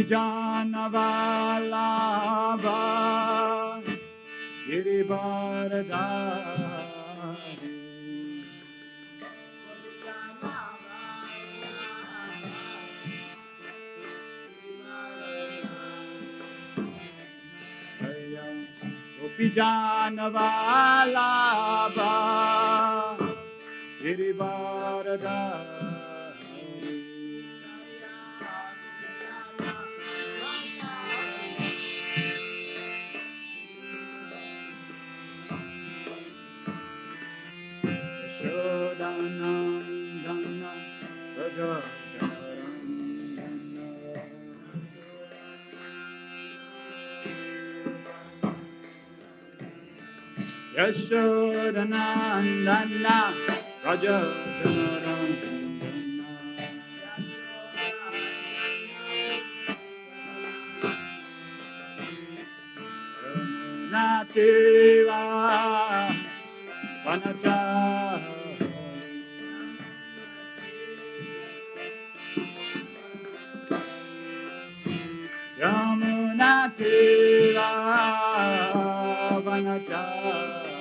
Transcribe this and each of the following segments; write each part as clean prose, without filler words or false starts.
Gopijana Vallabha Girivaradhari Gopijana Vallabha Girivaradhari Yashodanandana Rajajanarandana Yashodanandana Rajajanarandana Nativa Vanachari Yamuna Tira Vanachari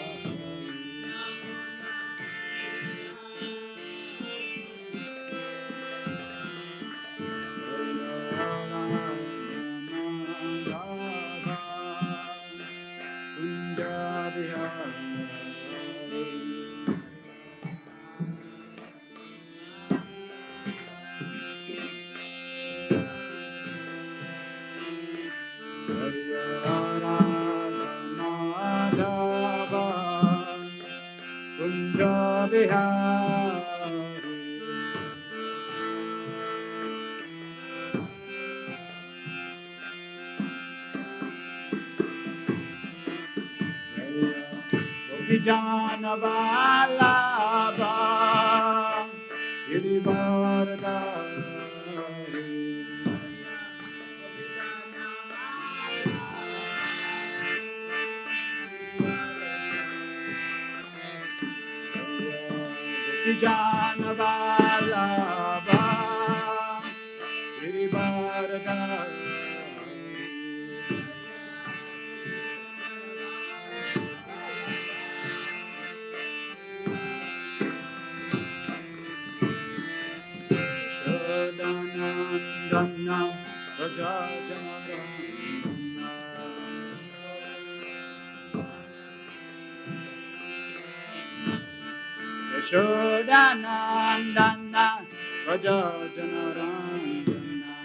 Vijana Vallabha Girivaradhari Vijana Vallabha Girivaradhari Shodanandana Rajajanarandana Yashodanandana Rajajanarandana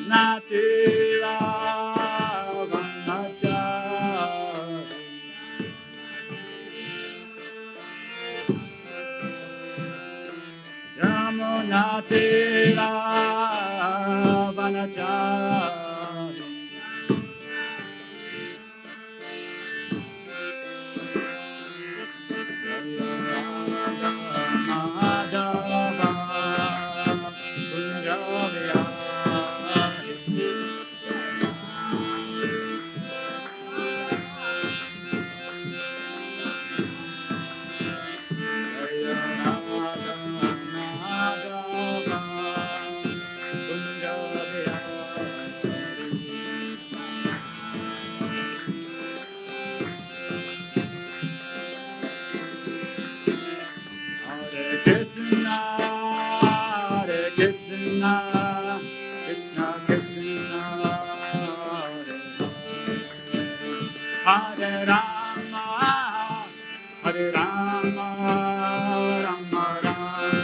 Nativa Vanachari Yamuna Tira Vanachari Madhava Kunjavihari Jaya Radha Madhava Hare Krishna, Krishna Krishna, Hare Rama, Hare Rama, Rama Rama,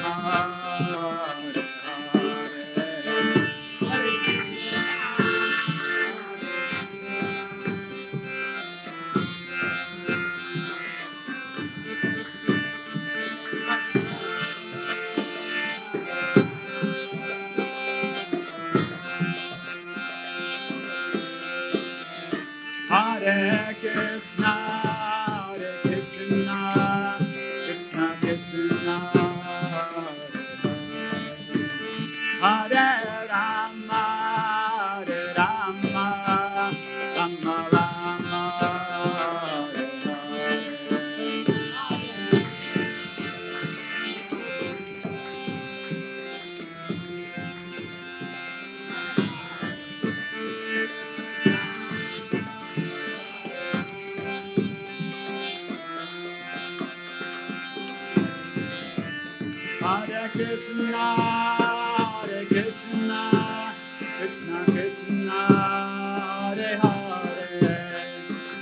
Hare Hare Krishna, Krishna Krishna, Hare Rama, Rama Rama, Krishna, Hare Krishna, Krishna Krishna, Hare Hare,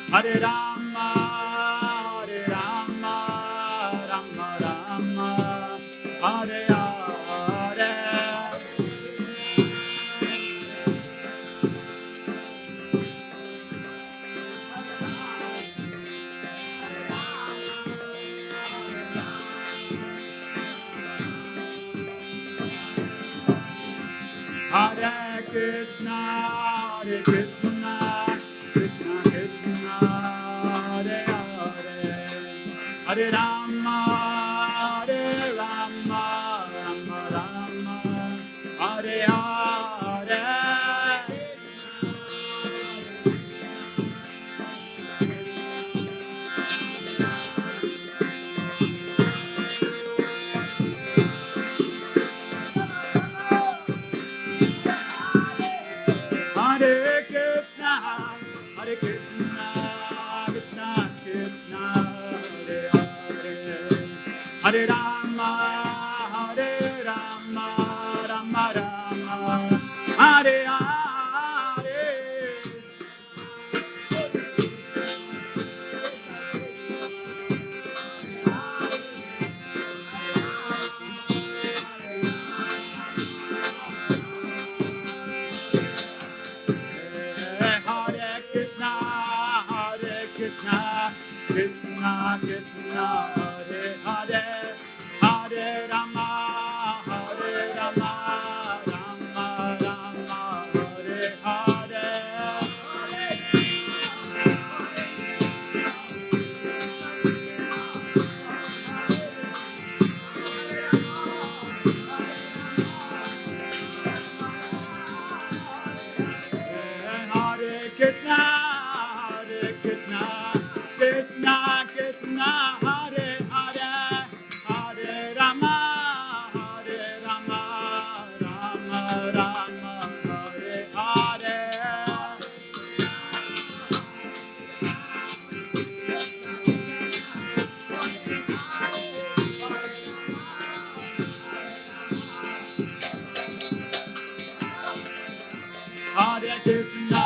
Hare Rama, Hare Rama, Rama Rama, Hare Hare. Hare Krishna, Hare Krishna, Krishna Krishna, Hare Hare, Hare Rama, Hare Rama, Rama Rama, Hare Hare. Hare Krishna, Hare Krishna, Krishna Krishna, Hare Hare, Hare Rama, Hare Rama, Rama Rama, Hare Hare. Hare Krishna, Hare Krishna, Krishna Krishna, Hare Hare, Hare Rama, Hare Rama, Rama Rama, Hare Hare. Hare Krishna, Hare Krishna, Krishna Krishna, Hare Hare, Hare Rama, Hare Rama, Rama Rama, Hare Hare. Hare Krishna,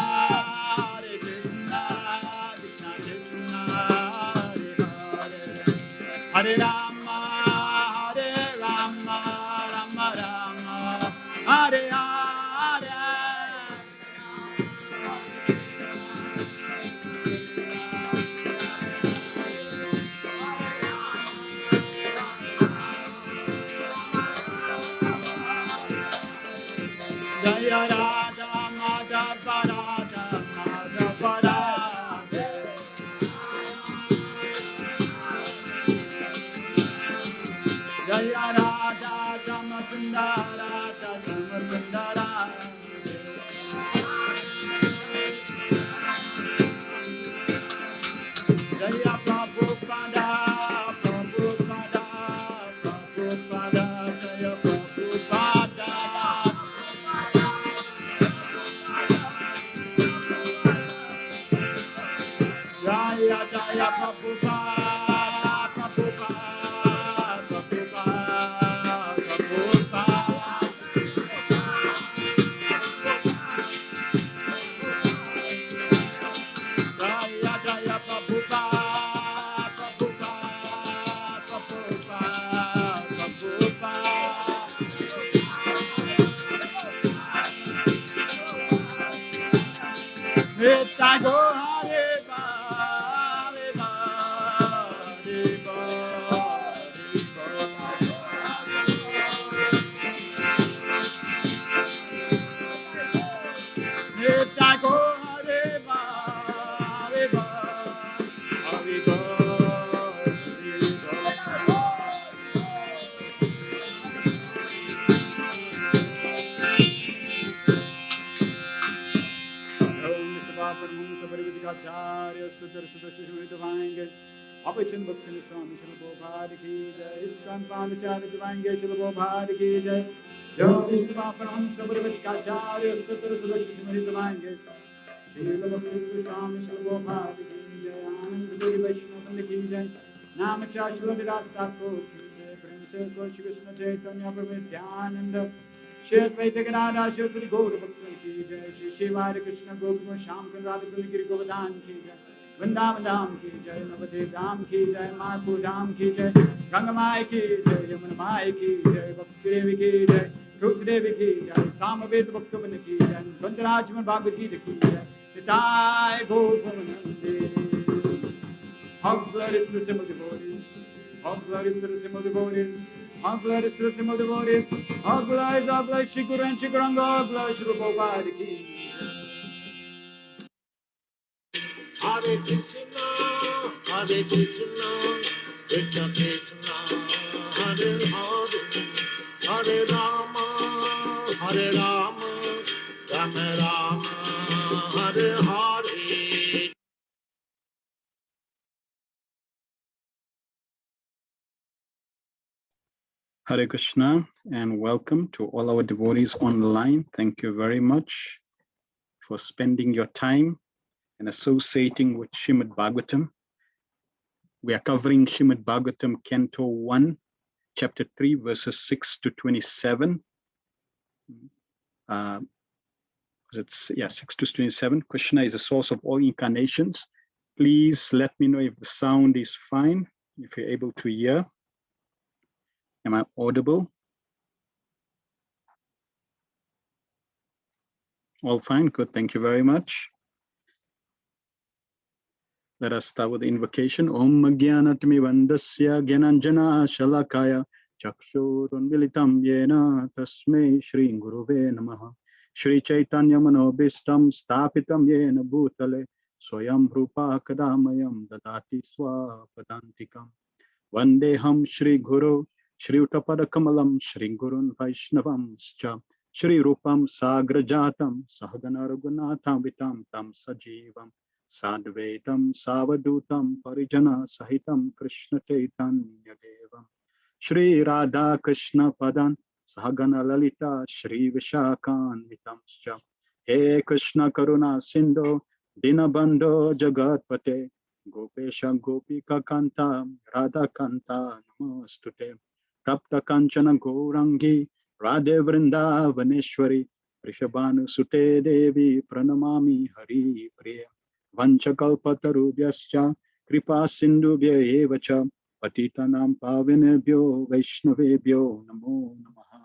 Hare Krishna, Krishna Krishna, Hare Hare, Hare Rama, Hare Rama, Rama Rama, Hare Hare. Jaya Radha Madhava Radha Madhava Radha. Jaya Radha Samasundara Samasundara. Jaya Prabhupada Prabhupada Prabhupada Jaya Prabhupada. Jaya Jaya Prabhupada Prabhupada Prabhupada Prabhupada. Jaya Jaya Prabhupada Prabhupada Prabhupada Prabhupada. Nitya Go Hare Ba, Hare Ba, Hare Ba, Hare Ba. Nitya Go Hare Ba, Hare Ba, Hare Ba, Hare Ba. Acharya Sudar Sudashishmani Divine Guest, Abhachan Bhakti Swami Shri Prabhupada Ki Jai, Iskan Pandacharya Divine Guest Shri Prabhupada Ki Jai, Jai Vishnu Paparam Sabarvati Acharya Sudar Sudashishmani Divine Guest, Shri Bhakti Swami Shri Prabhupada Ki Jai, Anand Puri Vaishnava Ki Jai, Namacharya Shri Viras Thakur Ki Jai, Prince Shri Krishna Chaitanya Prabhu Nityananda Shri Advaita Gadadhar Shri Sri Gaura Bhakta Ki Jai Shri Shri Hare Krishna Gopal Shyam Radha Giri Govardhan Ki Jai Vrindavan Dham Ki Jai Navadip Dham Ki Jai Mayapur Dham Ki Jai Ganga Mai Ki Jai Yamuna Mai Ki Jai Bhakti Devi Ki Jai Tulsi Devi Ki Jai Samaveta Bhaktivinoda Ki Jai Gandharajman Bhagavad Gita Ki Jai Nitai Gaur Premanande. All glory is to the simple devotees. All glory is to the simple devotees. All glory is to the simple devotees. All glory, Shri Guru and Shri Guranga. All glory, Shri Prabhupada Ki. Hare Krishna, Hare Krishna, Krishna Krishna, Hare Hare, Hare Rama, Hare Rama, Rama Rama, Hare Hare. Hare Krishna and welcome to all our devotees online. Thank you very much for spending your time and associating with Srimad Bhagavatam. We are covering Srimad Bhagavatam Canto 1, Chapter 3, verses 6 to 27. 6 to 27. Krishna is the source of all incarnations. Please let me know if the sound is fine, if you're able to hear. Am I audible? All fine, good, thank you very much. Let us start with the invocation. Om Jnanatmi Vandasya Gyananjana Shalakaya Chakshurun Militam Yena Tasmei Shri Guruve Namaha Shri Chaitanya Manobhistam Stapitam Yena Bhutale Swayam Rupa Kadamayam Dadati Swapadantikam Vandeham Shri Guru Shri Utapada Kamalam Shri Gurun Vaishnavam Shri Rupam Sagrajatam Sahagana Raghunatham Vitam Tam Sajivam Sadvaitam Savadutam Parijana Sahitam Krishna Chaitanya Devam Shri Radha Krishna Padan Sahagana Lalita Shri Vishakan Vitamscha He Krishna Karuna Sindhu Dinabandho Jagatpate Gopesha Gopika Kanta Radha Kanta Namostute Tapta Kanchana Gourangi Radhe Vrindavaneshwari Rishabhanu Sute Devi Pranamami Hari Priya Vanchakalpatarubhyascha Kripa Sindhubhya Evacha Patitanam Pavinebhyo Vaishnavebhyo Namo Namaha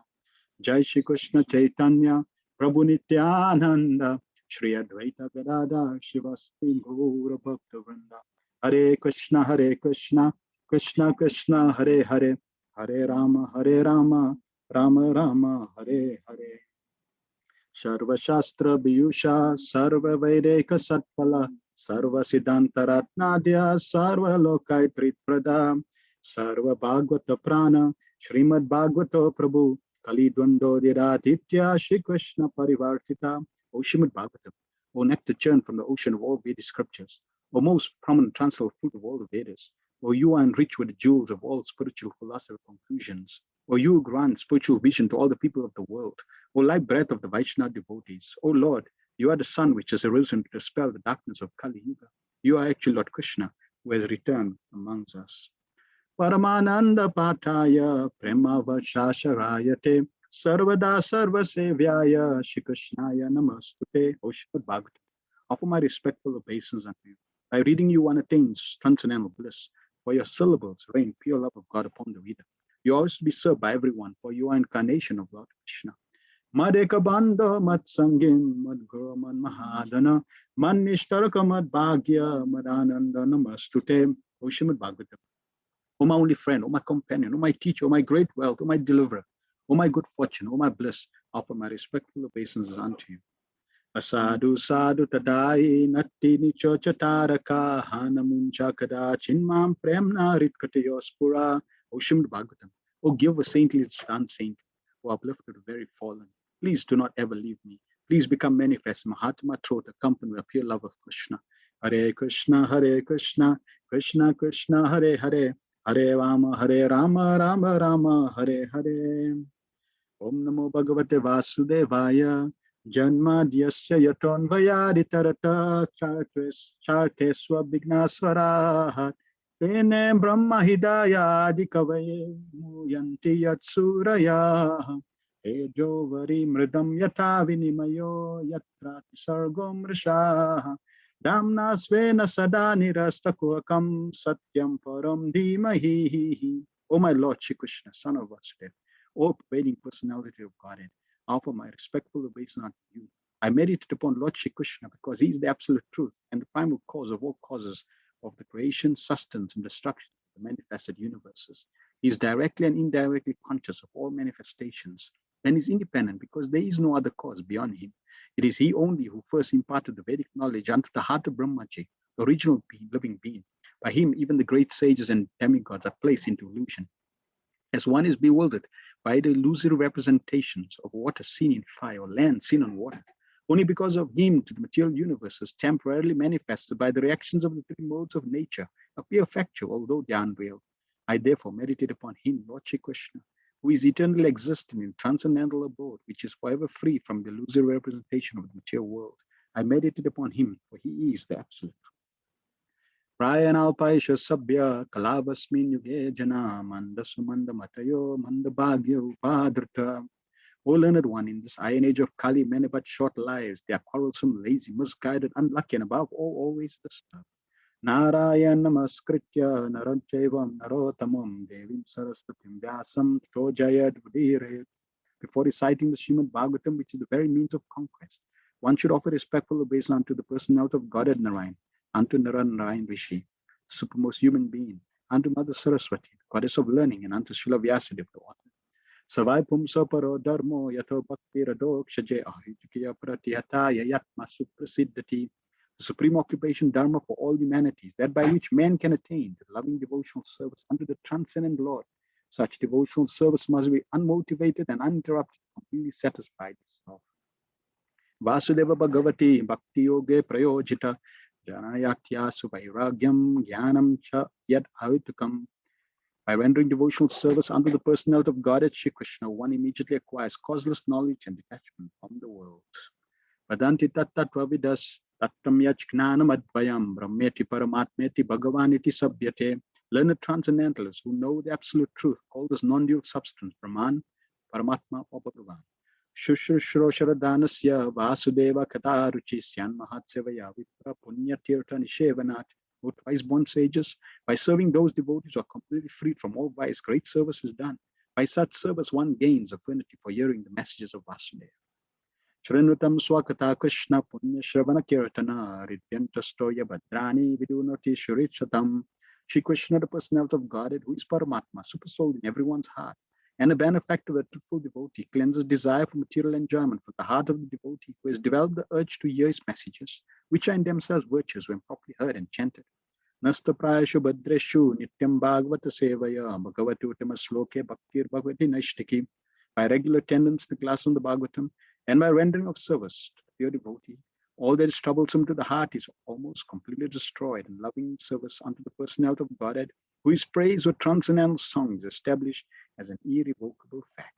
Jai Shri Krishna Chaitanya Prabhu Nityananda Shri Advaita Gadadhar Shivasti Gaura Bhakta Vrinda Hare Krishna Krishna Krishna Hare Hare Hare Rama Rama Rama Hare Hare Sarva Shastra Biyusha Sarva Vedeka Satpala Sarva Siddhanta Ratnadya Sarva Lokai Pritprada Sarva Bhagavata Prana Srimad Bhagavato Prabhu Kali Dvando Diratitya Shri Krishna Parivartita O Srimad Bhagavatam, O nectar churn from the ocean of all Vedic scriptures, O most prominent transcendental fruit of all the Vedas, O you are enriched with the jewels of all spiritual philosophical conclusions, O you grant spiritual vision to all the people of the world, O light breath of the Vaishnava devotees, O Lord, you are the sun which has arisen to dispel the darkness of Kali Yuga. You are actually Lord Krishna who has returned amongst us. Paramananda Pataya Prema Vashasharayate Sarvada Sarva Sevyaya Shri Krishnaya Namastute. O Srimad Bhagavatam, offer my respectful obeisance unto you. By reading you one attains transcendental bliss, for your syllables rain pure love of God upon the reader. You are always to be served by everyone, for you are incarnation of Lord Krishna. Madeka Banda Mat Sangim Mad Guru Man Mahadana Man Nishtaraka Mad Bhagya Madananda Namastute. O Srimad Bhagavatam, O my only friend, O my companion, O my teacher, O my great wealth, O my deliverer, O my good fortune, O my bliss, offer my respectful obeisances unto you. Asadu sadhu tadai natti nicho chataraka hanamuncha kada chinmam premna ritkatayospura. O Srimad Bhagavatam, O give a saintly stand saint, O uplifted the very fallen. Please do not ever leave me. Please become manifest Mahatma throat accompanied with pure love of Krishna. Hare Krishna, Krishna Krishna, Hare Hare, Hare Rama, Rama Rama, Hare Hare. Om Namo Bhagavate Vasudevaya. Janmadyasya yatonvayaditarata charteswa vignasvarahat Tene Brahma Hidaya Adikavaye Muyanti Yatsuraya Ejo Vari Mridam Yatha Vinimayo Yatra Sargom Risha Damna Svena Sada Nirastakuakam Satyam Param Dhimahi. O my Lord Shri Krishna, son of Vasudeva, O pervading personality of Godhead, offer my respectful obeisance unto you. I meditate upon Lord Shri Krishna because he is the absolute truth and the primal cause of all causes of the creation, sustenance, and destruction of the manifested universes. He is directly and indirectly conscious of all manifestations and is independent because there is no other cause beyond him. It is he only who first imparted the Vedic knowledge unto the heart of Brahmaji, the original being, living being. By him, even the great sages and demigods are placed into illusion. As one is bewildered by the illusory representations of water seen in fire or land seen on water, only because of him to the material universe is temporarily manifested by the reactions of the three modes of nature appear factual, although they are unreal. I therefore meditate upon him, Lord Shri Krishna, who is eternally existing in transcendental abode, which is forever free from the illusory representation of the material world. I meditate upon him, for he is the absolute. Prayanalpaisha Sabya Kalabasmin Yuge Jana Mandasumanda Matayo Mandabhagya Upadrita. O learned one, in this iron age of Kali, many but short lives. They are quarrelsome, lazy, misguided, unlucky, and above all, always disturbed. Narayan Namaskritya Naranchevam Narotamam Devim Saraswatim Vyasam Tojayad Vudire. Before reciting the Srimad Bhagavatam, which is the very means of conquest, one should offer respectful obeisance unto the personality of Godhead Narayan, unto Narayan Rishi, the supermost human being, unto Mother Saraswati, the goddess of learning, and unto Srila Vyasadeva, the author. Savai pumsa paro dharmo yatho bhakti radokshaje ahitukiya pratihataya yatma suprasiddhati. The supreme occupation dharma for all humanities, that by which man can attain the loving devotional service unto the transcendent Lord. Such devotional service must be unmotivated and uninterrupted, completely satisfied itself. Vasudeva Bhagavati Bhakti Yoge Prayojita Janayatya Suvairagyam Jnanam Cha Yat Avitukam. By rendering devotional service unto the personality of God as Shri Krishna, one immediately acquires causeless knowledge and detachment from the world. Vadanti tattvavidas tattam yajnanam advayam brahmeti paramatmeti bhagavaniti sabhyate. Learned transcendentalists who know the absolute truth call this non-dual substance Brahman, Paramatma, or Bhagavan. Shushrushrosharadhanasya vasudeva kataruchi syan mahatsevaya vipra punya tirtha nishevanat. O twice born sages, by serving those devotees who are completely freed from all vice, great service is done. By such service, one gains affinity for hearing the messages of Vasudeva. Shrinutam swakata Krishna punya shravana kirtana ridyantastoya bhadrani vidunati shurichatam. Shri Krishna, the personality of Godhead, who is Paramatma, supersoul in everyone's heart, and a benefactor of the truthful devotee, cleanses desire for material enjoyment from the heart of the devotee who has developed the urge to hear his messages, which are in themselves virtues when properly heard and chanted. Nasta prayashu badreshu nityam bhagavata sevaya bhagavati uttama sloke bhaktir bhagavati naishtiki. By regular attendance to the class on the Bhagavatam and by rendering of service to the pure devotee, all that is troublesome to the heart is almost completely destroyed, and loving service unto the personality of Godhead, who is praised with transcendental songs, established as an irrevocable fact.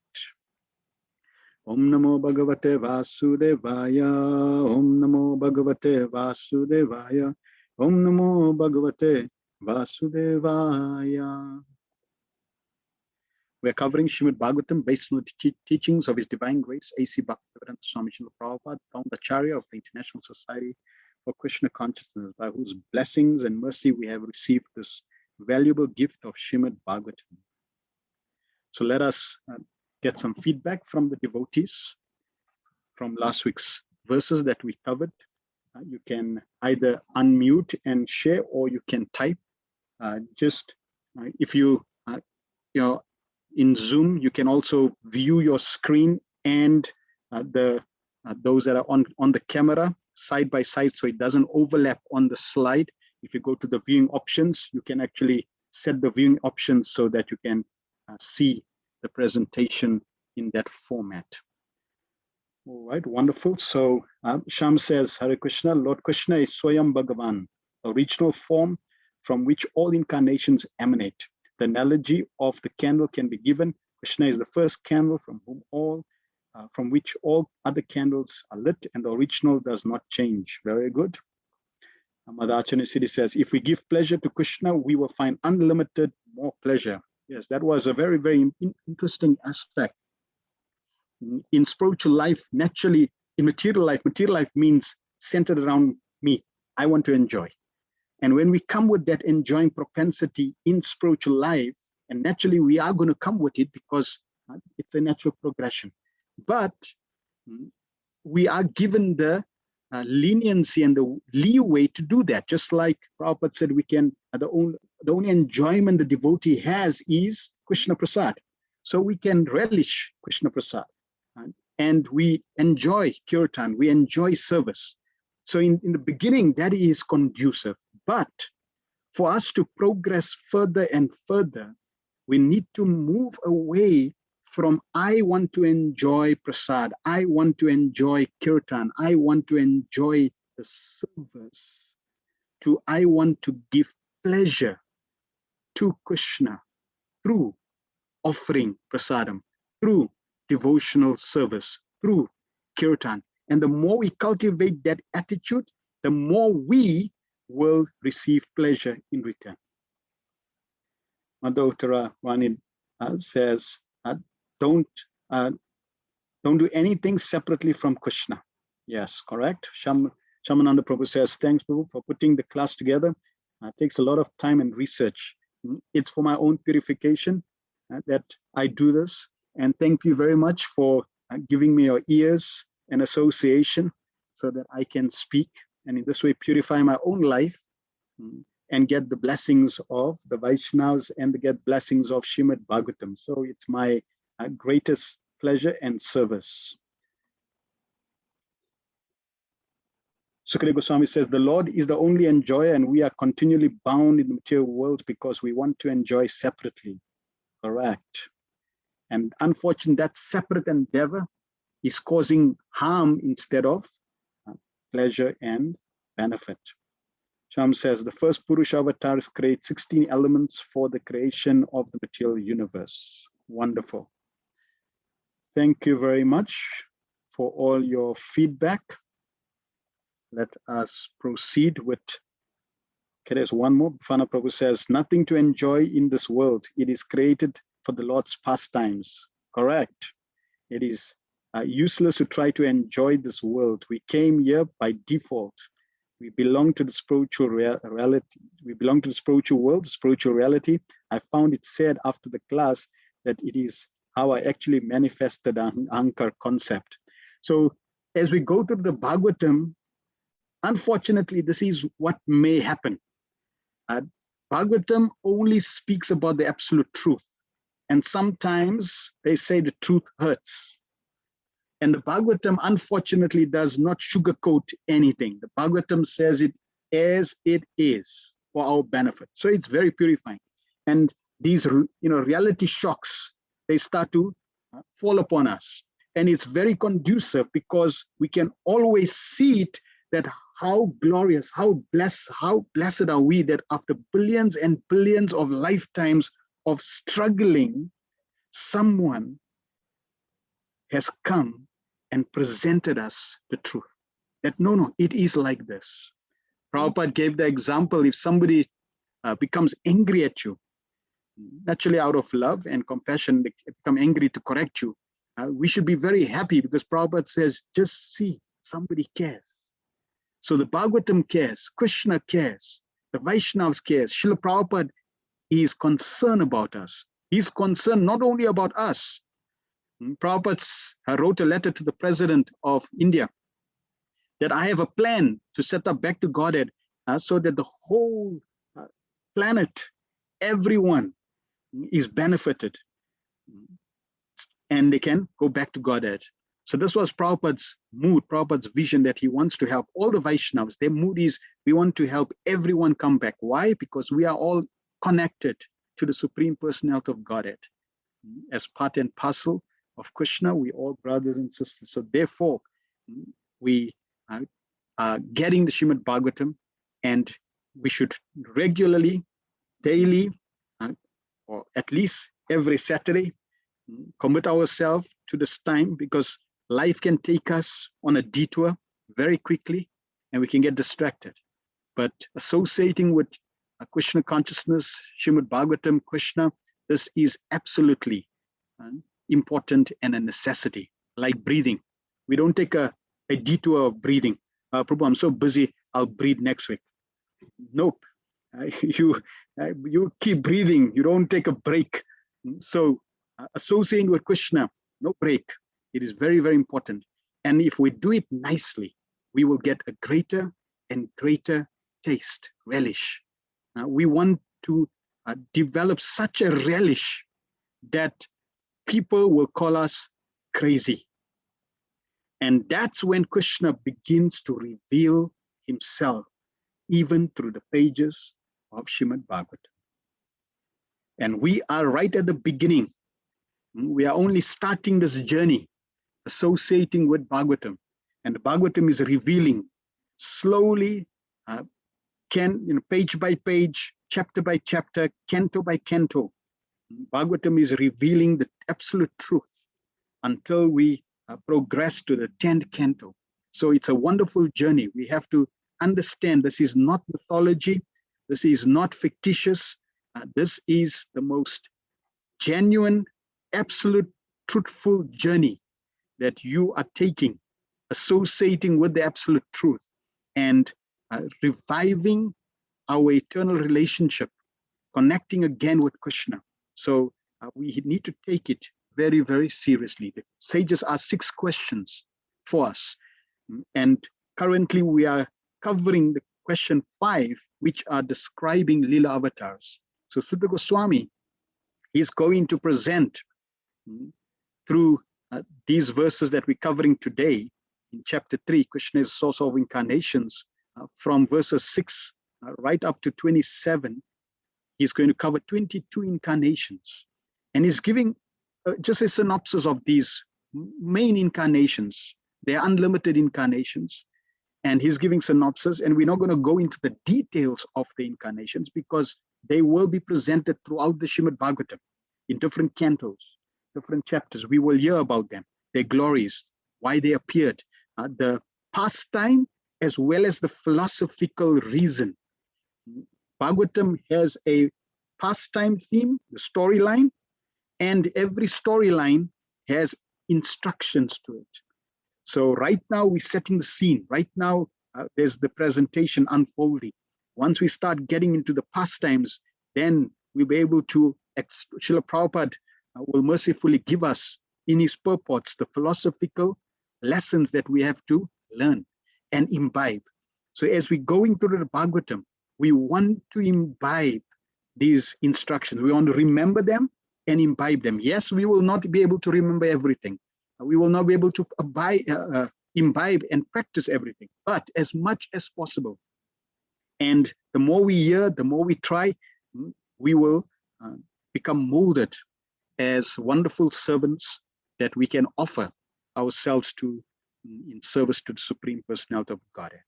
Om Namo Bhagavate Vasudevaya. Om Namo Bhagavate Vasudevaya. Om Namo Bhagavate Vasudevaya. We are covering Srimad Bhagavatam based on the teachings of His Divine Grace, A.C. Bhaktivedanta Swami Srila Prabhupada, founder Acharya of the International Society for Krishna Consciousness, by whose blessings and mercy we have received this valuable gift of Srimad Bhagavatam. So let us get some feedback from the devotees from last week's verses that we covered. You can either unmute and share, or you can type. If you in Zoom, you can also view your screen and those that are on the camera side by side, so it doesn't overlap on the slide. If you go to the viewing options, you can actually set the viewing options so that you can see the presentation in that format. All right, wonderful. So Sham says, Hare Krishna, Lord Krishna is Swayam Bhagavan, a original form from which all incarnations emanate. The analogy of the candle can be given. Krishna is the first candle from which all other candles are lit, and the original does not change. Very good. Mother Archana Siddhi says, if we give pleasure to Krishna, we will find unlimited more pleasure. Yes, that was a very, very interesting aspect. In spiritual life, naturally, in material life means centered around me. I want to enjoy. And when we come with that enjoying propensity in spiritual life, and naturally we are going to come with it because it's a natural progression. But we are given the leniency and the leeway to do that. Just like Prabhupada said, we can, the only enjoyment the devotee has is Krishna Prasad. So we can relish Krishna Prasad. And we enjoy kirtan, we enjoy service. So in the beginning, that is conducive. But for us to progress further and further, we need to move away from I want to enjoy prasad, I want to enjoy kirtan, I want to enjoy the service, to I want to give pleasure to Krishna through offering prasadam, through devotional service, through kirtan. And the more we cultivate that attitude, the more we will receive pleasure in return. Mother Uttara Vani says, don't do anything separately from Krishna. Yes, correct. Shamananda Prabhu says, thanks, Prabhu, for putting the class together. It takes a lot of time and research. It's for my own purification that I do this. And thank you very much for giving me your ears and association so that I can speak and in this way purify my own life and get the blessings of the Vaishnavas and get blessings of Srimad Bhagavatam. So it's my greatest pleasure and service. Sukadeva Goswami says, the Lord is the only enjoyer and we are continually bound in the material world because we want to enjoy separately. Correct. And unfortunately, that separate endeavor is causing harm instead of pleasure and benefit. Sham says, the first Purusha avatars create 16 elements for the creation of the material universe. Wonderful. Thank you very much for all your feedback. Let us proceed with, okay, there's one more. Bhana Prabhu says, nothing to enjoy in this world. It is created for the Lord's pastimes. Correct. It is useless to try to enjoy this world. We came here by default. We belong to the spiritual reality. We belong to the spiritual world, the spiritual reality. I found it said after the class that it is how I actually manifested an Ankar concept. So as we go through the Bhagavatam, unfortunately, this is what may happen. Bhagavatam only speaks about the absolute truth. And sometimes they say the truth hurts. And the Bhagavatam, unfortunately, does not sugarcoat anything. The Bhagavatam says it as it is for our benefit. So it's very purifying. And these, reality shocks, they start to fall upon us. And it's very conducive because we can always see it, that how glorious, how blessed are we that after billions and billions of lifetimes of struggling, someone has come and presented us the truth. That no, it is like this. Prabhupada gave the example, if somebody becomes angry at you, naturally out of love and compassion, they become angry to correct you. We should be very happy because Prabhupada says, just see, somebody cares. So the Bhagavatam cares, Krishna cares, the Vaishnavas cares. Srila Prabhupada is concerned about us. He's concerned not only about us. Prabhupada wrote a letter to the president of India that I have a plan to set up back to Godhead so that the whole planet, everyone is benefited and they can go back to Godhead. So this was Prabhupada's mood, Prabhupada's vision that he wants to help all the Vaishnavas. Their mood is we want to help everyone come back. Why? Because we are all connected to the Supreme Personality of Godhead. As part and parcel of Krishna, we all brothers and sisters. So therefore, we are getting the Srimad Bhagavatam, and we should regularly, daily, or at least every Saturday, commit ourselves to this time, because life can take us on a detour very quickly and we can get distracted. But associating with Krishna consciousness, Srimad Bhagavatam, Krishna, this is absolutely important and a necessity, like breathing. We don't take a detour of breathing. Prabhu, I'm so busy, I'll breathe next week. Nope. You keep breathing, you don't take a break. So associating with Krishna, no break. It is very, very important. And if we do it nicely, we will get a greater and greater taste, relish. We want to develop such a relish that people will call us crazy. And that's when Krishna begins to reveal himself, even through the pages of Srimad Bhagavatam. And we are right at the beginning. We are only starting this journey, associating with Bhagavatam. And the Bhagavatam is revealing slowly, page by page, chapter by chapter, canto by canto. Bhagavatam is revealing the absolute truth until we progress to the 10th canto. So it's a wonderful journey. We have to understand this is not mythology. This is not fictitious. This is the most genuine, absolute, truthful journey that you are taking, associating with the absolute truth and reviving our eternal relationship, connecting again with Krishna. So we need to take it very, very seriously. The sages ask 6 questions for us. And currently we are covering the question 5, which are describing Lila avatars. So Sutta Goswami is going to present through these verses that we're covering today in chapter 3, Krishna is the source of incarnations, from verses 6 right up to 27. He's going to cover 22 incarnations. And he's giving just a synopsis of these main incarnations. They're unlimited incarnations. And he's giving synopsis. And we're not going to go into the details of the incarnations because they will be presented throughout the Srimad Bhagavatam in different cantos, different chapters. We will hear about them, their glories, why they appeared, the pastime, as well as the philosophical reason. Bhagavatam has a pastime theme, the storyline, and every storyline has instructions to it. So right now we're setting the scene. Right now there's the presentation unfolding. Once we start getting into the pastimes, then we'll be able to, Srila Prabhupada will mercifully give us in his purports the philosophical lessons that we have to learn and imbibe. So as we're going through the Bhagavatam, we want to imbibe these instructions. We want to remember them and imbibe them. Yes, we will not be able to remember everything. We will not be able to imbibe and practice everything, but as much as possible. And the more we hear, the more we try, we will become molded as wonderful servants that we can offer ourselves to in service to the Supreme Personality of Godhead.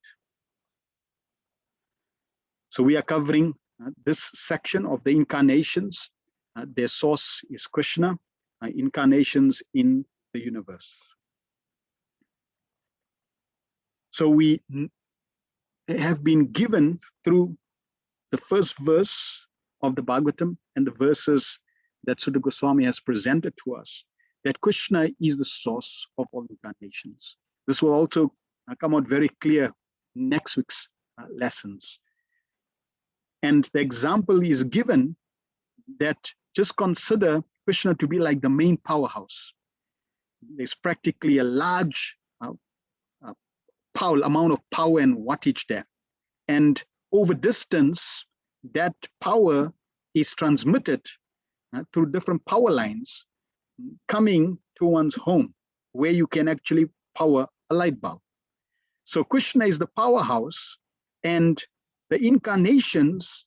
So we are covering this section of the incarnations. Their source is Krishna, incarnations in the universe. So we have been given through the first verse of the Bhagavatam and the verses that Sutta Goswami has presented to us, that Krishna is the source of all incarnations. This will also come out very clear in next week's lessons. And the example is given that just consider Krishna to be like the main powerhouse. There's practically a large amount of power and wattage there. And over distance, that power is transmitted through different power lines coming to one's home, where you can actually power a light bulb. So Krishna is the powerhouse, and the incarnations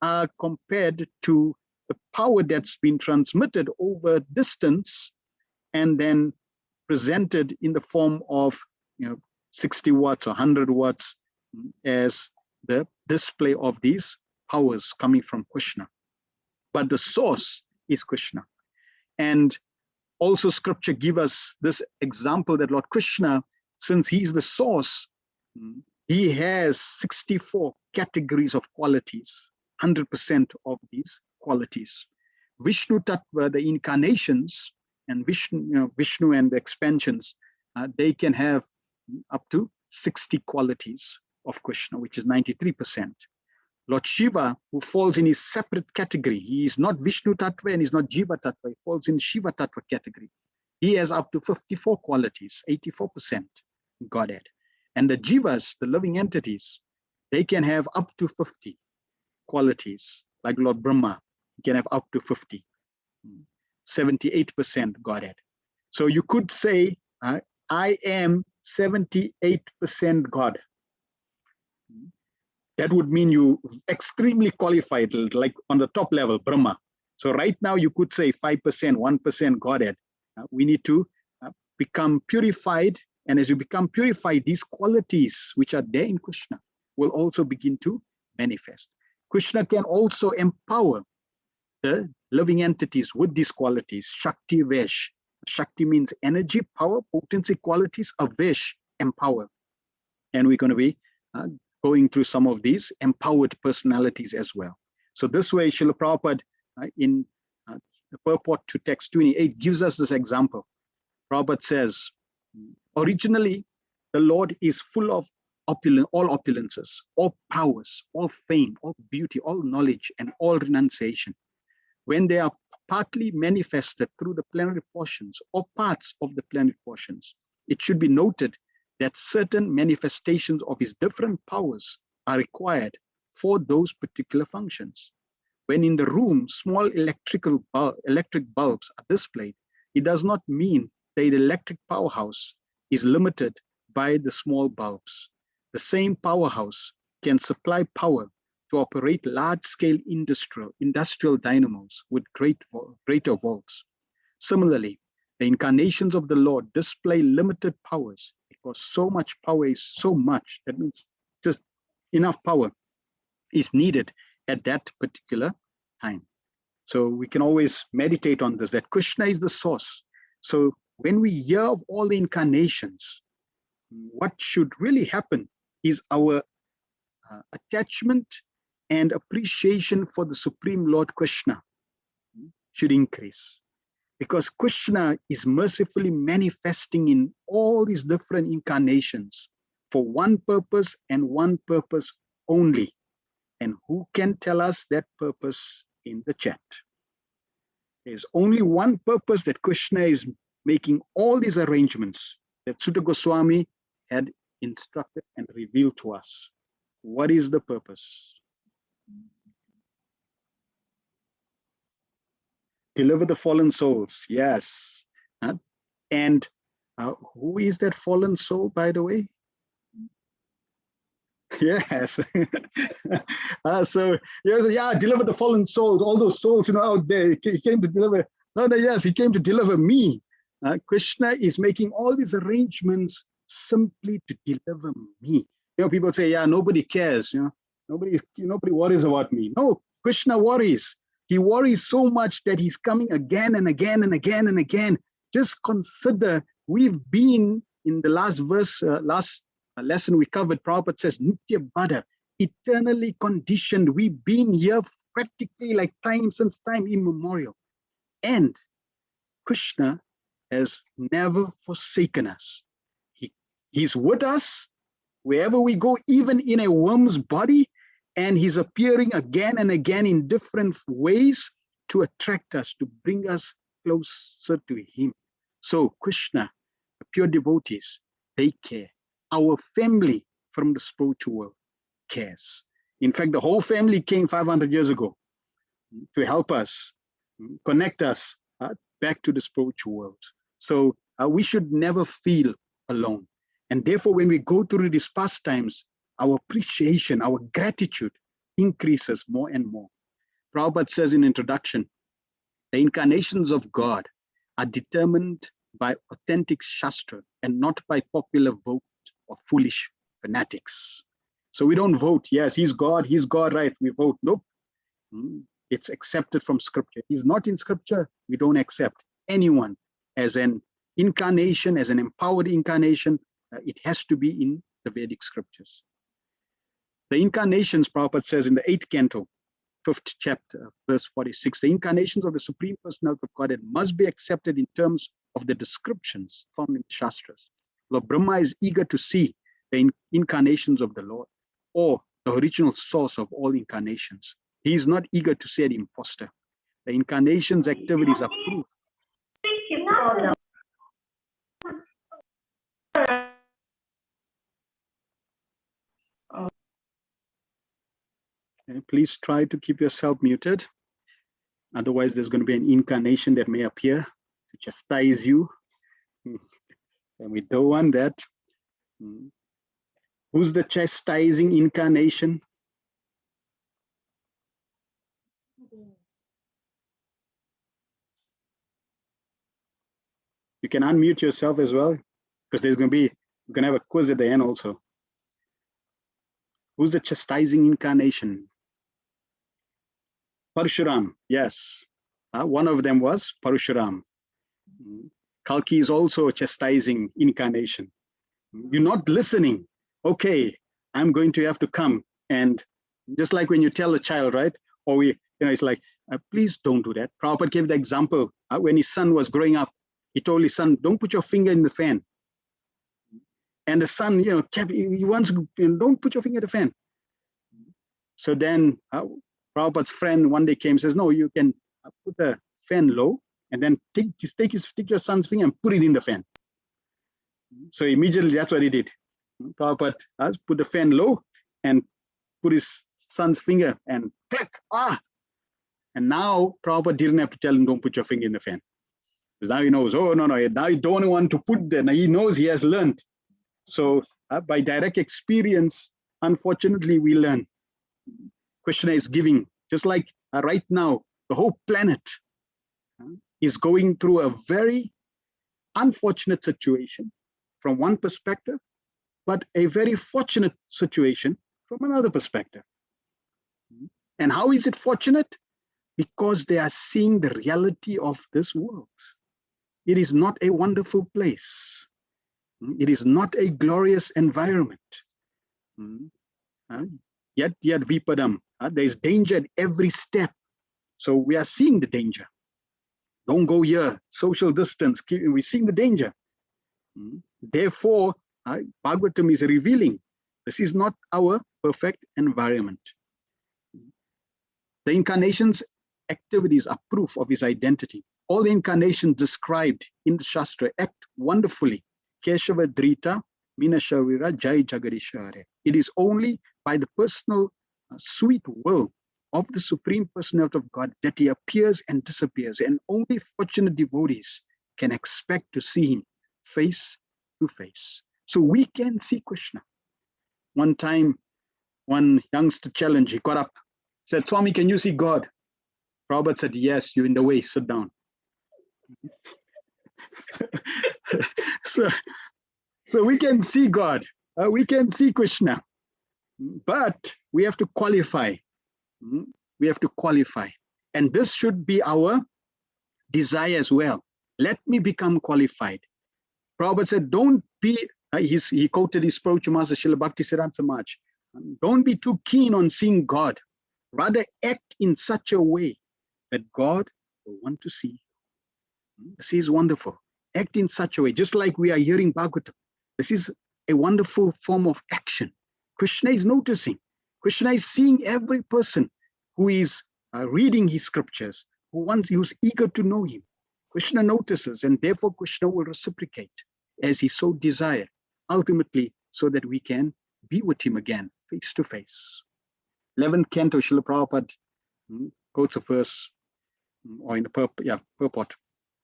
are compared to the power that's been transmitted over distance and then presented in the form of 60 watts or 100 watts as the display of these powers coming from Krishna. But the source is Krishna. And also scripture gives us this example that Lord Krishna, since he's the source, he has 64 categories of qualities, 100% of these qualities. Vishnu Tattva, the incarnations, and Vishnu and the expansions, they can have up to 60 qualities of Krishna, which is 93%. Lord Shiva, who falls in his separate category, he is not Vishnu Tattva and he's not Jiva Tattva, he falls in Shiva Tattva category. He has up to 54 qualities, 84% Godhead. And the Jivas, the living entities, they can have up to 50 qualities, like Lord Brahma, he can have up to 50, 78% Godhead. So you could say, I am 78% God. That would mean you extremely qualified, like on the top level, Brahma. So right now you could say 5%, 1% Godhead. We need to become purified. And as you become purified, these qualities which are there in Krishna will also begin to manifest. Krishna can also empower the living entities with these qualities. Shakti, Vesh. Shakti means energy, power, potency, qualities. Vesh, empower. And we're going to be going through some of these empowered personalities as well. So this way, Srila Prabhupada in the purport to text 28 gives us this example. Prabhupada says, originally, the Lord is full of all opulences, all powers, all fame, all beauty, all knowledge, and all renunciation. When they are partly manifested through the plenary portions or parts of the plenary portions, it should be noted that certain manifestations of his different powers are required for those particular functions. When in the room, small electric bulbs are displayed, it does not mean that the electric powerhouse is limited by the small bulbs. The same powerhouse can supply power to operate large-scale industrial dynamos with greater volts. Similarly, the incarnations of the Lord display limited powers because so much power is so much. That means just enough power is needed at that particular time. So we can always meditate on this, that Krishna is the source. So when we hear of all the incarnations, what should really happen is our attachment and appreciation for the Supreme Lord Krishna should increase. Because Krishna is mercifully manifesting in all these different incarnations for one purpose and one purpose only. And who can tell us that purpose in the chat? There's only one purpose that Krishna is making all these arrangements that Sutta Goswami had instructed and revealed to us. What is the purpose? Deliver the fallen souls, yes. And who is that fallen soul, by the way? Yes. So yeah, deliver the fallen souls, all those souls, out there. He came to deliver. Yes, he came to deliver me. Krishna is making all these arrangements simply to deliver me. People say, yeah, nobody cares. Nobody worries about me. No, Krishna worries. He worries so much that he's coming again and again and again and again. Just consider, we've been in the last verse, last lesson we covered, Prabhupada says, Nitya Bada, eternally conditioned. We've been here practically like since time immemorial. And Krishna has never forsaken us. He's with us wherever we go, even in a worm's body, and he's appearing again and again in different ways to attract us, to bring us closer to him. So Krishna, the pure devotees, they care. Our family from the spiritual world cares. In fact, the whole family came 500 years ago to help us, connect us back to the spiritual world. So we should never feel alone. And therefore, when we go through these pastimes, our appreciation, our gratitude increases more and more. Prabhupada says in introduction, the incarnations of God are determined by authentic Shastra and not by popular vote or foolish fanatics. So we don't vote, yes, he's God, right, we vote. Nope. It's accepted from scripture. He's not in scripture, we don't accept anyone as an incarnation, as an empowered incarnation. It has to be in the Vedic scriptures. The The incarnations, Prabhupada says in the 8th canto, 5th chapter, verse 46, the incarnations of the Supreme Personality of Godhead must be accepted in terms of the descriptions found in the Shastras. Lord Brahma is eager to see the incarnations of the Lord, or the original source of all incarnations. He is not eager to see an imposter. The incarnations' activities are proof. Okay, please try to keep yourself muted. Otherwise, there's going to be an incarnation that may appear to chastise you. And we don't want that. Who's the chastising incarnation? You can unmute yourself as well, because we're going to have a quiz at the end also. Who's the chastising incarnation? Parshuram, yes. One of them was Parshuram. Kalki is also a chastising incarnation. You're not listening. Okay, I'm going to have to come. And just like when you tell a child, right? Or it's like, please don't do that. Prabhupada gave the example when his son was growing up. He told his son, don't put your finger in the fan. And the son, he wants to, don't put your finger in the fan. So then Prabhupada's friend one day came and says, no, you can put the fan low and then stick your son's finger and put it in the fan. So immediately that's what he did. Prabhupada put the fan low and put his son's finger and click, And now Prabhupada didn't have to tell him, don't put your finger in the fan. Because now he knows, oh, no, now you don't want to put that. Now he knows, he has learned. So by direct experience, unfortunately, we learn. Krishna is giving, just like right now, the whole planet is going through a very unfortunate situation from one perspective, but a very fortunate situation from another perspective. And how is it fortunate? Because they are seeing the reality of this world. It is not a wonderful place. It is not a glorious environment. Yet vipadam. There's danger at every step. So we are seeing the danger. Don't go here. Social distance. We're seeing the danger. Therefore, Bhagavatam is revealing this is not our perfect environment. The incarnation's activities are proof of his identity. All the incarnations described in the Shastra act wonderfully. Keshava Drita, Minasharira, Jai Jagadishare. It is only by the personal sweet will of the Supreme Personality of God that he appears and disappears, and only fortunate devotees can expect to see him face to face. So we can see Krishna. One time, one youngster challenged, he got up, said, Swami, can you see God? Prabhupada said, yes, you're in the way, sit down. So we can see God, we can see Krishna, but we have to qualify. We have to qualify. And this should be our desire as well. Let me become qualified. Prabhupada said, don't be, he quoted his spiritual master, Srila Bhaktisiddhanta Samaj, don't be too keen on seeing God. Rather act in such a way that God will want to see you. This is wonderful. Act in such a way, just like we are hearing Bhagavatam. This is a wonderful form of action. Krishna is noticing. Krishna is seeing every person who is reading his scriptures, who's eager to know him. Krishna notices, and therefore Krishna will reciprocate as he so desired, ultimately so that we can be with him again, face to face. 11th canto, Srila Prabhupada quotes a verse, or in the purport.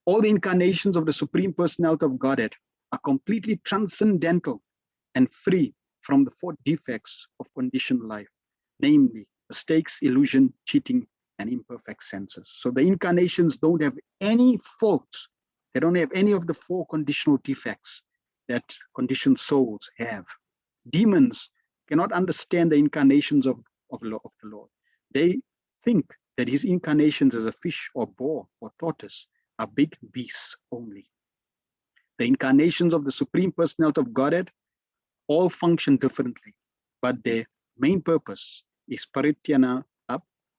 All the incarnations of the Supreme Personality of Godhead are completely transcendental and free from the 4 defects of conditioned life, namely mistakes, illusion, cheating, and imperfect senses. So the incarnations don't have any fault. They don't have any of the 4 conditional defects that conditioned souls have. Demons cannot understand the incarnations of the Lord. They think that his incarnations as a fish or boar or tortoise are big beasts only. The incarnations of the Supreme Personality of Godhead all function differently, but their main purpose is paritranayam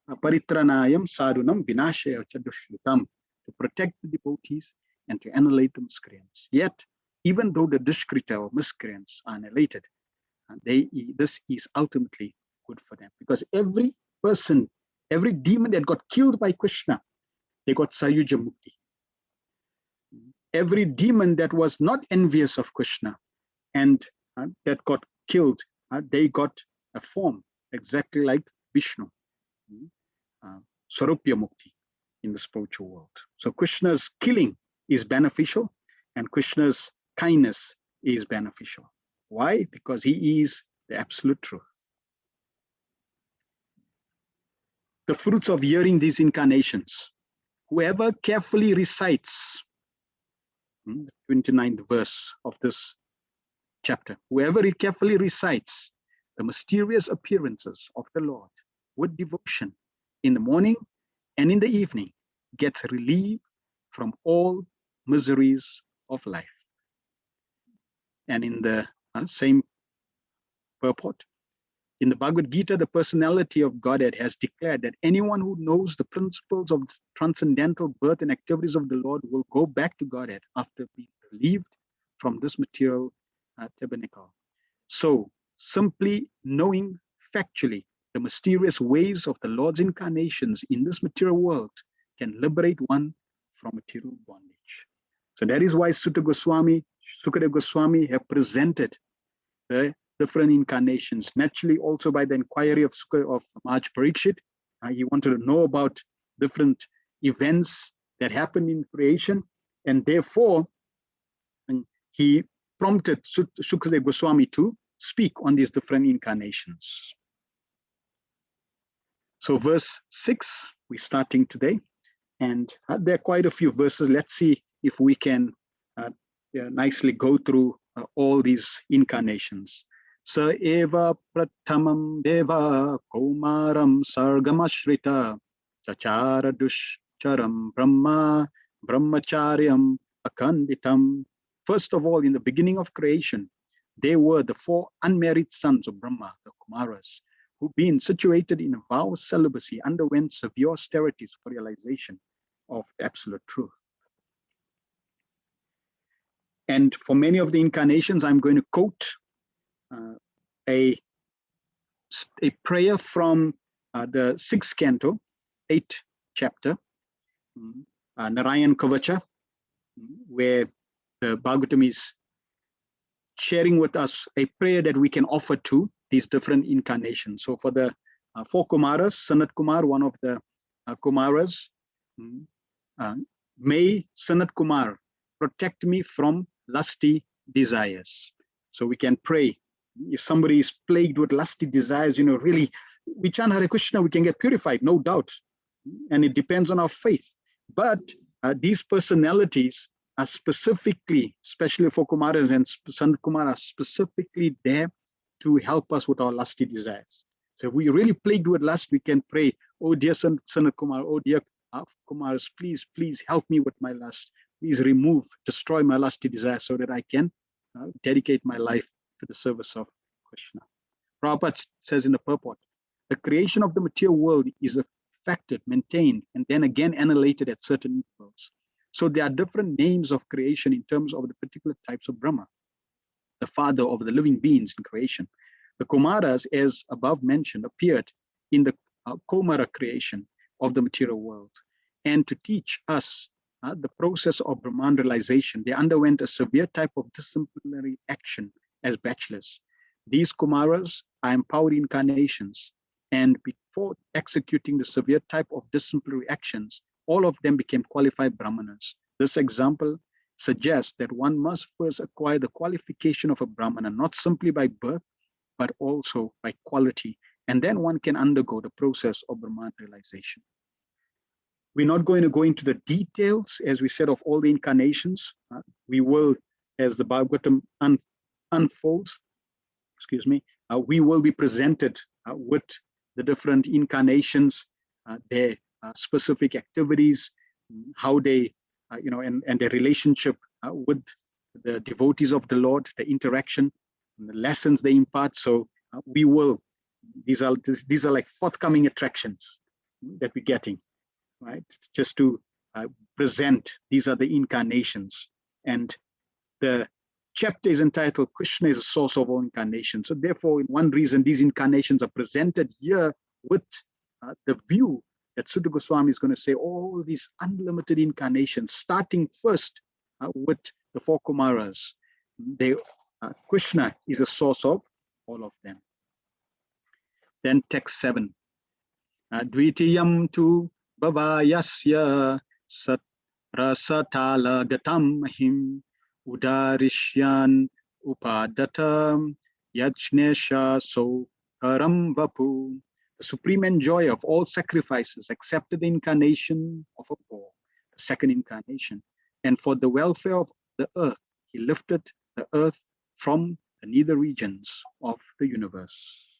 sadhunam vinashaya cha dushritam, to protect the devotees and to annihilate the miscreants. Yet, even though the dushkrita or miscreants are annihilated, this is ultimately good for them, because every person, every demon that got killed by Krishna, they got Sayuja Mukti. Every demon that was not envious of Krishna and that got killed, they got a form exactly like Vishnu, Sarupya Mukti in the spiritual world. So Krishna's killing is beneficial and Krishna's kindness is beneficial. Why? Because he is the absolute truth. The fruits of hearing these incarnations. Whoever carefully recites, the 29th verse of this chapter, whoever carefully recites the mysterious appearances of the Lord with devotion in the morning and in the evening gets relief from all miseries of life. And in the same purport, in the Bhagavad Gita, the personality of Godhead has declared that anyone who knows the principles of transcendental birth and activities of the Lord will go back to Godhead after being relieved from this material tabernacle. So simply knowing factually the mysterious ways of the Lord's incarnations in this material world can liberate one from material bondage. So that is why Sukadeva Goswami have presented the different incarnations. Naturally, also by the inquiry of Maharaj Parikshit, he wanted to know about different events that happened in creation, and therefore he prompted Sukadeva Goswami to speak on these different incarnations. So verse 6, we're starting today, and there are quite a few verses. Let's see if we can nicely go through all these incarnations. Sa eva prathamam deva komaram sargamashrita chachara dushcharam brahma brahmacharyam akanditam. First of all, in the beginning of creation, they were the 4 unmarried sons of Brahma, the Kumaras, who, being situated in a vow of celibacy, underwent severe austerities for realization of absolute truth. And for many of the incarnations, I'm going to quote a prayer from the 6th canto, 8th chapter, Narayan Kavacha, where the Bhagavatam is sharing with us a prayer that we can offer to these different incarnations. So for the 4 Kumaras, Sanat Kumar, one of the Kumaras, may Sanat Kumar protect me from lusty desires. So we can pray. If somebody is plagued with lusty desires, really, we chant Hare Krishna, we can get purified, no doubt. And it depends on our faith. But these personalities are specifically, especially for Kumaras and Sanat Kumar, are specifically there to help us with our lusty desires. So if we really plagued with lust, we can pray, oh dear Sanat Kumar, oh dear Kumaras, please help me with my lust. Please destroy my lusty desires so that I can dedicate my life to the service of Krishna. Prabhupada says in the purport, the creation of the material world is affected, maintained, and then again annihilated at certain intervals. So there are different names of creation in terms of the particular types of Brahma, the father of the living beings in creation. The Kumaras, as above mentioned, appeared in the Komara creation of the material world. And to teach us the process of Brahman realization, they underwent a severe type of disciplinary action as bachelors. These Kumaras are empowered incarnations, and before executing the severe type of disciplinary actions, all of them became qualified Brahmanas. This example suggests that one must first acquire the qualification of a Brahmana, not simply by birth, but also by quality, and then one can undergo the process of Brahman realization. We're not going to go into the details, as we said, of all the incarnations. We will, as the Bhagavatam unfolds, we will be presented with the different incarnations, their specific activities, how they, and their relationship with the devotees of the Lord, the interaction, and the lessons they impart. So we will These are like forthcoming attractions that we're getting, right? Just to present, these are the incarnations. And the chapter is entitled Krishna is the source of all incarnations. So therefore, in one reason, these incarnations are presented here with the view that Sutta Goswami is going to say all these unlimited incarnations, starting first with the four Kumaras. Krishna is the source of all of them. Then text 7. Dvitiyam tu bhavayasya sat rasatala gatam mahim udarishyan upadatam yajnesha so karam vapu. The supreme enjoyer of all sacrifices accepted the incarnation of a boar, the second incarnation. And for the welfare of the earth, he lifted the earth from the nether regions of the universe.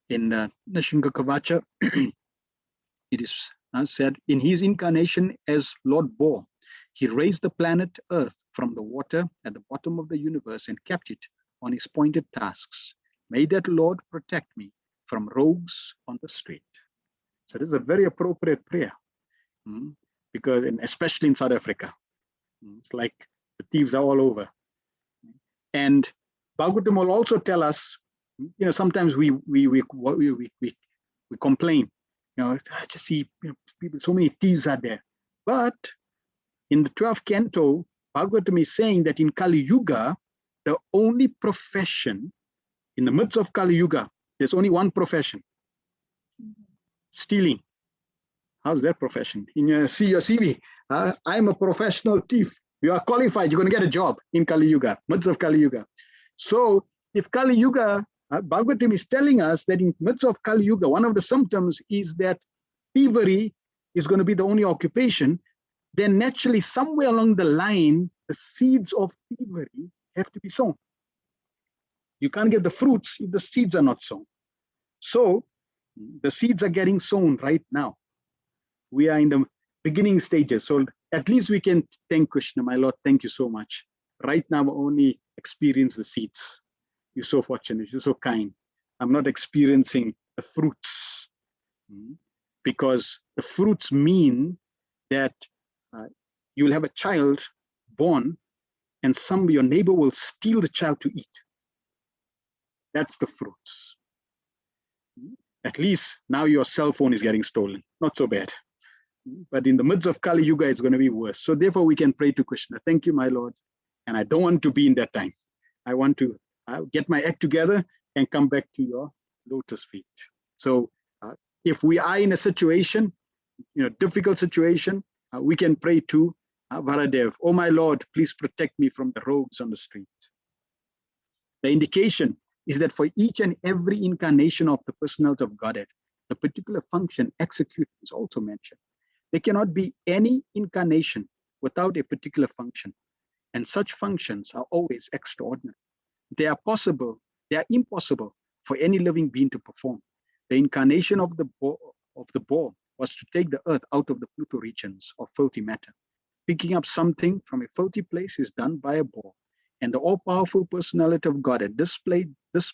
In Nishinga Kavacha, it is said, in his incarnation as Lord Boar, he raised the planet Earth from the water at the bottom of the universe and kept it on his pointed tasks. May that Lord protect me from rogues on the street. So this is a very appropriate prayer, because especially in South Africa, it's like the thieves are all over. And Bhagavatam will also tell us, sometimes we complain, I just see people, so many thieves are there. But in the 12th canto, Bhagavatam is saying that in Kali Yuga, the only profession, in the midst of Kali Yuga, there's only one profession: stealing. How's that profession? In your CV, I'm a professional thief. You are qualified, you're going to get a job in Kali Yuga, midst of Kali Yuga. So if Kali Yuga, Bhagavatam is telling us that in midst of Kali Yuga, one of the symptoms is that thievery is going to be the only occupation, then naturally somewhere along the line, the seeds of thievery have to be sown. You can't get the fruits if the seeds are not sown. So the seeds are getting sown right now. We are in the beginning stages. So at least we can thank Krishna, my Lord, thank you so much. Right now, I only experience the seeds. You're so fortunate, you're so kind. I'm not experiencing the fruits, because the fruits mean that you'll have a child born and your neighbor will steal the child to eat. That's the fruits. At least now your cell phone is getting stolen. Not so bad. But in the midst of Kali Yuga, it's going to be worse. So therefore, we can pray to Krishna. Thank you, my Lord. And I don't want to be in that time. I want to get my act together and come back to your lotus feet. So if we are in a situation, difficult situation, we can pray to Varadev. Oh, my Lord, please protect me from the rogues on the street. The indication is that for each and every incarnation of the personality of Godhead, the particular function executed is also mentioned. There cannot be any incarnation without a particular function. And such functions are always extraordinary. They are impossible for any living being to perform. The incarnation of the boar was to take the earth out of the Pluto regions of filthy matter. Picking up something from a filthy place is done by a boar. And the all-powerful personality of God had displayed this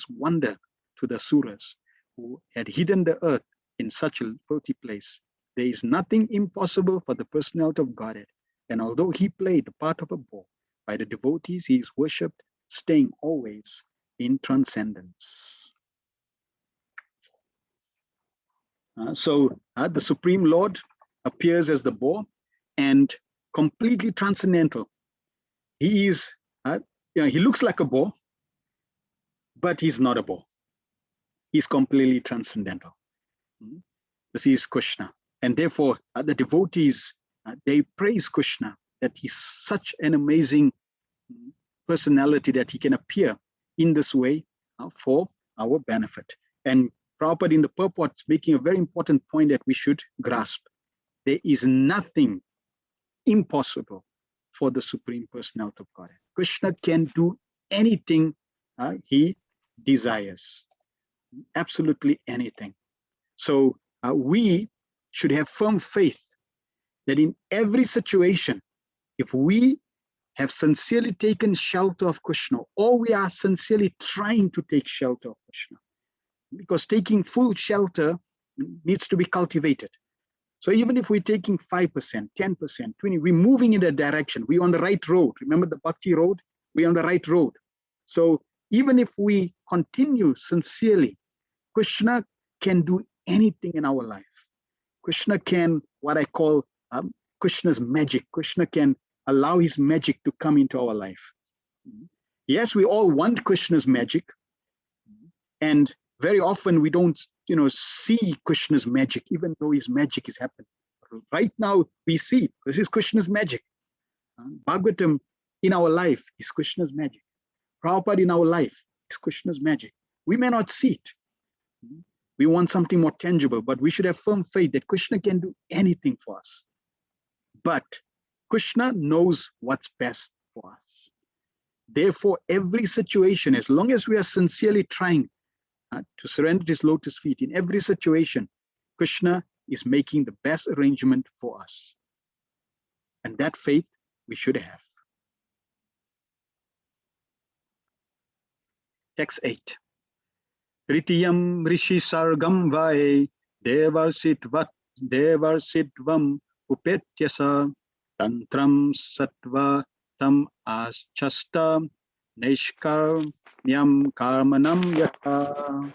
wonder to the Asuras who had hidden the earth in such a filthy place. There is nothing impossible for the personality of Godhead. And although he played the part of a boar, by the devotees he is worshipped, staying always in transcendence. So the Supreme Lord appears as the boar and completely transcendental. He is, he looks like a boar, but he's not a boar. He's completely transcendental. This is Krishna. And therefore, the devotees, they praise Krishna, that he's such an amazing personality that he can appear in this way for our benefit. And Prabhupada in the purport making a very important point that we should grasp. There is nothing impossible for the Supreme Personality of Godhead. Krishna can do anything he desires, absolutely anything. So we should have firm faith that in every situation, if we have sincerely taken shelter of Krishna, or we are sincerely trying to take shelter of Krishna. Because taking full shelter needs to be cultivated. So even if we're taking 5%, 10%, 20%, we're moving in that direction. We're on the right road. Remember the Bhakti road? We're on the right road. So even if we continue sincerely, Krishna can do anything in our life. Krishna can, what I call Krishna's magic. Krishna can allow his magic to come into our life. Yes, we all want Krishna's magic. And very often we don't, see Krishna's magic, even though his magic is happening. Right now we see it. This is Krishna's magic. Bhagavatam in our life is Krishna's magic. Prabhupada in our life is Krishna's magic. We may not see it. We want something more tangible, but we should have firm faith that Krishna can do anything for us. But Krishna knows what's best for us. Therefore, every situation, as long as we are sincerely trying to surrender his lotus feet, in every situation, Krishna is making the best arrangement for us. And that faith we should have. Text 8. Ritiyam rishi sargam vai devarsitvam upetyasa tantram sattva tam aschasta nishkarmyam karmanam yata.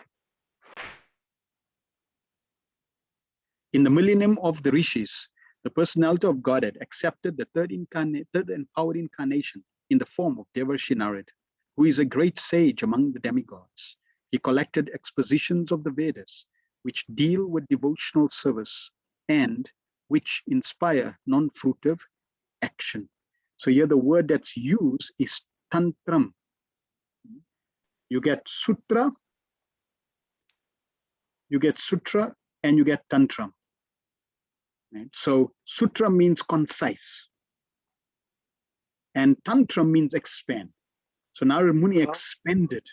In the millennium of the rishis, the personality of Godhead accepted the third empowered incarnation in the form of Devarshi Narad, who is a great sage among the demigods. He collected expositions of the Vedas, which deal with devotional service and which inspire non-fruitive action. So here the word that's used is tantram. You get sutra, and you get tantram. Right? So sutra means concise, and tantram means expand. So Narad Muni expanded.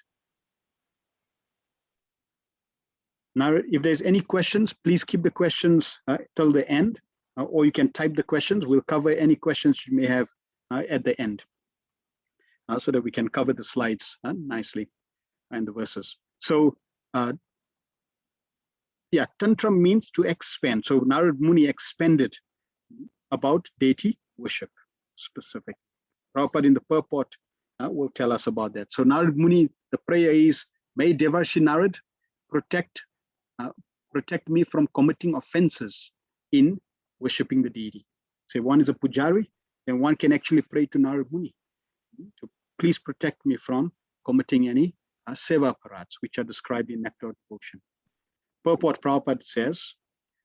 Now, if there's any questions, please keep the questions till the end, or you can type the questions. We'll cover any questions you may have at the end, so that we can cover the slides nicely and the verses. So, yeah, tantram means to expand. So Narad Muni expanded about deity worship specific. Prabhupada in the purport will tell us about that. So Narad Muni, the prayer is, may Devarshi Narad protect me from committing offenses in worshipping the deity. Say one is a pujari, then one can actually pray to Narad Muni to please protect me from committing any seva parats, which are described in Nectar of Devotion. Purport Prabhupada says,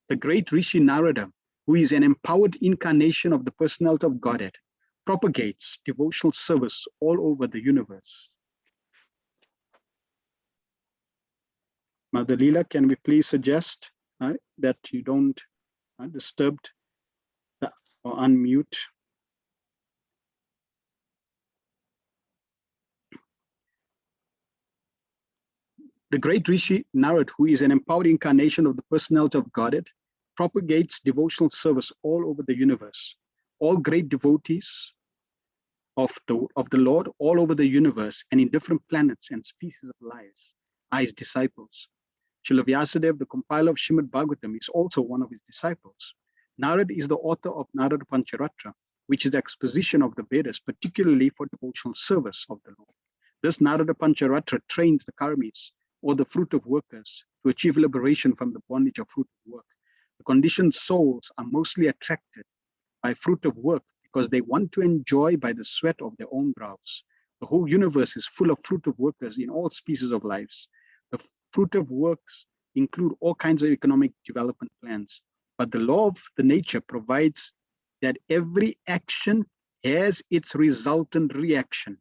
the great Rishi Narada, who is an empowered incarnation of the personality of Godhead, propagates devotional service all over the universe. Mother Leela, can we please suggest that you don't disturb or unmute? The great Rishi Narad, who is an empowered incarnation of the personality of Godhead, propagates devotional service all over the universe. All great devotees of the Lord all over the universe and in different planets and species of lives are his disciples. Srila Vyasadeva, the compiler of Srimad Bhagavatam, is also one of his disciples. Narad is the author of Narada Pancharatra, which is the exposition of the Vedas, particularly for devotional service of the Lord. This Narada Pancharatra trains the karmis, or the fruit of workers, to achieve liberation from the bondage of fruit of work. The conditioned souls are mostly attracted by fruit of work because they want to enjoy by the sweat of their own brows. The whole universe is full of fruit of workers in all species of lives. The fruit of works include all kinds of economic development plans, but the law of the nature provides that every action has its resultant reaction,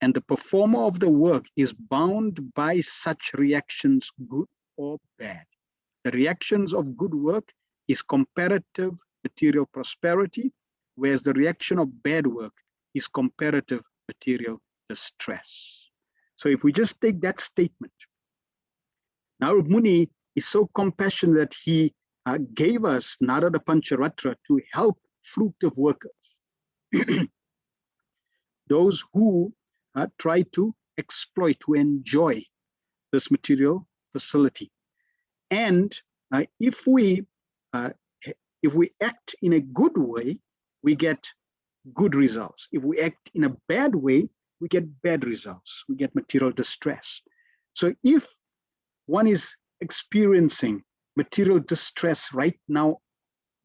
and the performer of the work is bound by such reactions, good or bad. The reactions of good work is comparative material prosperity, whereas the reaction of bad work is comparative material distress. So if we just take that statement, Narad Muni is so compassionate that he gave us Narada Pancharatra to help fruitive workers. those who try to exploit, to enjoy this material facility. And if we act in a good way, we get good results. If we act in a bad way, we get bad results. We get material distress. So if one is experiencing material distress right now,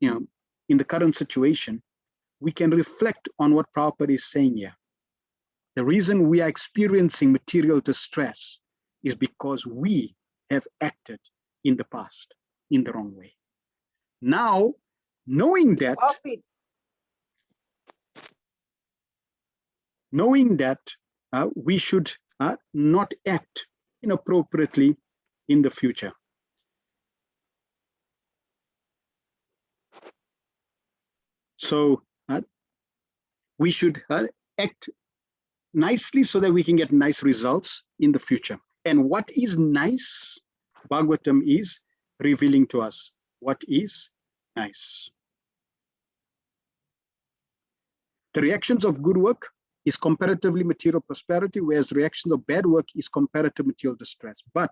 in the current situation, we can reflect on what Prabhupada is saying here. The reason we are experiencing material distress is because we have acted in the past in the wrong way. Now, knowing that we should not act inappropriately in the future. So we should act nicely so that we can get nice results in the future. And what is nice? Bhagavatam is revealing to us what is nice. The reactions of good work is comparatively material prosperity, whereas reactions of bad work is comparative material distress. But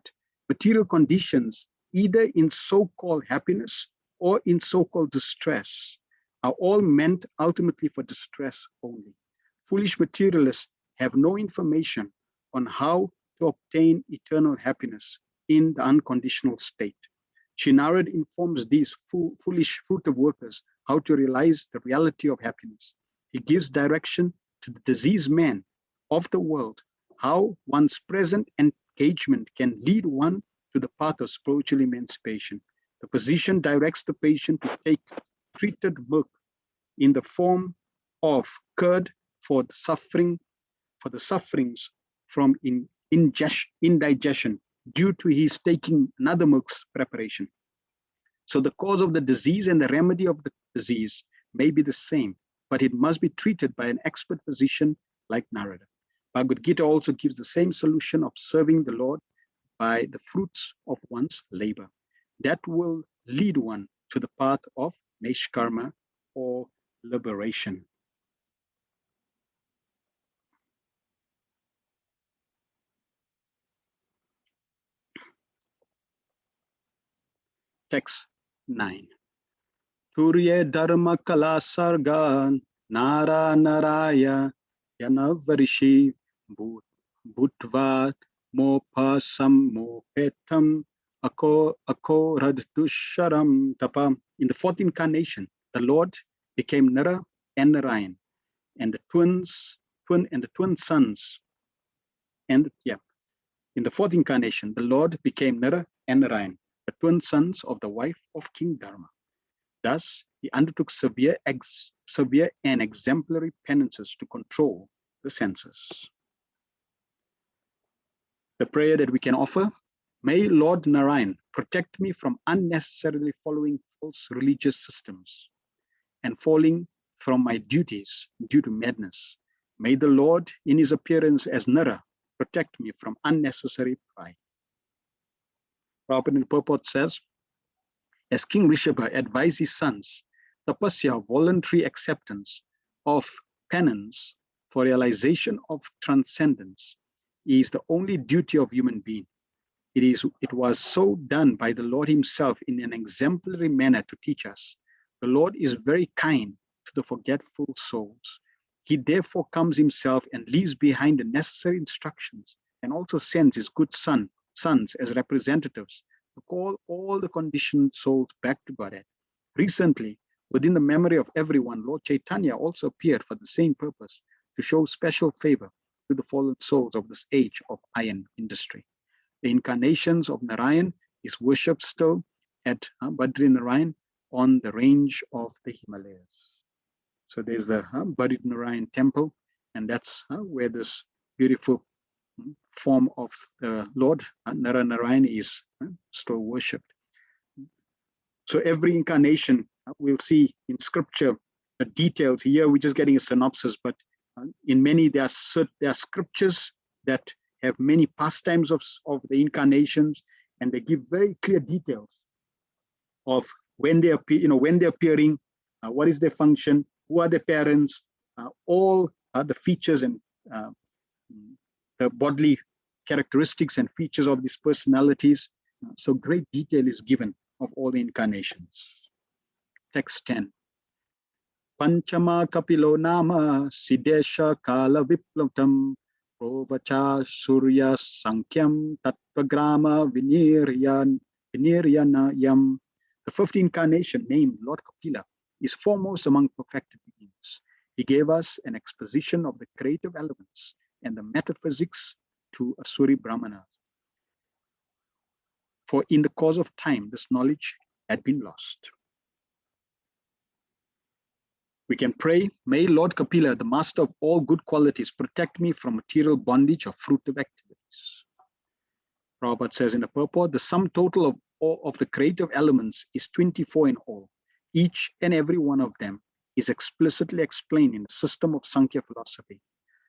material conditions, either in so-called happiness or in so-called distress, are all meant ultimately for distress only. Foolish materialists have no information on how to obtain eternal happiness in the unconditional state. Srimad informs these foolish fruitive workers how to realize the reality of happiness. He gives direction to the diseased man of the world, how one's present engagement can lead one to the path of spiritual emancipation. The physician directs the patient to take treated milk in the form of curd for the sufferings from indigestion due to his taking another milk's preparation. So the cause of the disease and the remedy of the disease may be the same, but it must be treated by an expert physician like Narada. Bhagavad Gita also gives the same solution of serving the Lord by the fruits of one's labor. That will lead one to the path of Nishkarma or liberation. Text 9. Turya dharma kala sargan nara naraya yanavarishi bhutva mopa sammopetam akoradusharam tapa. In the fourth incarnation, the Lord became Nara and Narayan, and the twin sons. In the fourth incarnation, the Lord became Nara and Narayan, the twin sons of the wife of King Dharma. Thus, he undertook severe and exemplary penances to control the senses. The prayer that we can offer: may Lord Narayan protect me from unnecessarily following false religious systems and falling from my duties due to madness. May the Lord, in his appearance as Nara, protect me from unnecessary pride. Prabhupada in the purport says, as King Rishabha advised his sons, tapasya, voluntary acceptance of penance for realization of transcendence, is the only duty of human being. It was so done by the Lord himself in an exemplary manner to teach us. The Lord is very kind to the forgetful souls. He therefore comes himself and leaves behind the necessary instructions, and also sends his good sons as representatives to call all the conditioned souls back to Godhead. Recently, within the memory of everyone, Lord Chaitanya also appeared for the same purpose, to show special favor to the fallen souls of this age of iron industry. The incarnations of Narayan is worshipped still at Badri Narayan on the range of the Himalayas. So there's the Badri Narayan temple, and that's where this beautiful form of the Lord Narayan is still worshipped. So every incarnation, we'll see in scripture the details. Here we're just getting a synopsis, but in many there are scriptures that have many pastimes of the incarnations, and they give very clear details of when they appear, when they're appearing, what is their function, who are their parents, all the features and the bodily characteristics and features of these personalities. So great detail is given of all the incarnations. Text 10. Panchama Kapilo Nama Siddesha Kala Viplatam Provacha Surya Sankyam Tattvagrama Viniryanayam. The fifth incarnation, named Lord Kapila, is foremost among perfected beings. He gave us an exposition of the creative elements and the metaphysics to Asuri Brahmanas. For in the course of time, this knowledge had been lost. We can pray, may Lord Kapila, the master of all good qualities, protect me from material bondage or fruitive activities. Prabhupada says in the purport, the sum total of the creative elements is 24 in all. Each and every one of them is explicitly explained in the system of Sankhya philosophy.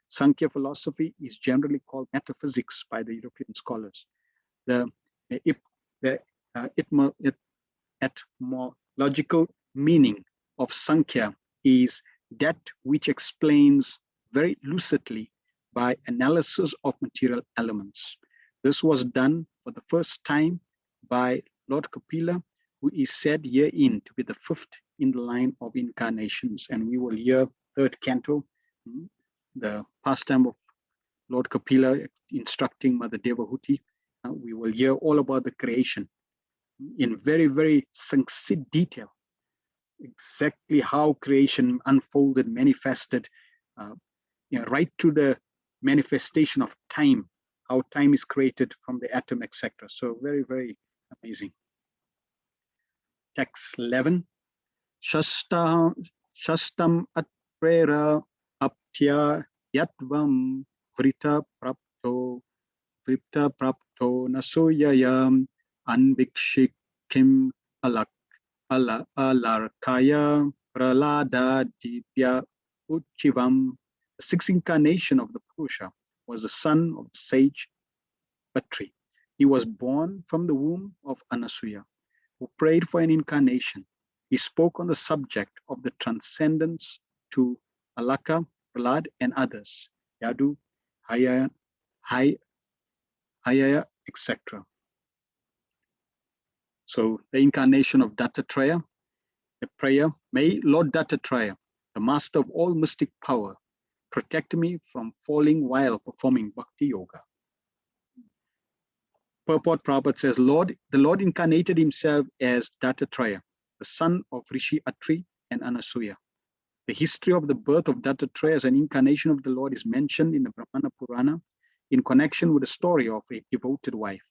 Sankhya philosophy is generally called metaphysics by the European scholars. The etymological meaning of Sankhya is that which explains very lucidly by analysis of material elements. This was done for the first time by Lord Kapila, who is said herein to be the fifth in the line of incarnations. And we will hear third canto, the pastime of Lord Kapila instructing Mother Devahuti. We will hear all about the creation in very, very succinct detail. Exactly how creation unfolded, manifested, right to the manifestation of time, how time is created from the atom, etc. So very, very amazing. Text 11. Shastam atprera aptya yatvam vrita prapto nasuyayam anvikshikim alarkaya pralada dibya uchivam. The sixth incarnation of the Purusha was the son of the sage Atri. He was born from the womb of Anasuya, who prayed for an incarnation. He spoke on the subject of the transcendence to Alaka, Prahlad, and others, Yadu, Hayaya, etc. So the incarnation of Dattatreya, the prayer, may Lord Dattatreya, the master of all mystic power, protect me from falling while performing Bhakti Yoga. Purport Prabhupada says, the Lord incarnated himself as Dattatreya, the son of Rishi Atri and Anasuya. The history of the birth of Dattatreya as an incarnation of the Lord is mentioned in the Brahmana Purana in connection with the story of a devoted wife.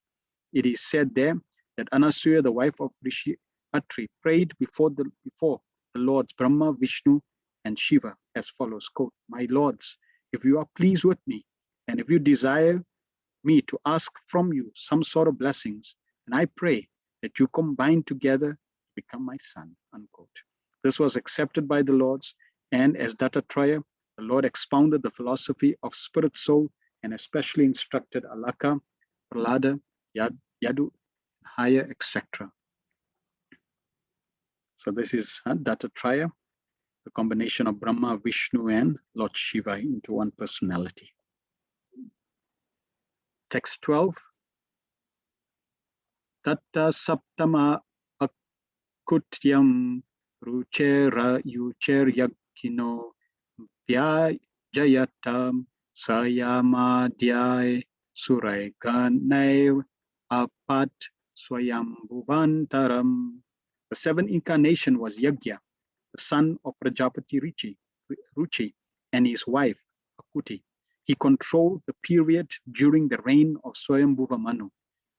It is said there that Anasuya, the wife of Rishi Atri, prayed before the Lords Brahma, Vishnu, and Shiva as follows, quote, "My lords, if you are pleased with me, and if you desire me to ask from you some sort of blessings, and I pray that you combine together to become my son," unquote. This was accepted by the Lords, and as Dattatreya, the Lord expounded the philosophy of spirit soul and especially instructed Alaka, Prahlada, Yadu, Haya, etc. So this is Dattatreya, the combination of Brahma, Vishnu, and Lord Shiva into one personality. Text 12. Tatta saptama akutyam ruchera yucheryakino vyajayatam sayamadhyay surai ganaiv apat swayambhuvantaram. The seventh incarnation was Yagya, the son of Prajapati Ruchi and his wife Akuti. He controlled the period during the reign of Swayambhuva Manu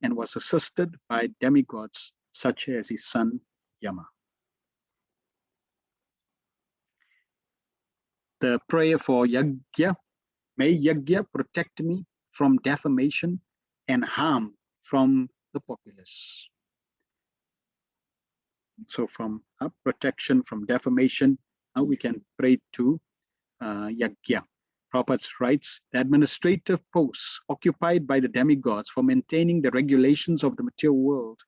and was assisted by demigods such as his son Yama. The prayer for Yagya, may Yagya protect me from defamation and harm from the populace. So from protection from defamation, we can pray to Yagya. Prabhupada writes, the administrative posts occupied by the demigods for maintaining the regulations of the material world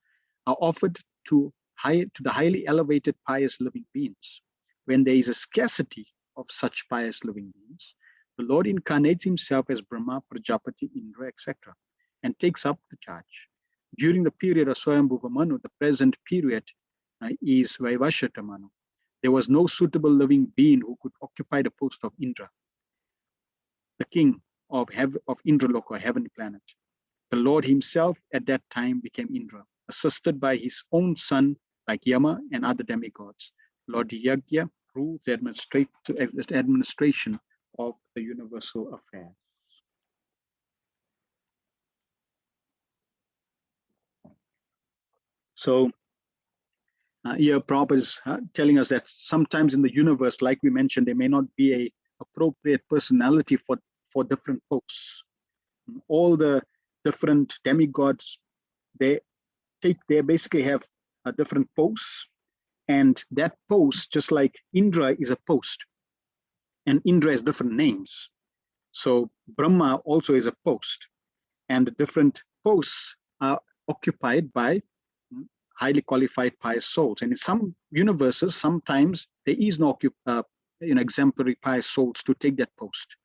are offered to the highly elevated pious living beings. When there is a scarcity of such pious living beings, the Lord incarnates himself as Brahma, Prajapati, Indra, etc., and takes up the charge. During the period of Swayambhuva Manu, the present period is Vaivashata Manu. There was no suitable living being who could occupy the post of Indra, the king of Indraloka, or heavenly planet. The Lord himself at that time became Indra, assisted by his own son like Yama and other demigods. Lord Yagya ruled the administration of the universal affairs. So here Prabhupada is telling us that sometimes in the universe, like we mentioned, there may not be a appropriate personality for different posts. All the different demigods, they basically have different posts, and that post, just like Indra is a post, and Indra has different names. So Brahma also is a post, and the different posts are occupied by highly qualified pious souls. And in some universes, sometimes there is no exemplary pious souls to take that post.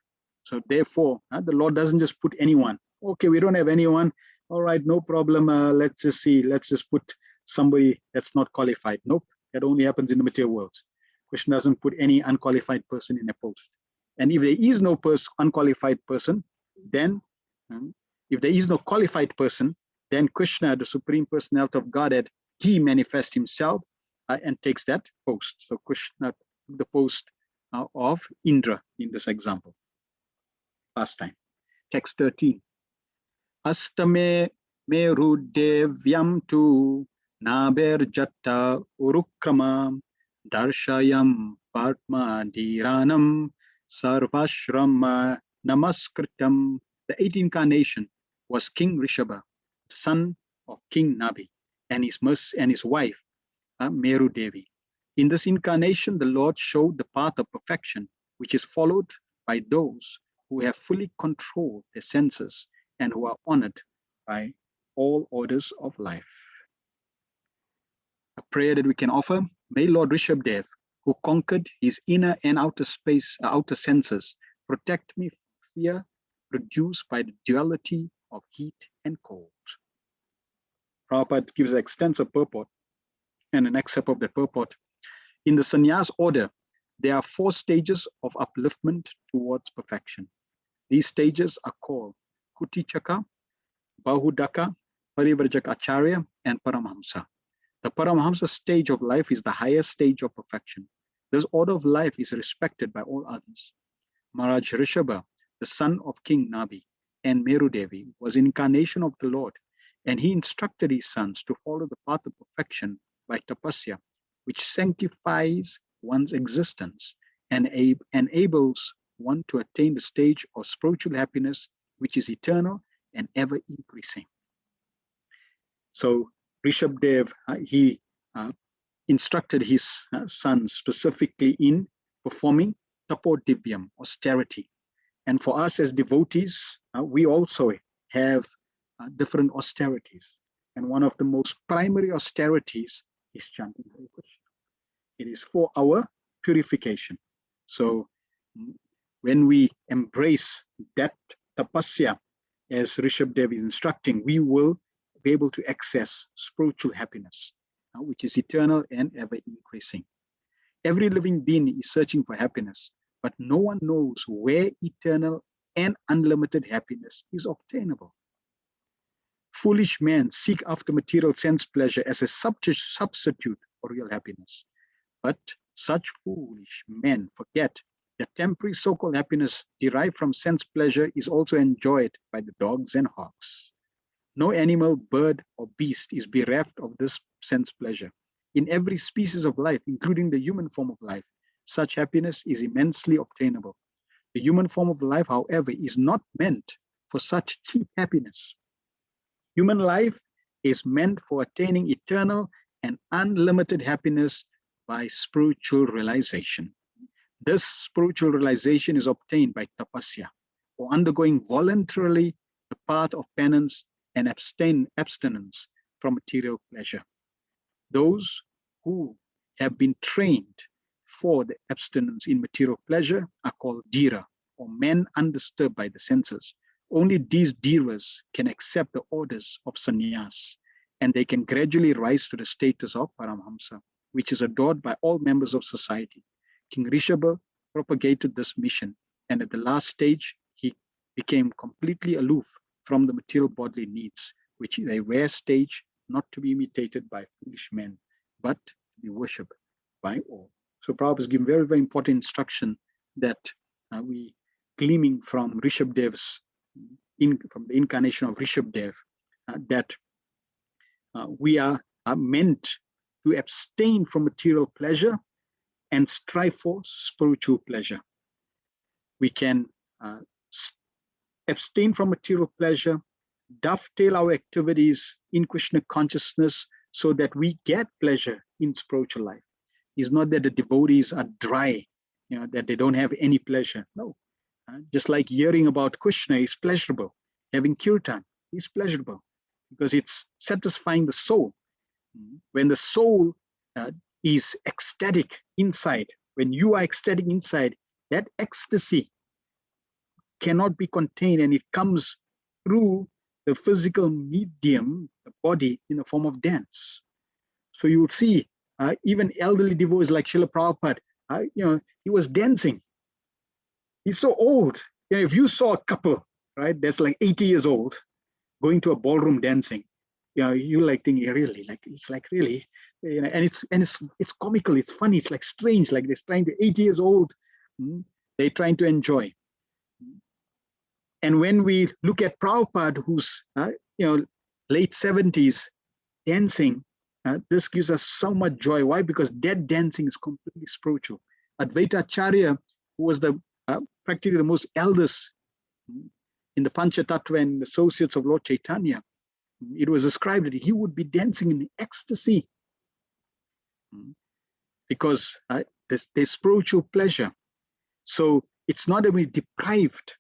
So therefore, the Lord doesn't just put anyone. Okay, we don't have anyone. All right, no problem. Let's just see. Let's just put somebody that's not qualified. Nope, that only happens in the material world. Krishna doesn't put any unqualified person in a post. And if there is no unqualified person, then if there is no qualified person, then Krishna, the Supreme Personality of Godhead, he manifests himself and takes that post. So Krishna took the post of Indra in this example. Last time. Text 13. Astame meru devyam tu naber jatta urukrama darshayam patma dhiranam sarvashrama namaskritam. The 8th incarnation was King Rishabha, son of King Nabi, and his wife, Meru Devi. In this incarnation, the Lord showed the path of perfection, which is followed by those who have fully controlled their senses and who are honored by all orders of life. A prayer that we can offer: may Lord Rishabdev, who conquered his inner and outer senses, protect me from fear produced by the duality of heat and cold. Prabhupada gives an extensive purport and an excerpt of that purport. In the sannyas order, there are 4 stages of upliftment towards perfection. These stages are called Kutichaka, Bahudaka, Parivrajak Acharya, and Paramahamsa. The Paramahamsa stage of life is the highest stage of perfection. This order of life is respected by all others. Maharaj Rishabha, the son of King Nabi, and Meru Devi, was an incarnation of the Lord, and he instructed his sons to follow the path of perfection by tapasya, which sanctifies one's existence and enables one to attain the stage of spiritual happiness, which is eternal and ever increasing. So Rishabdev, he instructed his sons specifically in performing tapodivyam, austerity. And for us as devotees, we also have different austerities. And one of the most primary austerities is chanting Hare Krishna. It is for our purification. So when we embrace that tapasya, as Rishabdev is instructing, we will be able to access spiritual happiness, which is eternal and ever increasing. Every living being is searching for happiness, but no one knows where eternal and unlimited happiness is obtainable. Foolish men seek after material sense pleasure as a substitute for real happiness. But such foolish men forget that temporary so-called happiness derived from sense pleasure is also enjoyed by the dogs and hogs. No animal, bird, or beast is bereft of this sense pleasure. In every species of life, including the human form of life, such happiness is immensely obtainable. The human form of life, however, is not meant for such cheap happiness. Human life is meant for attaining eternal and unlimited happiness by spiritual realization. This spiritual realization is obtained by tapasya, or undergoing voluntarily the path of penance and abstinence from material pleasure. Those who have been trained for the abstinence in material pleasure are called dhira, or men undisturbed by the senses. Only these Dhiras can accept the orders of sannyas, and they can gradually rise to the status of Paramhamsa, which is adored by all members of society. King Rishabha propagated this mission, and at the last stage, he became completely aloof from the material bodily needs, which is a rare stage not to be imitated by foolish men, but to be worshipped by all. So Prabhupada is giving very, very important instruction that we gleaming from Rishabdev's, from the incarnation of Rishabdev, that we are meant to abstain from material pleasure and strive for spiritual pleasure. We can abstain from material pleasure, dovetail our activities in Krishna consciousness so that we get pleasure in spiritual life. It's not that the devotees are dry, that they don't have any pleasure. No, just like hearing about Krishna is pleasurable. Having kirtan is pleasurable because it's satisfying the soul. When the soul is ecstatic inside, when you are ecstatic inside, that ecstasy cannot be contained, and it comes through the physical medium, the body, in the form of dance. So you will see even elderly devotees like Srila Prabhupada, he was dancing. He's so old. If you saw a couple, right, that's like 80 years old, going to a ballroom dancing, you like thinking, really, like it's like really, and it's comical, it's funny, it's like strange, like they're trying to 80 years old, they're trying to enjoy. And when we look at Prabhupada, who's late 70s, dancing, this gives us so much joy. Why? Because that dancing is completely spiritual. Advaita Acharya, who was practically the most eldest in the Panchatattva and associates of Lord Chaitanya, it was described that he would be dancing in ecstasy because there's spiritual pleasure. So it's not that we're deprived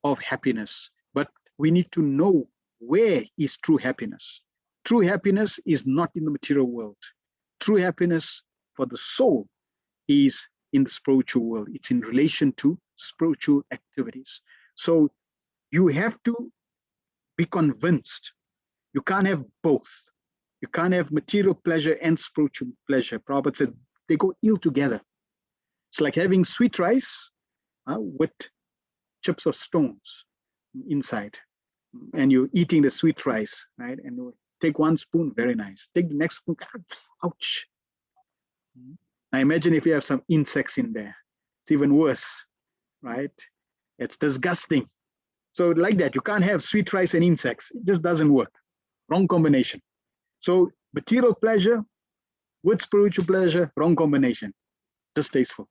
of happiness, but we need to know where is true happiness. True happiness is not in the material world. True happiness for the soul is in the spiritual world. It's in relation to spiritual activities. So you have to be convinced. You can't have both. You can't have material pleasure and spiritual pleasure. Prabhupada said they go ill together. It's like having sweet rice with chips of stones inside, and you're eating the sweet rice, right? And you take one spoon, very nice. Take the next spoon, ouch. Now imagine if you have some insects in there. It's even worse, right? It's disgusting. So like that, you can't have sweet rice and insects. It just doesn't work. Wrong combination. So material pleasure with spiritual pleasure, wrong combination. Distasteful.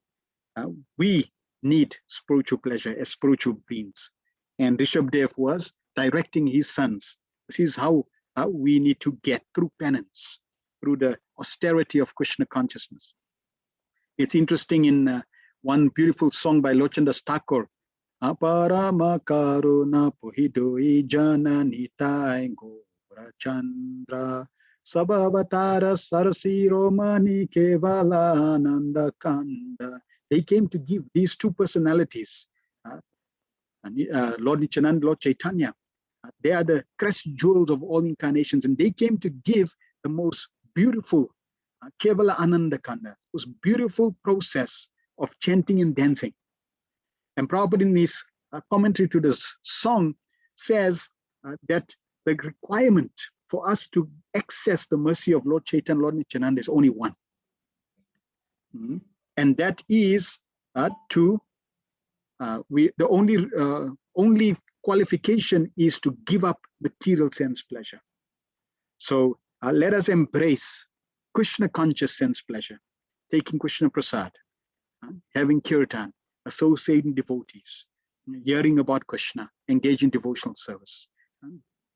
We need spiritual pleasure as spiritual beings. And Rishabdev was directing his sons. This is how we need to get through penance, through the austerity of Krishna consciousness. It's interesting in one beautiful song by Lochandas Thakur, Aparama Karuna Puhidoi Jana Nitai Gora Chandra Sabavatara Sarasi Romani Kevala Nanda Kanda. They came to give these two personalities, Lord Nityananda, Lord Chaitanya. They are the crest jewels of all incarnations, and they came to give the most beautiful Kevala Ananda Kanda, most beautiful process of chanting and dancing. And Prabhupada in his commentary to this song says that the requirement for us to access the mercy of Lord Chaitanya, Lord Nityananda is only one. And that is the only qualification is to give up material sense pleasure. So let us embrace Krishna conscious sense pleasure, taking Krishna Prasad, having kirtan, associating devotees, hearing about Krishna, engage in devotional service.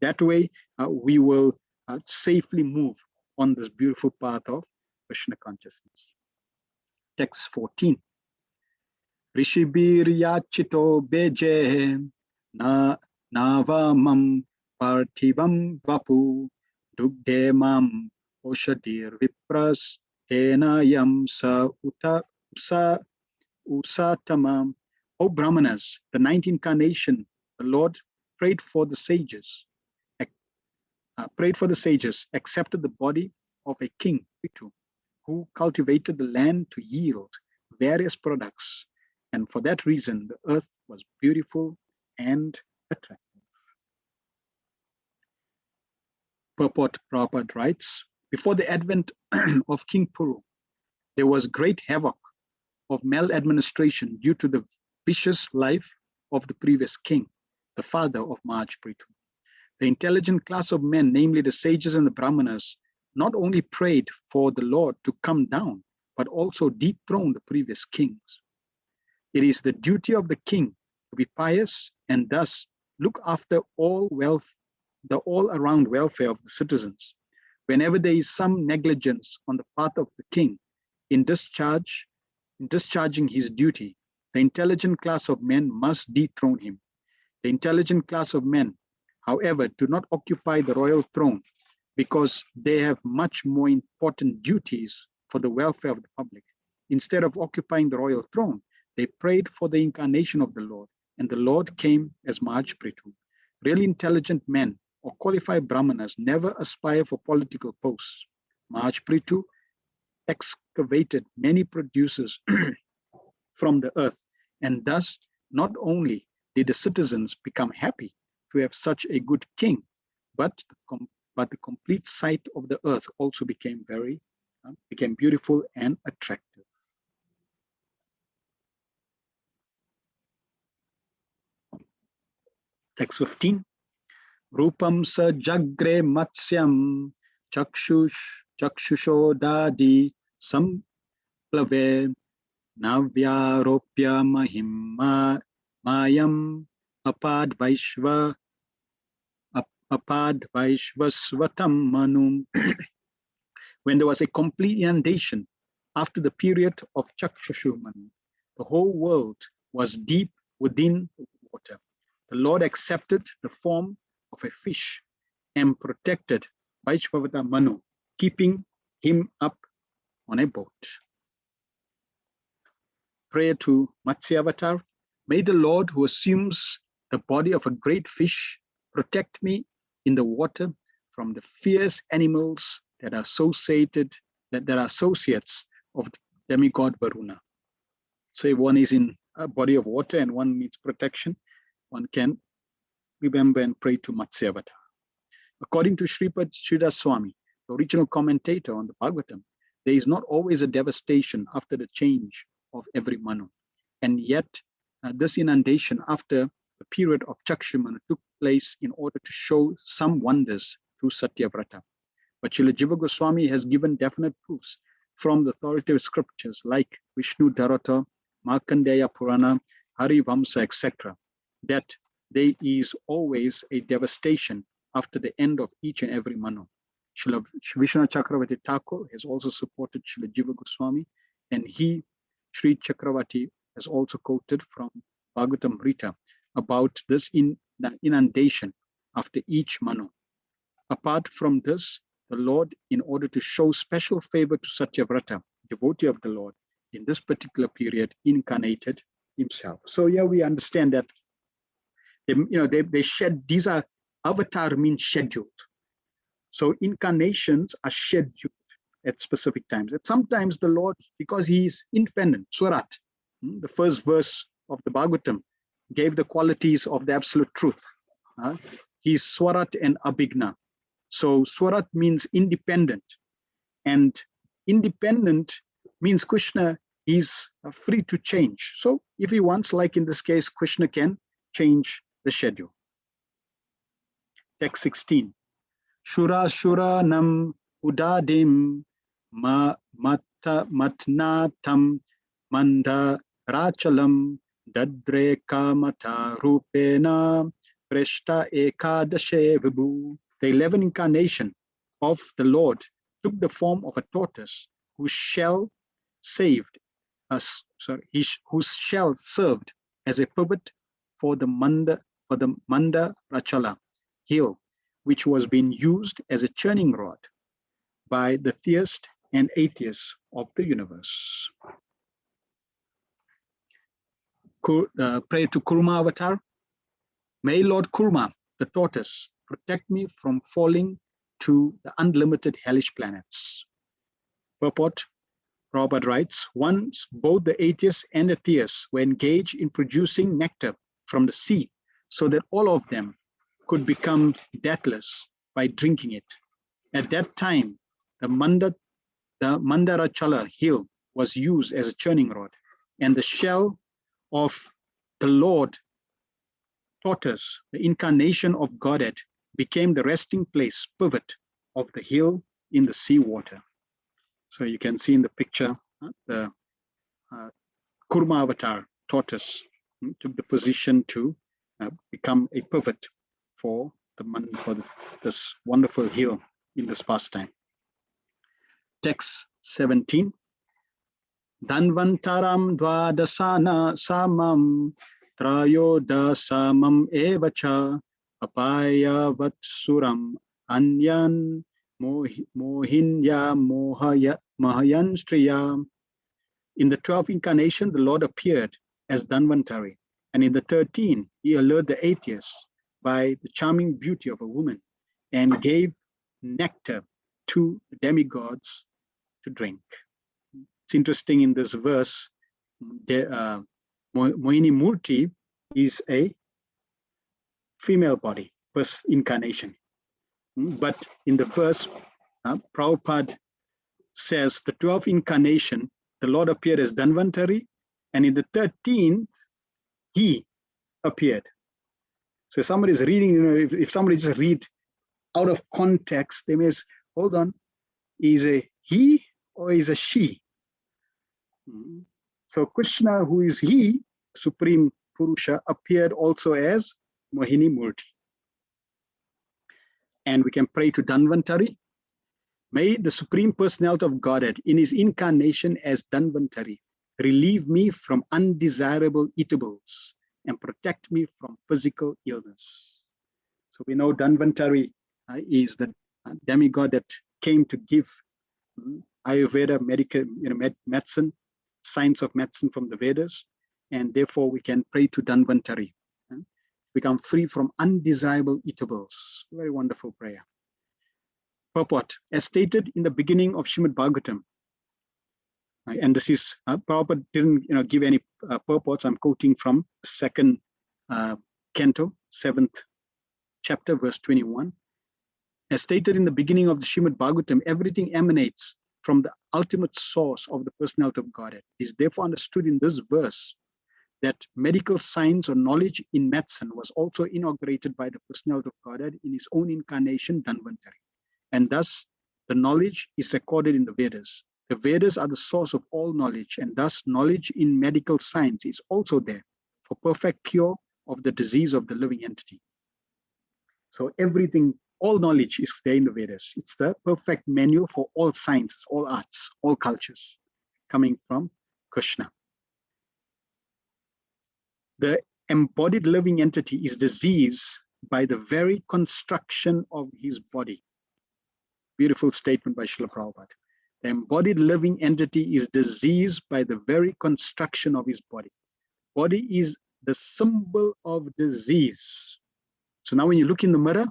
That way we will safely move on this beautiful path of Krishna consciousness. Text 14. Rishibir yachito beje navamam parthivam vapu dugde mam oshadir vipras tena yam sa usatamam O Brahmanas, the ninth incarnation, the Lord prayed for the sages, accepted the body of a king, Pitu, who cultivated the land to yield various products. And for that reason, the earth was beautiful and attractive. Purport Prabhupada writes, before the advent of King Puru, there was great havoc of maladministration due to the vicious life of the previous king, the father of Maharaj Prithu. The intelligent class of men, namely the sages and the Brahmanas, not only prayed for the Lord to come down, but also dethrone the previous kings. It is the duty of the king to be pious and thus look after the all-around welfare of the citizens. Whenever there is some negligence on the part of the king in discharging his duty, the intelligent class of men must dethrone him. The intelligent class of men, however, do not occupy the royal throne because they have much more important duties for the welfare of the public. Instead of occupying the royal throne, they prayed for the incarnation of the Lord, and the Lord came as Maharaj Prithu. Really intelligent men or qualified Brahmanas never aspire for political posts. Maharaj Prithu excavated many producers from the earth, and thus not only did the citizens become happy to have such a good king, but the complete sight of the earth also became became beautiful and attractive. Text 15. Rupam sa jagre matsyam chakshushodadi samplave navyaropya mahimma mayam apad vaishvasvatam manum. When there was a complete inundation after the period of Chakshushu Manu, the whole world was deep within the water. The Lord accepted the form of a fish and protected Vaishvavata Manu, keeping him up on a boat. Prayer to Matsyavatar. May the Lord who assumes the body of a great fish protect me in the water from the fierce animals that are associates of the demigod Varuna. So if one is in a body of water and one needs protection, one can remember and pray to Matsyavatar. According to Sripad Sridhar Swami, the original commentator on the Bhagavatam, there is not always a devastation after the change of every Manu. And yet, this inundation after the period of Chakshumanu took place in order to show some wonders through Satyavrata. But Srila Jiva Goswami has given definite proofs from the authoritative scriptures like Vishnu Dharata, Markandeya Purana, Hari Vamsa, etc., that there is always a devastation after the end of each and every Manu. Srila Vishnu Chakravarti Thakur has also supported Srila Jiva Goswami, and Sri Chakravarti, has also quoted from Bhagavatam Rita about this inundation after each Manu. Apart from this, the Lord, in order to show special favor to Satyavrata, devotee of the Lord, in this particular period, incarnated himself. So here we understand that these are avatar means scheduled. So incarnations are scheduled at specific times. At sometimes the Lord, because he is independent, Swarat, the first verse of the Bhagavatam gave the qualities of the absolute truth. He is Swarat and Abhigna. So Swarat means independent, and independent means Krishna is free to change. So if he wants, like in this case, Krishna can change the schedule. Text 16. Shura Shura Nam Udadim Matnatam Manda Rachalam Dadre Kamata Rupena Preshta Ekadashe Vibhu. The 11th incarnation of the Lord took the form of a tortoise whose shell served as a pivot for the Manda Rachala hill, which was being used as a churning rod by the theist and atheist of the universe. pray to Kurma avatar. May Lord Kurma, the tortoise, protect me from falling to the unlimited hellish planets. Purport, Prabhupada writes, once both the atheists and the theists were engaged in producing nectar from the sea so that all of them could become deathless by drinking it. At that time, the Mandarachala hill was used as a churning rod, and the shell of the Lord tortoise, the incarnation of Godhead, became the resting place pivot of the hill in the sea water. So you can see in the picture, the Kurma avatar tortoise took the position to become a pivot for this wonderful hill in this pastime. Text 17. Danvantaram dvadasana samam trayodasamam evacha apaya vatsuram anyan mohinya mahayan striya. In the 12th incarnation, the Lord appeared as Dhanvantari, and in the 13th, he allured the atheists by the charming beauty of a woman and gave nectar to the demigods to drink. It's interesting in this verse, Mohini Murti is a female body, first incarnation. But in the verse, Prabhupada says the 12th incarnation, the Lord appeared as Dhanvantari, and in the 13th, he appeared. So somebody is reading, if somebody just read out of context, they may say, hold on, is a he or is a she? So Krishna, who is he, Supreme Purusha, appeared also as Mohini Murti. And we can pray to Dhanvantari. May the Supreme Personality of Godhead, in his incarnation as Dhanvantari, relieve me from undesirable eatables and protect me from physical illness. So we know Dhanvantari is the demigod that came to give Ayurveda, medical, medicine, science of medicine from the Vedas, and therefore we can pray to Dhanvantari. Become free from undesirable eatables. Very wonderful prayer. Purport, as stated in the beginning of Srimad Bhagavatam, and this is, Prabhupada didn't give any purports. I'm quoting from the second canto, 7th chapter, verse 21. As stated in the beginning of the Srimad Bhagavatam, everything emanates from the ultimate source of the personality of Godhead. It is therefore understood in this verse that medical science or knowledge in medicine was also inaugurated by the personality of Godhead in his own incarnation, Dhanvantari. And thus, the knowledge is recorded in the Vedas. The Vedas are the source of all knowledge, and thus knowledge in medical science is also there for perfect cure of the disease of the living entity. So everything, all knowledge is there in the Vedas. It's the perfect manual for all sciences, all arts, all cultures, coming from Krishna. The embodied living entity is diseased by the very construction of his body. Beautiful statement by Srila Prabhupada. The embodied living entity is diseased by the very construction of his body. Body is the symbol of disease. So now when you look in the mirror,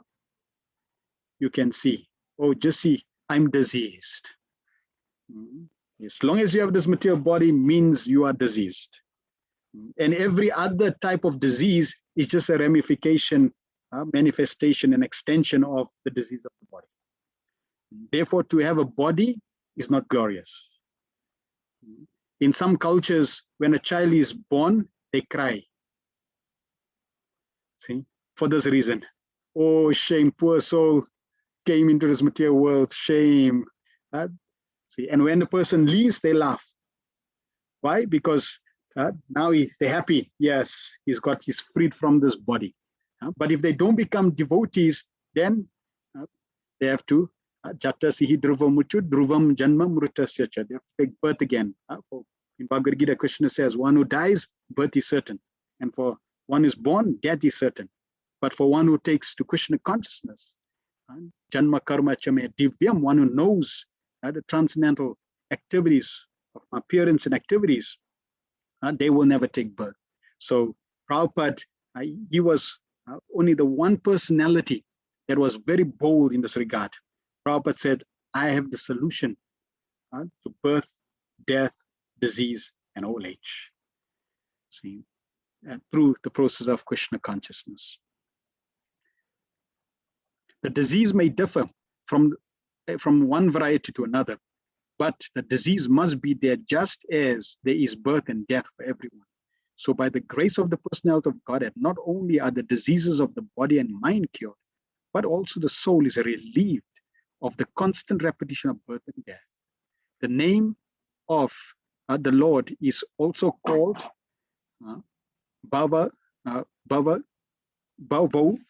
you can see, oh, just see, I'm diseased. As long as you have this material body means you are diseased. And every other type of disease is just a ramification, manifestation, and extension of the disease of the body. Therefore, to have a body is not glorious. In some cultures, when a child is born, they cry. See, for this reason. Oh, shame, poor soul came into this material world, shame. See, and when the person leaves, they laugh. Why? Because now they're happy. Yes, he's freed from this body. But if they don't become devotees, then they have to Jata sihi dhruvam muchu dhruvam janma mrutasya cha. They have to take birth again. In Bhagavad Gita, Krishna says, one who dies, birth is certain. And for one who is born, death is certain. But for one who takes to Krishna consciousness, janma karma chame divyam, one who knows the transcendental activities of appearance and activities, they will never take birth. So Prabhupada, he was only the one personality that was very bold in this regard. Prabhupada said, I have the solution to birth, death, disease, and old age. See, through the process of Krishna consciousness. The disease may differ from one variety to another, but the disease must be there just as there is birth and death for everyone. So by the grace of the personality of Godhead, not only are the diseases of the body and mind cured, but also the soul is relieved of the constant repetition of birth and death. The name of the Lord is also called Bhava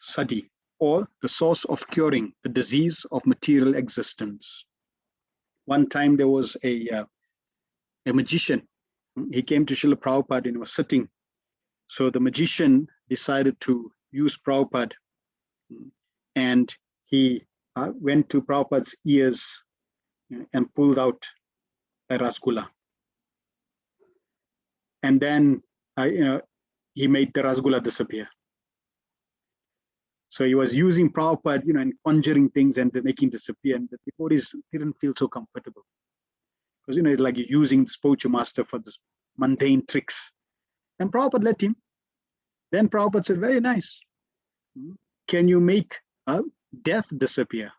Sadi, or the source of curing the disease of material existence. One time there was a magician. He came to Srila Prabhupada and was sitting. So the magician decided to use Prabhupada, and he went to Prabhupada's ears and pulled out a rasgulla. And then he made the rasgulla disappear. So he was using Prabhupada, and conjuring things and making disappear. And the devotees didn't feel so comfortable. Because, it's like you're using the spiritual master for this mundane tricks. And Prabhupada let him. Then Prabhupada said, very nice. Can you make death disappear?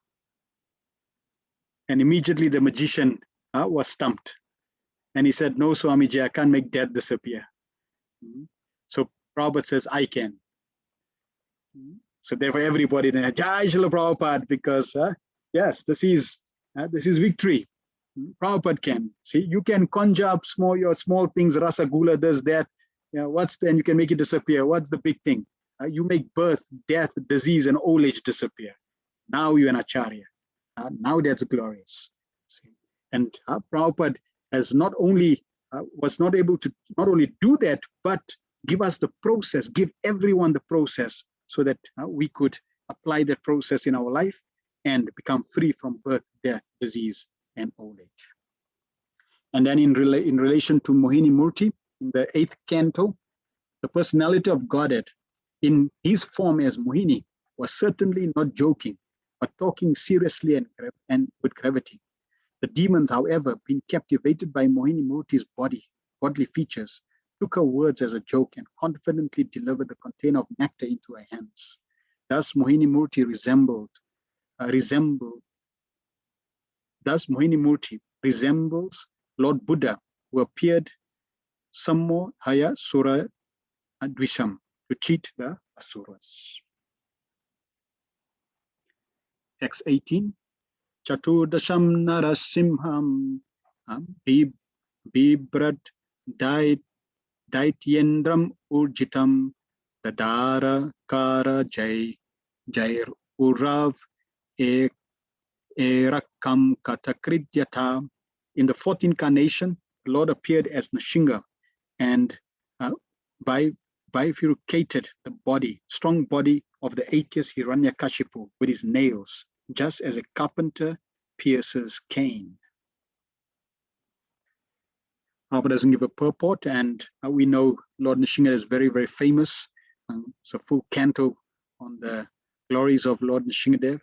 And immediately the magician was stumped. And he said, no, Swamiji, I can't make death disappear. So Prabhupada says, I can. So therefore everybody then, Jai Srila Prabhupada, because yes, this is victory. Prabhupada can. See, you can conjure up your small things, rasagula, this, that. And you can make it disappear. What's the big thing? You make birth, death, disease, and old age disappear. Now you're an acharya. Now that's glorious. See? And Prabhupada has was not able to not only do that, but give us the process, give everyone the process, so that we could apply that process in our life and become free from birth, death, disease, and old age. And then in relation to Mohini Murti, in the 8th canto, the personality of Godhead in his form as Mohini was certainly not joking, but talking seriously and with gravity. The demons, however, being captivated by Mohini Murti's bodily features, took her words as a joke and confidently delivered the container of nectar into her hands. Thus Mohini Murti resembles Lord Buddha, who appeared Sammo Haya Sura Dvisham, to cheat the Asuras. Text 18. Chaturdasham Narasimham Bibrat Daityendram Urjitam Dadara Kara Jair Urav Erakam Katakridyata. In the 4th incarnation, the Lord appeared as Nrsimha and bifurcated the strong body of the atheist Hiranyakashipu with his nails, just as a carpenter pierces cane. Prabhupada doesn't give a purport, and we know Lord Nrsimha is very, very famous. It's a full canto on the glories of Lord Nrsimhadev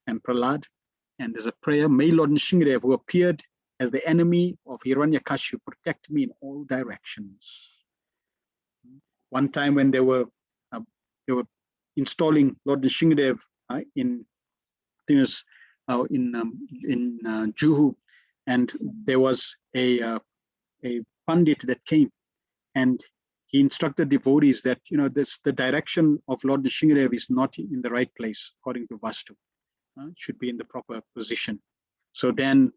and Prahlad. And there's a prayer, may Lord Nrsimhadev, who appeared as the enemy of Hiranyakashipu, protect me in all directions. One time when they were installing Lord Nrsimhadev in Juhu, and there was a Pandit that came, and he instructed devotees that the direction of Lord Nrsimhadev is not in the right place according to Vastu. It should be in the proper position. So then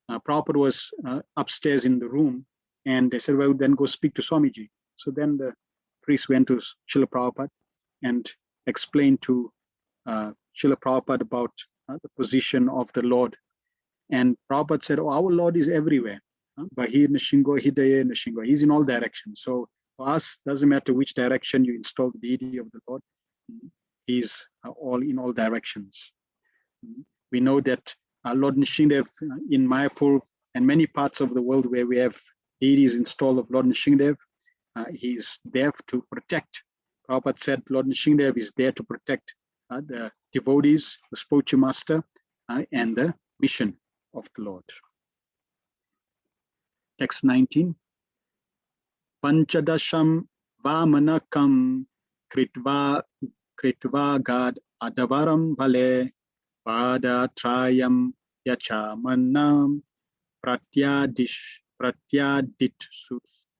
Prabhupada was upstairs in the room, and they said, well, then go speak to Swamiji. So then the priest went to Srila Prabhupada and explained to Srila Prabhupada about the position of the Lord. And Prabhupada said, oh, our Lord is everywhere. Bahir Nishingo, Hidaya Nishingo. He's in all directions. So for us, doesn't matter which direction you install the deity of the Lord. He's in all directions. We know that Lord Nrsimhadev in Mayapur and many parts of the world where we have deities installed of Lord Nrsimhadev, He's there to protect. Prabhupada said Lord Nrsimhadev is there to protect the devotees, the spiritual master, and the mission of the Lord. Text 19. Panchadasham Vamanakam Kritva Gad Adavaram Bale Pada Trayam Yachamanam Pratyadit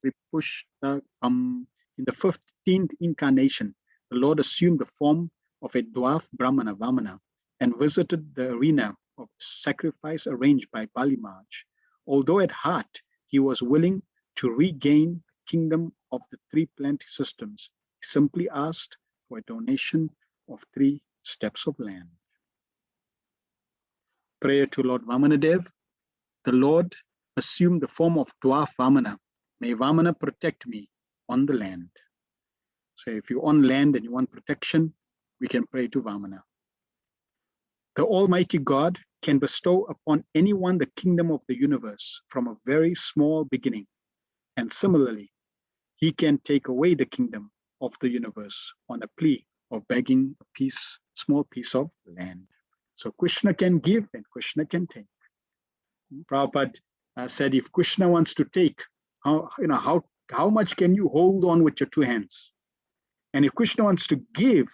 Sutripushtakam. In the 15th incarnation, the Lord assumed the form of a dwarf Brahmana, Vamana, and visited the arena of sacrifice arranged by Bali Maharaj. Although at heart he was willing to regain the kingdom of the 3 planetary systems, he simply asked for a donation of 3 steps of land. Prayer to Lord Vamanadev. The Lord assumed the form of dwarf Vamana. May Vamana protect me on the land. So if you're on land and you want protection, we can pray to Vamana. The Almighty God can bestow upon anyone the kingdom of the universe from a very small beginning. And similarly, he can take away the kingdom of the universe on a plea of begging a small piece of land. So Krishna can give and Krishna can take. Prabhupada said, if Krishna wants to take, how much can you hold on with your 2 hands? And if Krishna wants to give,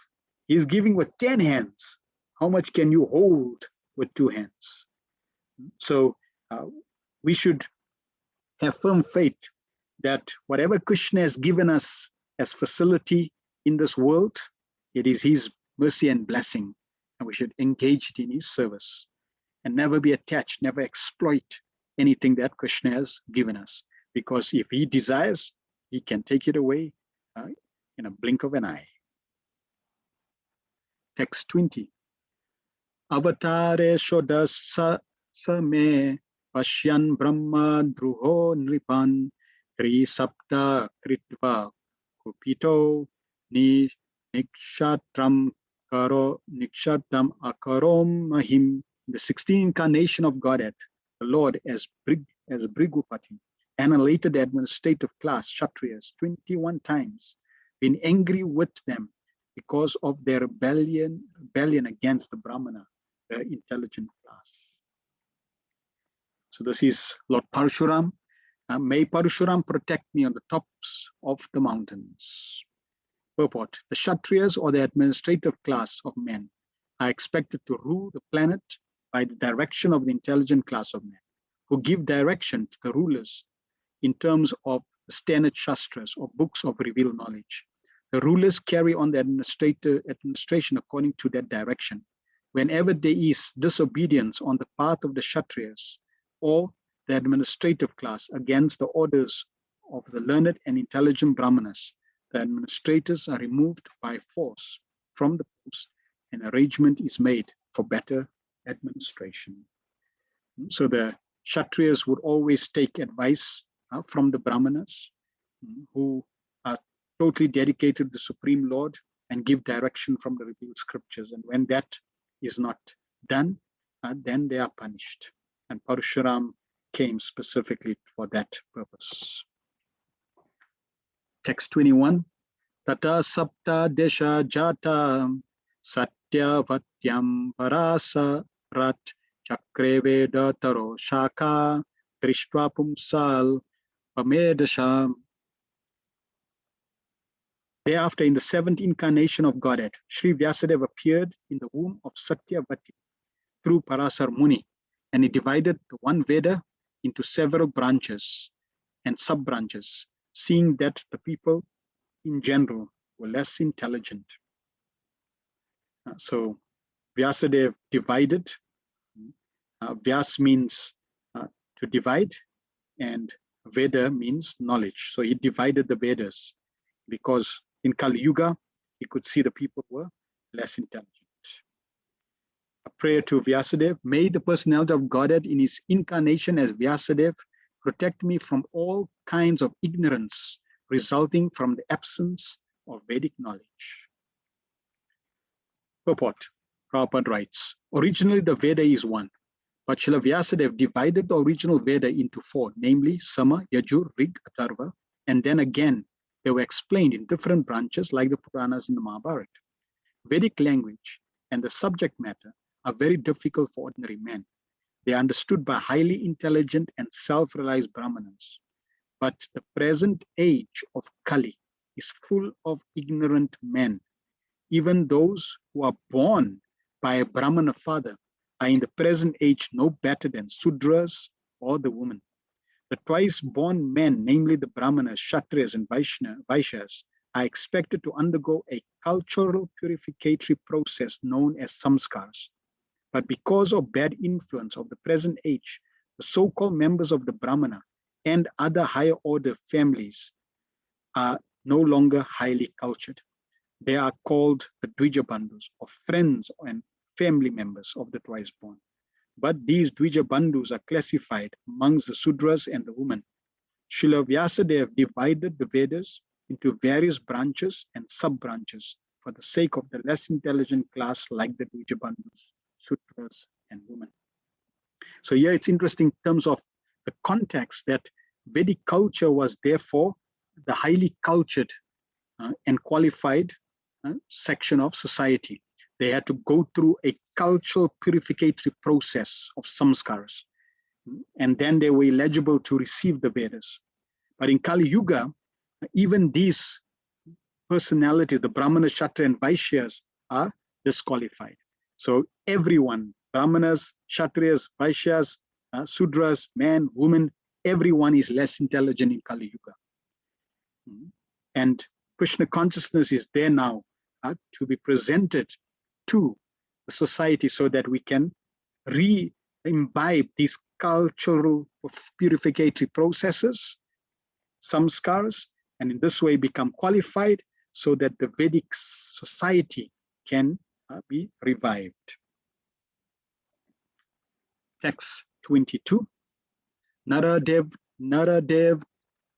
he's giving with 10 hands. How much can you hold with 2 hands? So we should have firm faith that whatever Krishna has given us as facility in this world, it is his mercy and blessing, and we should engage it in his service and never be attached, never exploit anything that Krishna has given us. Because if he desires, he can take it away in a blink of an eye. Text 20. Avatare Shodasa Same Pashyan Brahma Druho Nripan Tri Sapta Kritva Kupito Ni Nikshatram Akarom Mahim. The 16th incarnation of Godhead, the Lord as Brigupati, annihilated the administrative class, Kshatriyas, 21 times, been angry with them because of their rebellion against the Brahmana, the intelligent class. So this is Lord Parshuram. May Parshuram protect me on the tops of the mountains. Purport: the Kshatriyas, or the administrative class of men, are expected to rule the planet by the direction of the intelligent class of men, who give direction to the rulers in terms of the standard shastras or books of revealed knowledge. The rulers carry on the administration according to that direction. Whenever there is disobedience on the path of the Kshatriyas or the administrative class against the orders of the learned and intelligent Brahmanas, the administrators are removed by force from the post, and arrangement is made for better administration. So the Kshatriyas would always take advice from the Brahmanas, who are totally dedicated to the Supreme Lord and give direction from the revealed scriptures. And when that is not done, then they are punished. And Parshuram came specifically for that purpose. Text 21. Tata sapta desha jata satya vatyam parasa rat chakre veda taro shaka trishva pumsal pamedasham. Thereafter, in the 7th incarnation of Godhead, Sri Vyasadeva appeared in the womb of Satyavati through Parasar Muni, and he divided the one Veda into several branches and sub-branches, seeing that the people in general were less intelligent. So Vyasadeva divided. Vyas means to divide, and Veda means knowledge. So he divided the Vedas because in Kali Yuga, he could see the people were less intelligent. A prayer to Vyasadeva: may the personality of Godhead in his incarnation as Vyasadeva protect me from all kinds of ignorance resulting from the absence of Vedic knowledge. Purport: Prabhupada writes, originally the Veda is one, but Srila Vyasadeva divided the original Veda into 4, namely Sama, Yajur, Rig, Atharva, and then again They were explained in different branches like the Puranas and the Mahabharata. Vedic language and the subject matter are very difficult for ordinary men. They are understood by highly intelligent and self-realized Brahmanas. But the present age of Kali is full of ignorant men. Even those who are born by a Brahmana father are in the present age no better than Sudras or the women. The twice born men, namely the Brahmanas, Kshatriyas, and Vaishyas, are expected to undergo a cultural purificatory process known as samskars. But because of bad influence of the present age, the so-called members of the Brahmana and other higher order families are no longer highly cultured. They are called the Dvija Bandhus, or friends and family members of the twice born. But these Dvija Bandhus are classified amongst the Sudras and the women. Srila Vyasadeva divided the Vedas into various branches and sub-branches for the sake of the less intelligent class like the Dvija Bandhus, Sudras, and women. So here it's interesting in terms of the context that Vedic culture was therefore the highly cultured and qualified section of society. They had to go through a cultural purificatory process of samskaras, and then they were eligible to receive the Vedas. But in Kali Yuga, even these personalities, the Brahmanas, Kshatriya, and Vaishyas, are disqualified. So everyone, Brahmanas, Kshatriyas, Vaishyas, Sudras, men, women, everyone is less intelligent in Kali Yuga. And Krishna consciousness is there now to be presented to the society so that we can re-imbibe these cultural purificatory processes, samskaras, and in this way become qualified so that the Vedic society can be revived. Text 22. Naradev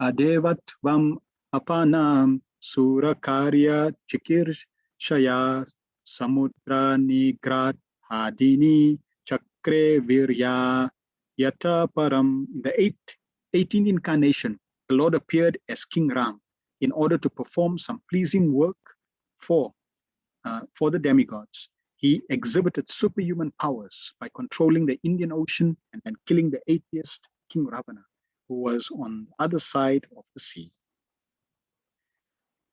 adevatvam apanam surakarya chikirshaya samudra nigrat hadini chakre virya yata param. In the 18th incarnation, the Lord appeared as King Ram in order to perform some pleasing work for the demigods. He exhibited superhuman powers by controlling the Indian Ocean and then killing the atheist King Ravana, who was on the other side of the sea.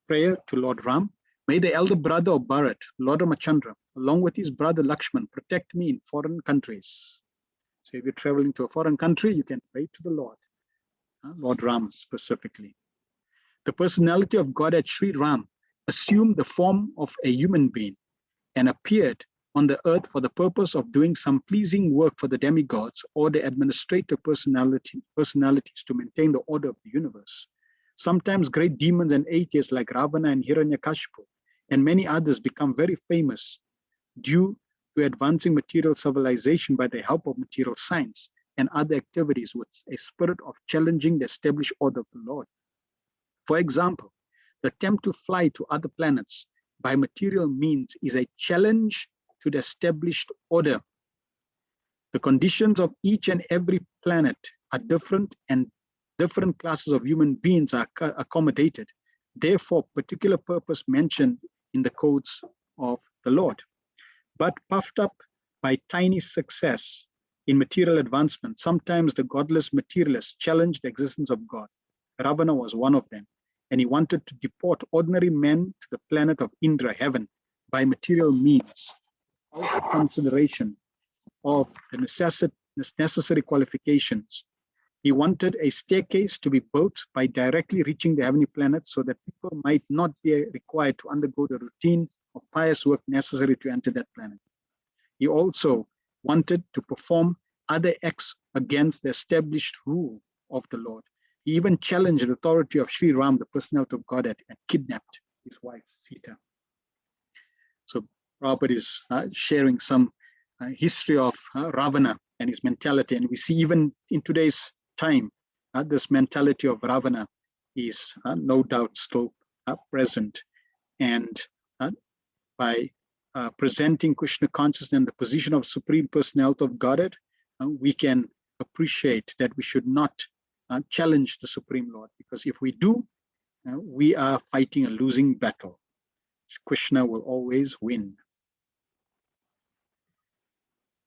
Prayer to Lord Ram. May the elder brother of Bharat, Lord Ramachandra, along with his brother Lakshman, protect me in foreign countries. So if you're traveling to a foreign country, you can pray to the Lord, Lord Ram specifically. The personality of Godhead Sri Ram assumed the form of a human being and appeared on the earth for the purpose of doing some pleasing work for the demigods or the administrative personalities to maintain the order of the universe. Sometimes great demons and atheists like Ravana and Hiranyakashipu and many others become very famous due to advancing material civilization by the help of material science and other activities with a spirit of challenging the established order of the Lord. For example, the attempt to fly to other planets by material means is a challenge to the established order. The conditions of each and every planet are different and different classes of human beings are accommodated. Therefore, particular purpose mentioned in the codes of the Lord. But puffed up by tiny success in material advancement, sometimes the godless materialists challenged the existence of God. Ravana was one of them, and he wanted to deport ordinary men to the planet of Indra, heaven, by material means, without consideration of the necessary qualifications. He wanted a staircase to be built by directly reaching the heavenly planets so that people might not be required to undergo the routine of pious work necessary to enter that planet. He also wanted to perform other acts against the established rule of the Lord. He even challenged the authority of Sri Ram, the personality of Godhead, and kidnapped his wife Sita. So Prabhupada is sharing some history of Ravana and his mentality, and we see even in today's time, this mentality of Ravana is no doubt still present. And by presenting Krishna consciousness in the position of Supreme Personality of Godhead, we can appreciate that we should not challenge the Supreme Lord, because if we do, we are fighting a losing battle. Krishna will always win.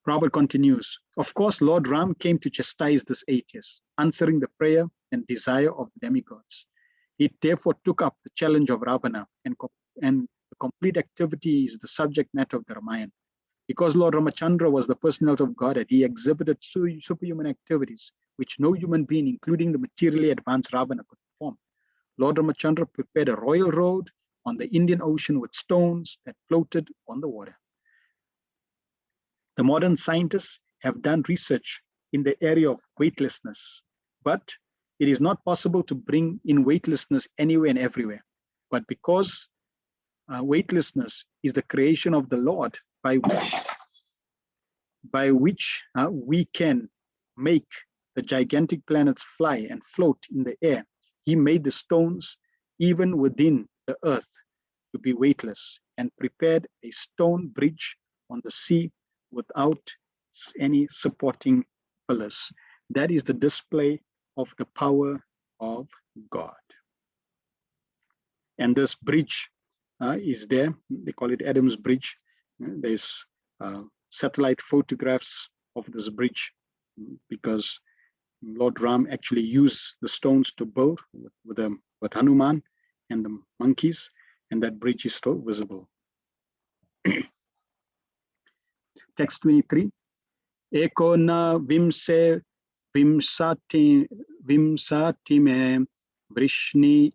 Prabhupada continues, of course, Lord Ram came to chastise this atheist, answering the prayer and desire of the demigods. He therefore took up the challenge of Ravana, and the complete activity is the subject matter of the Ramayana. Because Lord Ramachandra was the personality of Godhead, he exhibited superhuman activities which no human being, including the materially advanced Ravana, could perform. Lord Ramachandra prepared a royal road on the Indian Ocean with stones that floated on the water. The modern scientists have done research in the area of weightlessness, but it is not possible to bring in weightlessness anywhere and everywhere. But because weightlessness is the creation of the Lord, by which we can make the gigantic planets fly and float in the air, he made the stones even within the earth to be weightless and prepared a stone bridge on the sea without any supporting pillars. That is the display of the power of God. And this bridge is there. They call it Adam's Bridge. There's satellite photographs of this bridge because Lord Ram actually used the stones to build with Hanuman and the monkeys, and that bridge is still visible. Text 23. Eko na vimse vimsati me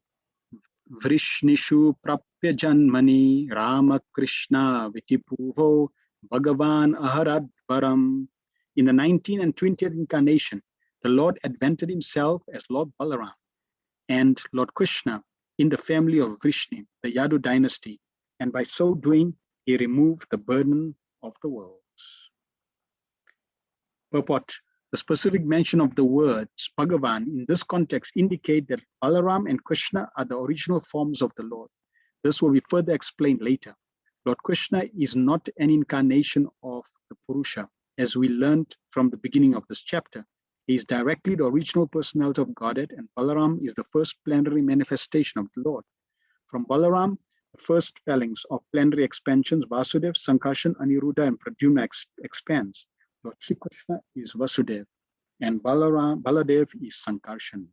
vrishnishu prapya janmani Rama Krishna vitipuho Bhagavan aharadvaram. In the 19th and 20th incarnation, the Lord advented himself as Lord Balaram and Lord Krishna in the family of Vrishni, the Yadu dynasty, and by so doing, he removed the burden of the worlds. Purport. The specific mention of the words Bhagavan in this context indicate that Balaram and Krishna are the original forms of the Lord. This will be further explained later. Lord Krishna is not an incarnation of the Purusha, as we learned from the beginning of this chapter. He is directly the original personality of Godhead, and Balaram is the first plenary manifestation of the Lord. From Balaram, the first spellings of plenary expansions, Vasudev, Sankarshan, Aniruddha, and Pradyumna expands. Lord Shri Krishna is Vasudev, and Baladev is Sankarshan.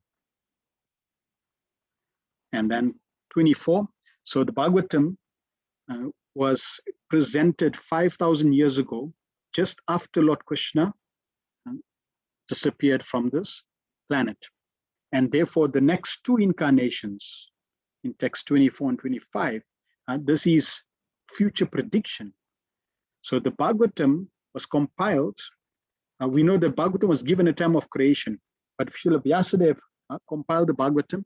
And then 24. So the Bhagavatam was presented 5,000 years ago, just after Lord Krishna disappeared from this planet. And therefore, the next two incarnations in text 24 and 25, this is future prediction. So the Bhagavatam was compiled. We know that Bhagavatam was given a time of creation, but Srila Vyasadeva compiled the Bhagavatam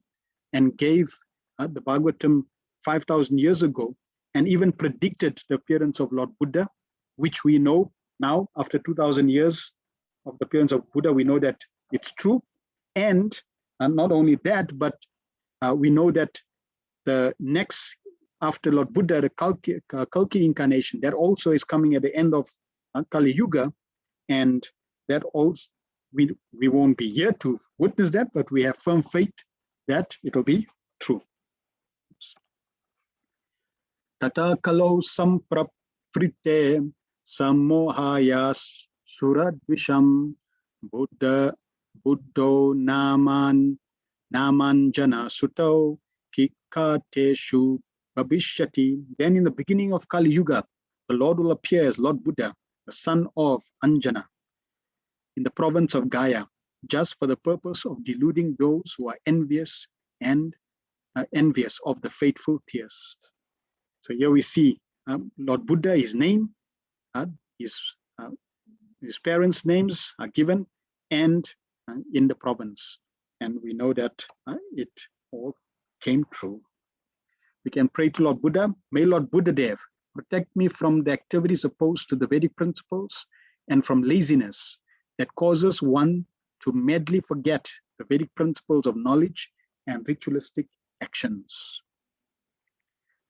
and gave the Bhagavatam 5,000 years ago, and even predicted the appearance of Lord Buddha, which we know now, after 2,000 years of the appearance of Buddha, we know that it's true. And not only that, but we know that the next, after Lord Buddha, the Kalki incarnation, that also is coming at the end of Kali Yuga, and that also, we won't be here to witness that, but we have firm faith that it'll be true. Tata kalo samprafrite samohayas suradvisham buddho namanjana suto kikateshu bhavishyati. Then in the beginning of Kali Yuga, the Lord will appear as Lord Buddha, the son of Anjana, in the province of Gaya, just for the purpose of deluding those who are envious and envious of the faithful theist. So here we see Lord Buddha, his name, his parents' names are given, and in the province. And we know that it all came true. We can pray to Lord Buddha. May Lord Buddha Dev protect me from the activities opposed to the Vedic principles and from laziness that causes one to madly forget the Vedic principles of knowledge and ritualistic actions.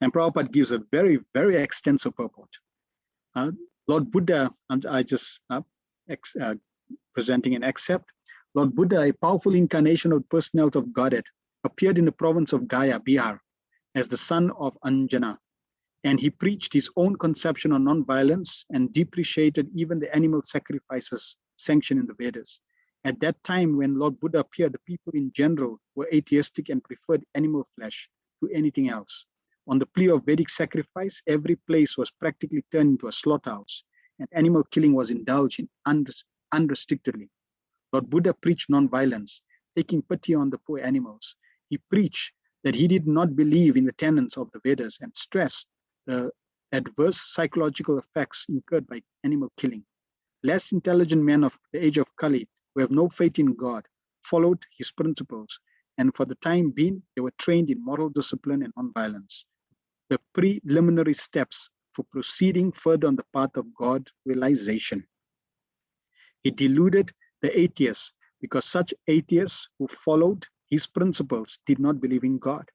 And Prabhupada gives a very, very extensive purport. Lord Buddha, and I just presenting an excerpt. Lord Buddha, a powerful incarnation of the personality of Godhead, appeared in the province of Gaya, Bihar, as the son of Anjana, and he preached his own conception on non-violence and depreciated even the animal sacrifices sanctioned in the Vedas. At that time, when Lord Buddha appeared, the people in general were atheistic and preferred animal flesh to anything else. On the plea of Vedic sacrifice, every place was practically turned into a slaughterhouse, and animal killing was indulged in unrestrictedly. Lord Buddha preached non-violence, taking pity on the poor animals. He preached that he did not believe in the tenets of the Vedas and stressed the adverse psychological effects incurred by animal killing. Less intelligent men of the age of Kali, who have no faith in God, followed his principles, and for the time being, they were trained in moral discipline and non-violence, the preliminary steps for proceeding further on the path of God realization. He deluded the atheists because such atheists who followed his principles did not believe in God,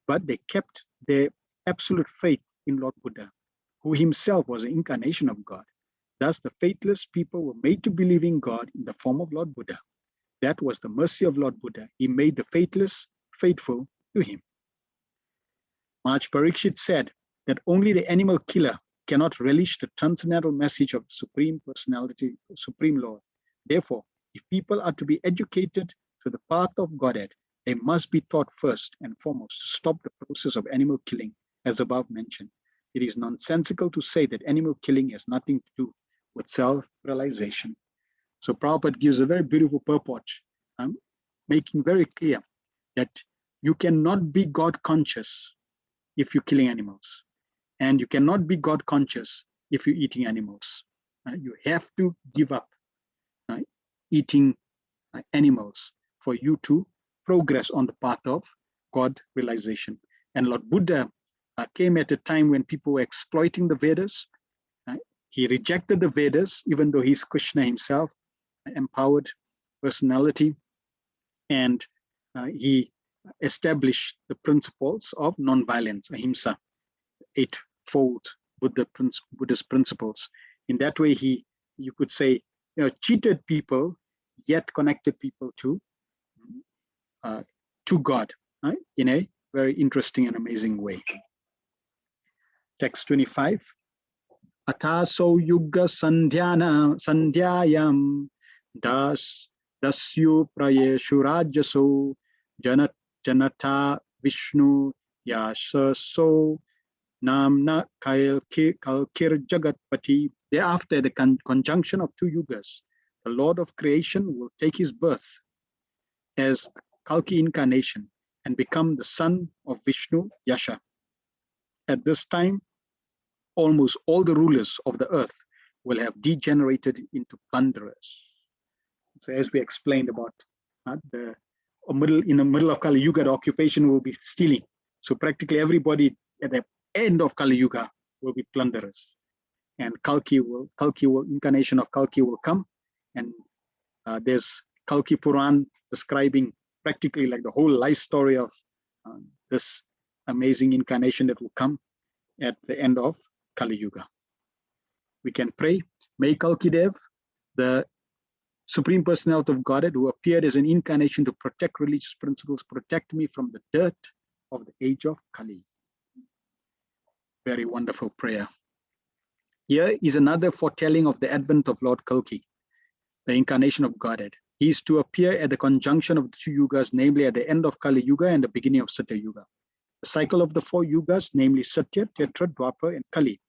but they kept their absolute faith in Lord Buddha, who himself was an incarnation of God. Thus, the faithless people were made to believe in God in the form of Lord Buddha. That was the mercy of Lord Buddha. He made the faithless faithful to him. Maharaj Parikshit said that only the animal killer cannot relish the transcendental message of the Supreme Personality, Supreme Lord. Therefore, if people are to be educated to the path of Godhead, they must be taught first and foremost to stop the process of animal killing, as above mentioned. It is nonsensical to say that animal killing has nothing to do with self-realization. So Prabhupada gives a very beautiful purport, making very clear that you cannot be God conscious if you're killing animals, and you cannot be God conscious if you're eating animals. You have to give up eating animals for you to progress on the path of God realization. And Lord Buddha came at a time when people were exploiting the Vedas. He rejected the Vedas, even though he's Krishna himself, empowered personality, and he established the principles of non-violence, ahimsa, eightfold Buddhist principles. In that way, you could say, cheated people, yet connected people to God in a very interesting and amazing way. Text 25. Ataso yuga sandhyayam dasyu prayeshu rajaso janata Vishnu yasaso namna kalkir jagatpati. Thereafter, the conjunction of two yugas, the Lord of creation will take his birth as Kalki incarnation and become the son of Vishnu, Yasha. At this time, almost all the rulers of the earth will have degenerated into plunderers. So as we explained about in the middle of Kali Yuga, the occupation will be stealing. So practically everybody at the end of Kali Yuga will be plunderers. And incarnation of Kalki will come. And there's Kalki Puran describing practically like the whole life story of this amazing incarnation that will come at the end of Kali Yuga. We can pray, may Kalki Dev, the Supreme Personality of Godhead, who appeared as an incarnation to protect religious principles, protect me from the dirt of the age of Kali. Very wonderful prayer. Here is another foretelling of the advent of Lord Kalki, the incarnation of Godhead. He is to appear at the conjunction of the two yugas, namely at the end of Kali Yuga and the beginning of Satya Yuga. The cycle of the four yugas, namely Satya, Tetra, Dwapara, and Kali,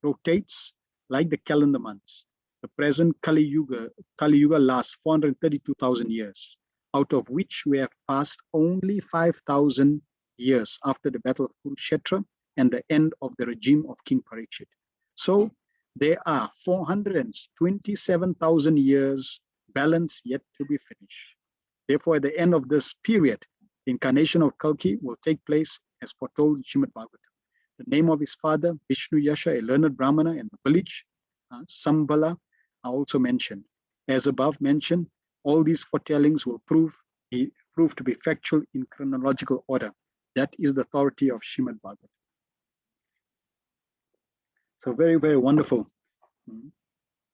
rotates like the calendar months. The present Kali Yuga lasts 432,000 years, out of which we have passed only 5,000 years after the battle of Kurukshetra and the end of the regime of King Parikshit. So there are 427,000 years balance yet to be finished. Therefore, at the end of this period, the incarnation of Kalki will take place as foretold in Srimad Bhagavatam. The name of his father, Vishnu Yasha, a learned Brahmana, and the village, Sambala, are also mentioned. As above mentioned, all these foretellings will prove to be factual in chronological order. That is the authority of Srimad Bhagavatam. So very, very wonderful.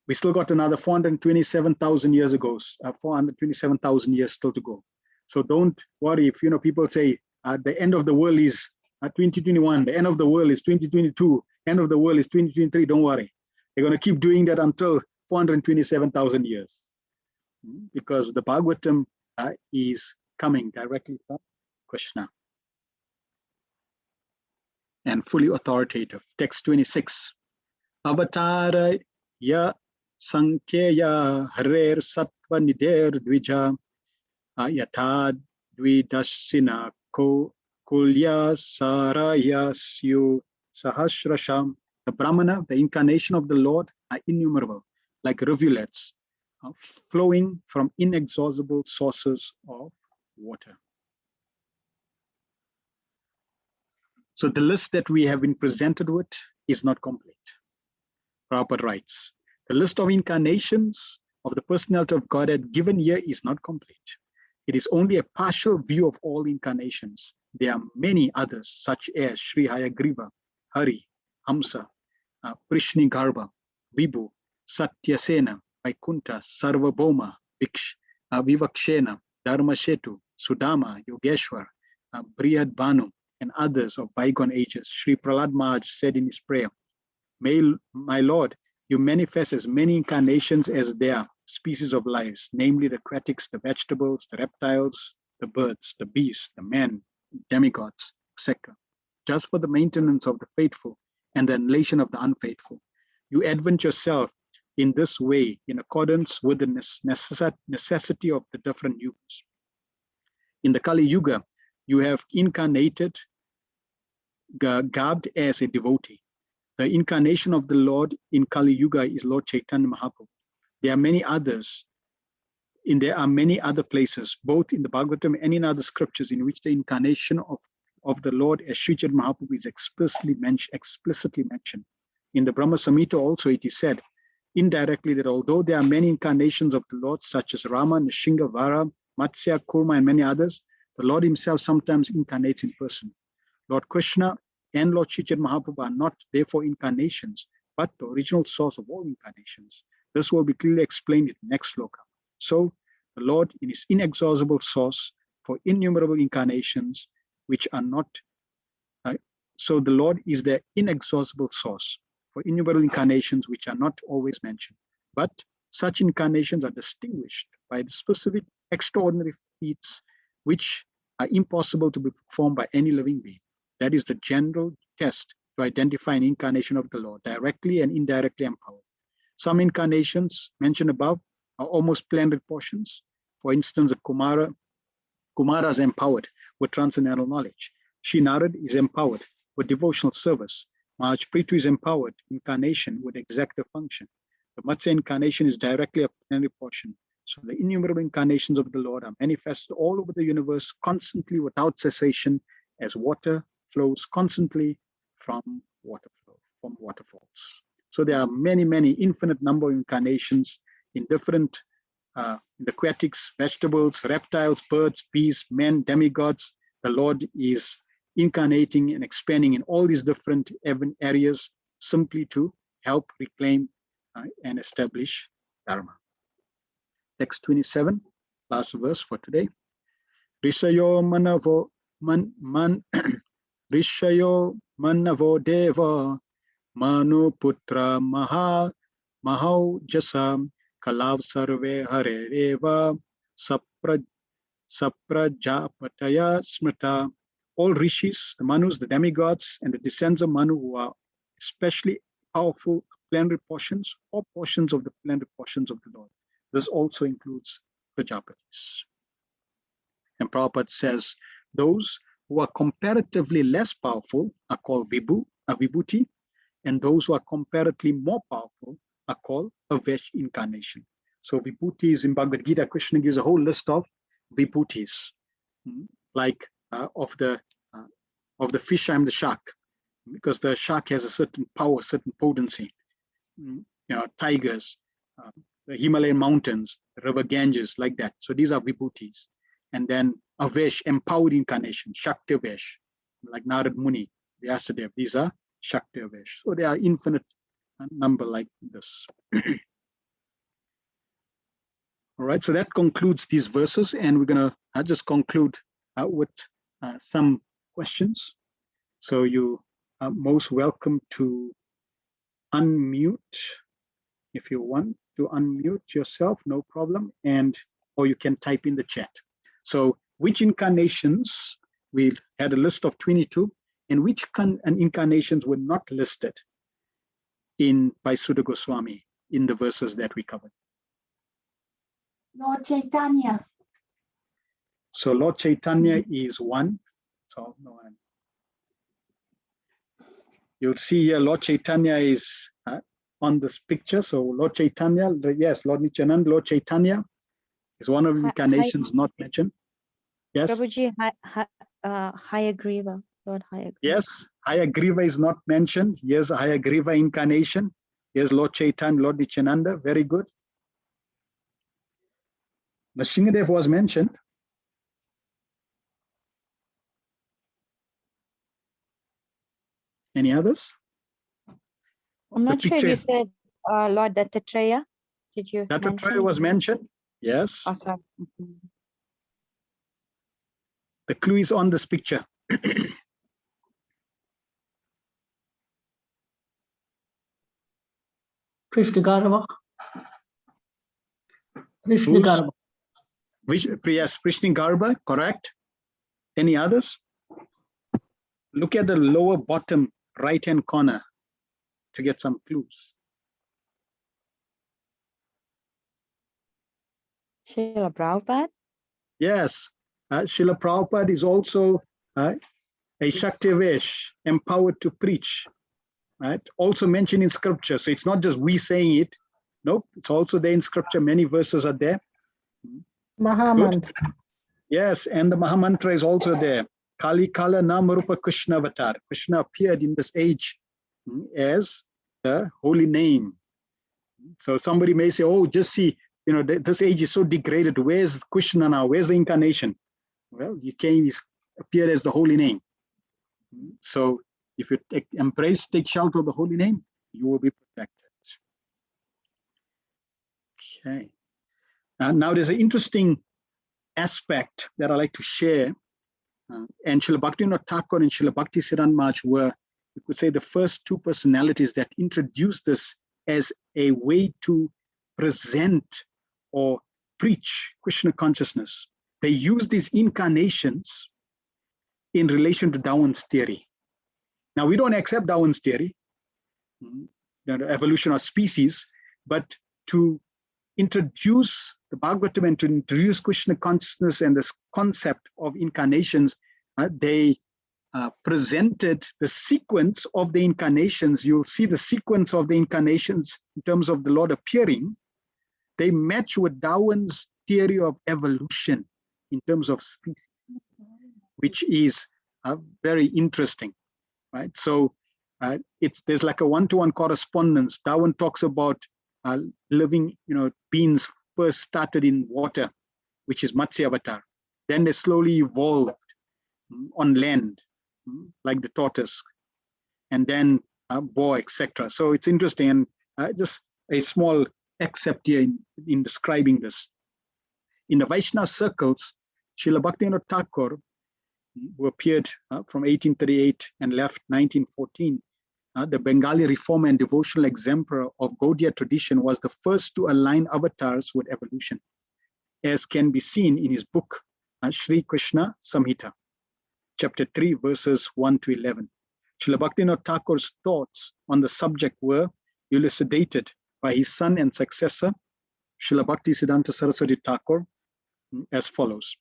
We still got another 427,000 years ago, 427,000 years still to go. So don't worry if people say the end of the world is 2021, the end of the world is 2022, end of the world is 2023. Don't worry. They're going to keep doing that until 427,000 years. Because the Bhagavatam is coming directly from Krishna and fully authoritative. Text 26. Avatara ya sankheya harer sattva nider dvija yatha dvidashina ko kulya sarayasyu sahasrasham. The Brahmana, the incarnation of the Lord, are innumerable, like rivulets flowing from inexhaustible sources of water. So the list that we have been presented with is not complete. Prabhupada writes, the list of incarnations of the personality of Godhead given here is not complete. It is only a partial view of all incarnations. There are many others, such as Sri Hayagriva, Hari, Hamsa, Prishnigarbha, Vibhu, Satyasena, Vaikuntha, Sarvabhauma, Vivakshena, Dharmashetu, Sudama, Yogeshwar, Brihad Bhanu, and others of bygone ages. Sri Prahlad Maharaj said in his prayer, my Lord, you manifest as many incarnations as there are species of lives, namely the aquatics, the vegetables, the reptiles, the birds, the beasts, the men, demigods, etc., just for the maintenance of the faithful and the annihilation of the unfaithful. You advent yourself in this way in accordance with the necessity of the different yugas. In the Kali Yuga, you have incarnated garbed as a devotee. The incarnation of the Lord in Kali Yuga is Lord Chaitanya Mahaprabhu. There are many others, there are many other places, both in the Bhagavatam and in other scriptures, in which the incarnation of the Lord as Sri Chaitanya Mahaprabhu is explicitly mentioned. In the Brahma Samhita also it is said indirectly that although there are many incarnations of the Lord, such as Rama, Nishinga, Vara, Matsya, Kurma, and many others, the Lord himself sometimes incarnates in person. Lord Krishna and Lord Sri Chaitanya Mahaprabhu are not therefore incarnations, but the original source of all incarnations. This will be clearly explained in the next sloka. So the Lord in his inexhaustible source for innumerable incarnations which are not, so the Lord is the inexhaustible source for innumerable incarnations which are not always mentioned. But such incarnations are distinguished by the specific extraordinary feats which are impossible to be performed by any living being. That is the general test to identify an incarnation of the Lord, directly and indirectly empowered. Some incarnations mentioned above are almost splendid portions. For instance, Kumara is empowered with transcendental knowledge. Sri Narad is empowered with devotional service. Maharaj Prithu is empowered incarnation with executive function. The Matsya incarnation is directly a plenary portion. So the innumerable incarnations of the Lord are manifested all over the universe constantly without cessation as water flows constantly from waterfalls. So there are many, many infinite number of incarnations in different the aquatics, vegetables, reptiles, birds, beasts, men, demigods. The Lord is incarnating and expanding in all these different areas simply to help reclaim and establish Dharma. Text 27, last verse for today. Rishayo manavo Rishayo manavo deva Manu putra mahau jasam Kalav sarve hare reva saprajapataya smrita. All rishis, the manus, the demigods, and the descendants of Manu who are especially powerful plenary portions or portions of the plenary portions of the Lord. This also includes Prajapatis. And Prabhupada says those who are comparatively less powerful are called vibhuti, and those who are comparatively more powerful are called Avesh incarnation. So vibhutis in Bhagavad Gita, Krishna gives a whole list of vibhutis, like of the fish, I'm the shark, because the shark has a certain power, certain potency. Tigers, the Himalayan mountains, the river Ganges, like that. So these are vibhutis. And then Avesh, empowered incarnation, Shakti Avesh, like Narad Muni, Vyasadeva. These are Shakti Avesh. So there are infinite number like this. All right, so that concludes these verses, and we're going to just conclude with some questions. So you are most welcome to unmute if you want to unmute yourself, no problem, or you can type in the chat. So which incarnations, we had a list of 22, and which incarnations were not listed by Sudha Goswami in the verses that we covered? Lord Chaitanya. So Lord Chaitanya is one. So no, you'll see here Lord Chaitanya is on this picture. So Lord Chaitanya, yes, Lord Nityananda, Lord Chaitanya is one of the incarnations not mentioned. Yes. Prabhuji, Hayagriva, Lord Hayagriva. Yes, Hayagriva is not mentioned. Here's a Hayagriva incarnation. Here's Lord Chaitanya, Lord Nityananda. Very good. Nrsimhadev was mentioned. Any others? I'm not sure if you said Lord Dattatreya. Did you Dattatreya was mentioned. Yes. Awesome. The clue is on this picture. Krishna Garba. Krishna Garba. Yes, Krishna Garba, correct. Any others? Look at the lower bottom right-hand corner to get some clues. Srila Prabhupada? Yes, Srila Prabhupada is also a Shaktivesh, empowered to preach, right? Also mentioned in scripture. So it's not just we saying it. Nope, it's also there in scripture. Many verses are there. Mahamantra. Yes, and the Mahamantra is also there. Kali Kala Namarupa Krishna Avatar. Krishna appeared in this age as the holy name. So somebody may say, oh, just see, this age is so degraded. Where's Krishna now? Where's the incarnation? Well, he appeared as the holy name. So if you take shelter of the holy name, you will be protected. Okay. Now there's an interesting aspect that I like to share. And Srila Bhaktivinoda Thakur and Srila Bhaktisiddhanta Maharaj were, you could say, the first two personalities that introduced this as a way to present or preach Krishna consciousness. They used these incarnations in relation to Darwin's theory. Now, we don't accept Darwin's theory, the evolution of species, but to introduce the Bhagavatam and to introduce Krishna consciousness and this concept of incarnations, they presented the sequence of the incarnations. You'll see the sequence of the incarnations in terms of the Lord appearing. They match with Darwin's theory of evolution in terms of species, which is very interesting, right? So there's like a one-to-one correspondence. Darwin talks about living, beings first started in water, which is Matsya Avatar. Then they slowly evolved on land, like the tortoise, and then boar, etc. So it's interesting, and just a small excerpt here in describing this. In the Vaishnava circles, Srila Bhaktivinoda Thakur, who appeared from 1838 and left 1914, the Bengali reformer and devotional exemplar of Gaudiya tradition, was the first to align avatars with evolution, as can be seen in his book, Sri Krishna Samhita, chapter 3, verses 1 to 11. Srila Bhaktivinoda Thakur's thoughts on the subject were elucidated by his son and successor, Srila Bhaktisiddhanta Saraswati Thakur, as follows.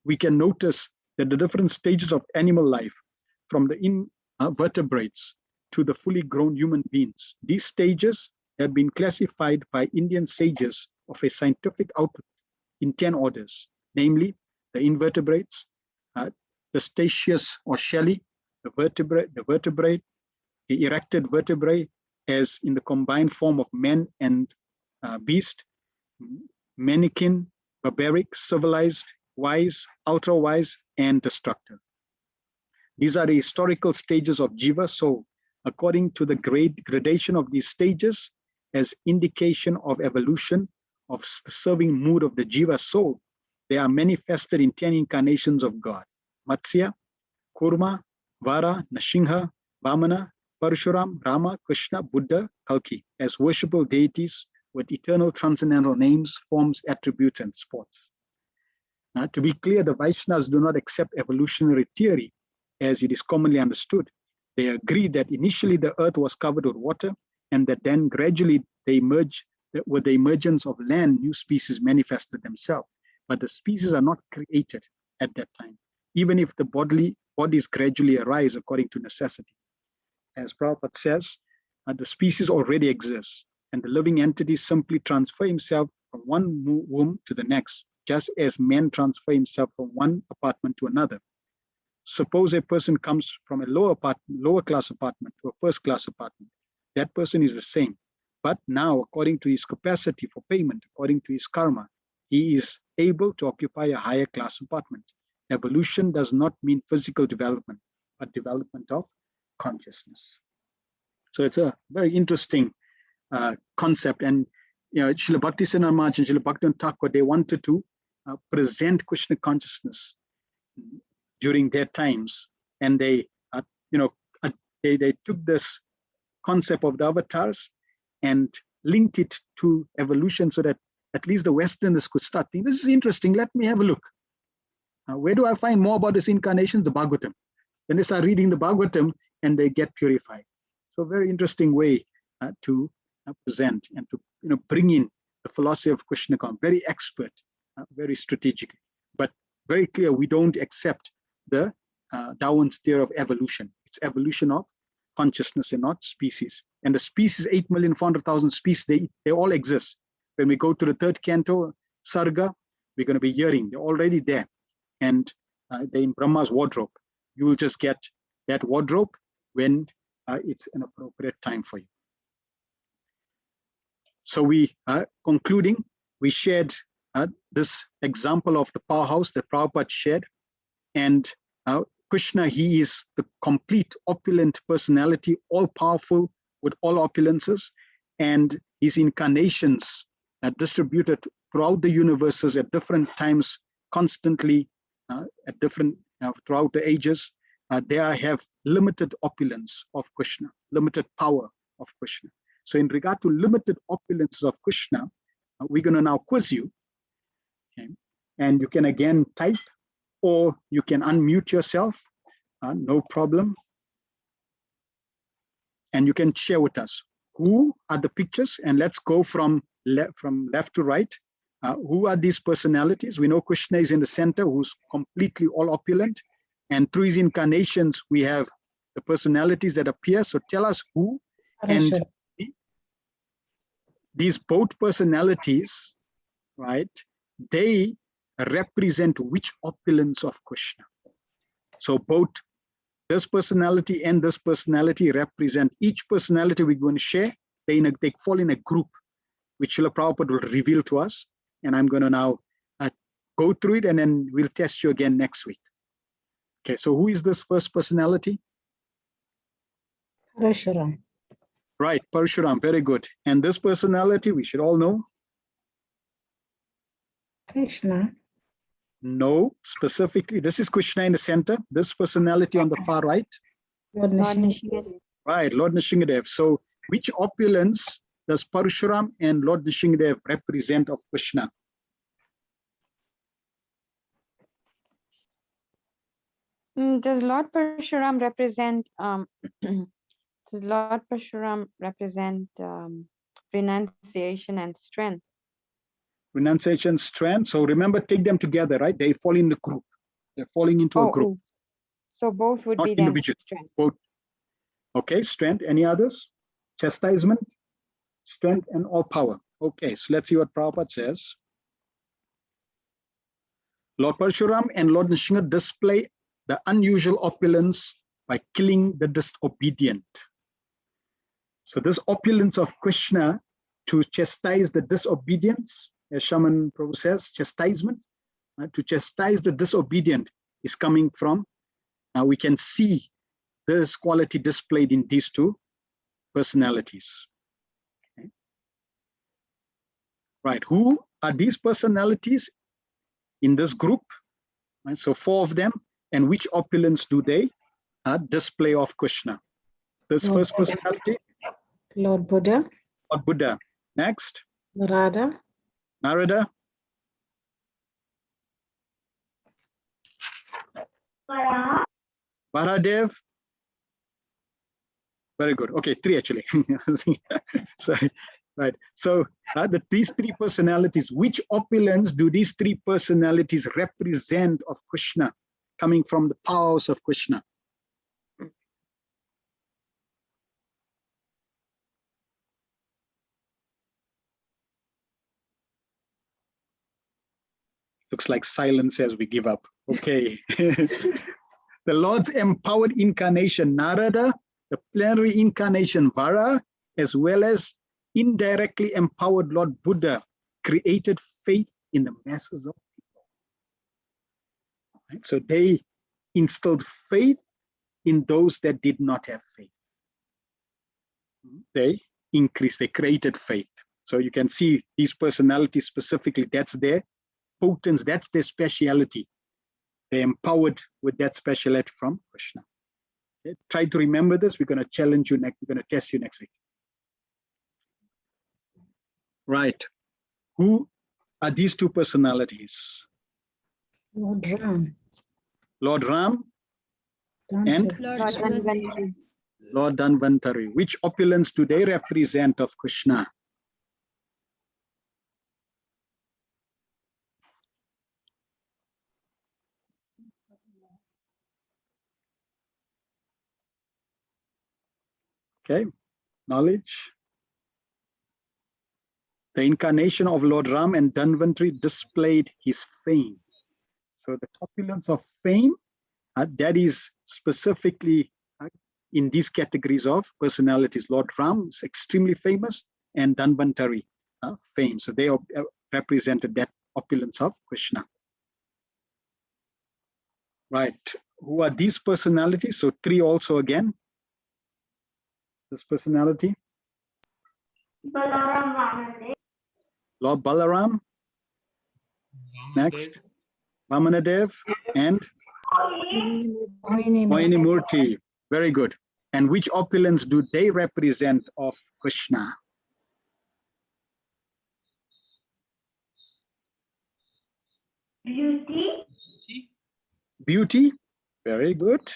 We can notice that the different stages of animal life, from the invertebrates to the fully grown human beings, these stages have been classified by Indian sages of a scientific outlook in 10 orders, namely the invertebrates, the statious or shelly, the vertebrate, the erected vertebrae, as in the combined form of man and beast, manikin, barbaric, civilized, wise, ultra-wise, and destructive. These are the historical stages of Jiva soul, according to the gradation of these stages as indication of evolution of the serving mood of the Jiva soul, they are manifested in 10 incarnations of God: Matsya, Kurma, Vara, Nrsimha, Vamana, Parshuram, Rama, Krishna, Buddha, Kalki, as worshipable deities with eternal transcendental names, forms, attributes, and sports. To be clear, the Vaishnavas do not accept evolutionary theory as it is commonly understood. They agree that initially the earth was covered with water, and that then gradually with the emergence of land, new species manifested themselves. But the species are not created at that time, even if the bodies gradually arise according to necessity. As Prabhupada says, the species already exists, and the living entity simply transfer himself from one womb to the next, just as man transfer himself from one apartment to another. Suppose a person comes from a lower class apartment to a first class apartment. That person is the same, but now according to his capacity for payment, according to his karma, he is able to occupy a higher class apartment. Evolution does not mean physical development, but development of consciousness. So it's a very interesting concept. And Srila Bhaktisiddhanta Maharaj and Srila Bhaktivinoda Thakur, they wanted to present Krishna consciousness during their times, and they took this concept of the avatars and linked it to evolution, so that at least the Westerners could start thinking, this is interesting, let me have a look. Where do I find more about this incarnation? The Bhagavatam. Then they start reading the Bhagavatam and they get purified. So very interesting way to present and to bring in the philosophy of Krishna consciousness. Very expert, very strategic, but very clear. We don't accept the Darwin's theory of evolution. It's evolution of consciousness and not species. And the species, 8,400,000 species, they all exist. When we go to the third canto, Sarga, we're going to be hearing they're already there, and they're in Brahma's wardrobe. You will just get that wardrobe when it's an appropriate time for you. So we concluding, we shared this example of the powerhouse that Prabhupada shared, and Krishna, he is the complete opulent personality, all powerful with all opulences, and his incarnations are distributed throughout the universes at different times, constantly at different throughout the ages. They have limited opulence of Krishna, limited power of Krishna. So in regard to limited opulences of Krishna, we're going to now quiz you. Okay? And you can again type, or you can unmute yourself, no problem. And you can share with us, who are the pictures? And let's go from left to right. Who are these personalities? We know Krishna is in the center, who's completely all opulent. And through his incarnations, we have the personalities that appear. So tell us who. And these both personalities, right, they represent which opulence of Krishna. So both this personality and this personality represent, each personality we're going to share, they fall in a group, which Srila Prabhupada will reveal to us. And I'm going to now go through it, and then we'll test you again next week. Okay, so who is this first personality? Parshuram. Right, Parshuram, very good. And this personality, we should all know? Krishna. No, specifically, this is Krishna in the center. This personality on the far right? Lord Nrsimha. Right, Lord Nrsimhadev. So which opulence does Parshuram and Lord Nrsimhadev represent of Krishna? Does Lord Parshuram represent does Lord Parshuram represent renunciation and strength? Renunciation, strength. So remember, take them together, right? They fall in the group. They're falling into a group. So both would not be then individual. strength. Both. Okay, strength. Any others? Chastisement, strength, and all power. Okay, so let's see what Prabhupada says. Lord Parshuram and Lord Nrsimha display the unusual opulence by killing the disobedient. So this opulence of Krishna to chastise the disobedience, as Shaman Prabhu says, chastisement, to chastise the disobedient is coming from, we can see this quality displayed in these two personalities. Okay. Right. Who are these personalities in this group? Right. So 4 of them. And which opulence do they display of Krishna? This Lord first Buddha. personality, Lord Buddha, Lord Buddha. Next, Narada, Narada. Varadev. Very good. Okay, 3 actually. Sorry. Right. So these 3 personalities, which opulence do these 3 personalities represent of Krishna, coming from the powers of Krishna? Looks like silence as we give up. Okay. The Lord's empowered incarnation, Narada, the plenary incarnation, Vara, as well as indirectly empowered Lord Buddha, created faith in the masses of people. Right? So they instilled faith in those that did not have faith. They increased, they created faith. So you can see these personalities specifically, that's their potence, that's their speciality. They're empowered with that speciality from Krishna. Okay? Try to remember this. We're going to challenge you next. We're going to test you next week. Right. Who are these 2 personalities? Lord Ram, Lord Ram and Lord Dhanvantari. Lord Dhanvantari. Which opulence do they represent of Krishna? Okay, knowledge. The incarnation of Lord Ram and Dhanvantari displayed his fame. So the opulence of fame, that is specifically in these categories of personalities. Lord Ram is extremely famous, and Dhanvantari fame. So they represented that opulence of Krishna. Right. Who are these personalities? So 3 also again. This personality. Lord Balaram. Next. Vamanadev and Mohini Murti. Very good. And which opulence do they represent of Krishna? Beauty. Very good.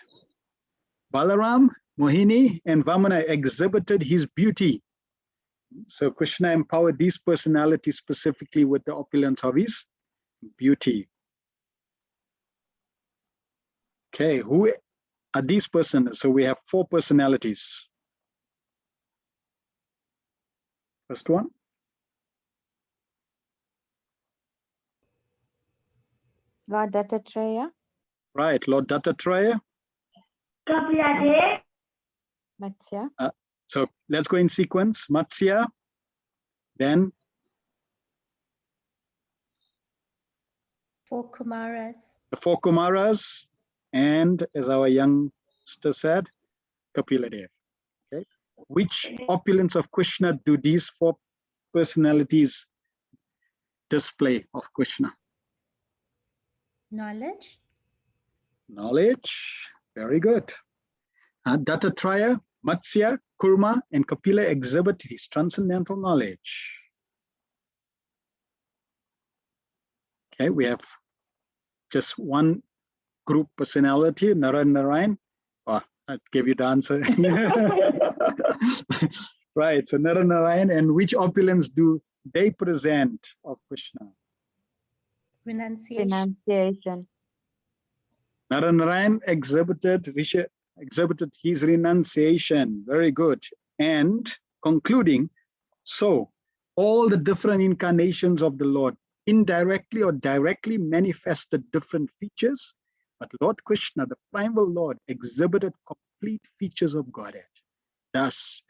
Balaram, Mohini, and Vamana exhibited his beauty. So Krishna empowered these personalities specifically with the opulence of his beauty. Okay, who are these persons? So we have 4 personalities. First one. Lord Dattatreya. Right, Lord Dattatreya. Matsya. So let's go in sequence. Matsya, then 4 Kumaras. the 4 Kumaras, and as our youngster said, Kapiladev. Okay, which opulence of Krishna do these 4 personalities display of Krishna? Knowledge. Knowledge. Very good. Dattatreya, Matsya, Kurma, and Kapila exhibit his transcendental knowledge. Okay, we have just one group personality, Narayan. Oh, I gave you the answer. Right, so Narayan, and which opulence do they present of Krishna? Renunciation. Renunciation. Narayan exhibited his renunciation. Very good. And concluding, so all the different incarnations of the Lord indirectly or directly manifested different features, but Lord Krishna, the primal Lord, exhibited complete features of Godhead. Thus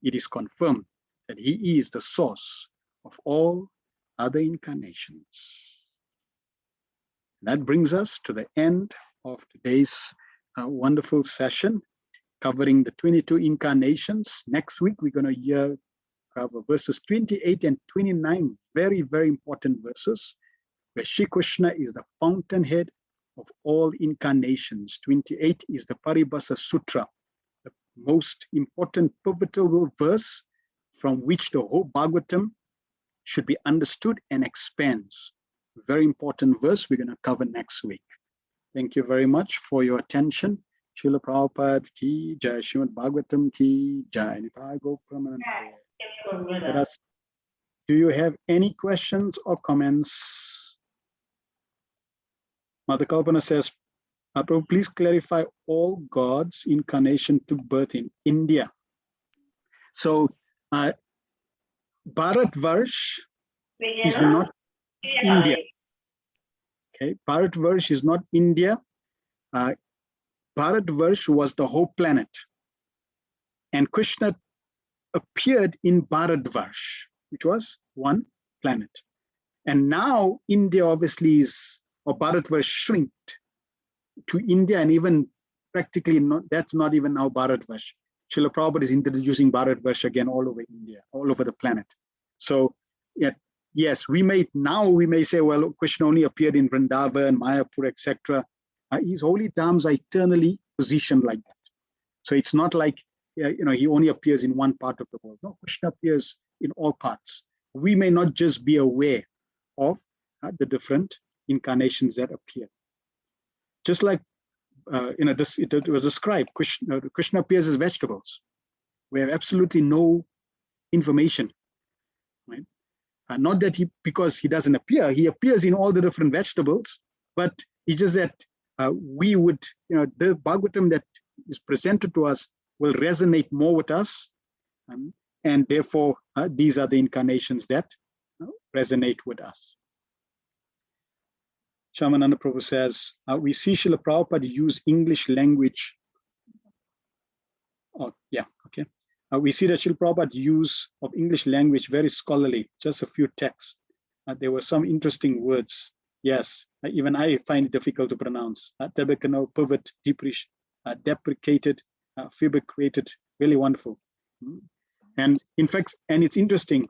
it is confirmed that he is the source of all other incarnations. That brings us to the end of today's wonderful session covering the 22 incarnations. Next week, we're going to hear cover verses 28 and 29, very, very important verses, where Shri Krishna is the fountainhead of all incarnations. 28 is the Paribhasa Sutra, the most important pivotal verse from which the whole Bhagavatam should be understood and expands. Very important verse we're going to cover next week. Thank you very much for your attention. Srila Prabhupada ki jai, Srimad Bhagavatam ki jai. Nitai Gaur Pramanande. Do you have any questions or comments? Mother Kalpana says, Prabhu, please clarify all gods' incarnation took birth in India. So, Bharatvarsh is not India. Okay, Bharatvarsh is not India. Bharatvarsh was the whole planet. And Krishna appeared in Bharatvarsh, which was one planet. And now India obviously is, or Bharatvarsh shrinked to India, and even practically not, that's not even now Bharatvarsh. Srila Prabhupada is introducing Bharatvarsh again all over India, all over the planet. So yes, we may say, well, Krishna only appeared in Vrindavan, Mayapur, etc. His holy dhams are eternally positioned like that. So it's not like he only appears in one part of the world. No, Krishna appears in all parts. We may not just be aware of the different incarnations that appear. Just like it was described, Krishna appears as vegetables. We have absolutely no information, right? Not that because he doesn't appear, he appears in all the different vegetables, but it's just that we would, the Bhagavatam that is presented to us will resonate more with us, and therefore these are the incarnations that resonate with us. Shamananda Prabhu says, we see Srila Prabhupada use English language. Oh, yeah, okay. We see that Srila Prabhupada use of English language very scholarly, just a few texts. There were some interesting words. Yes, even I find it difficult to pronounce. Tebekano, pivot, deprecated, fabricated, really wonderful. And in fact, and it's interesting,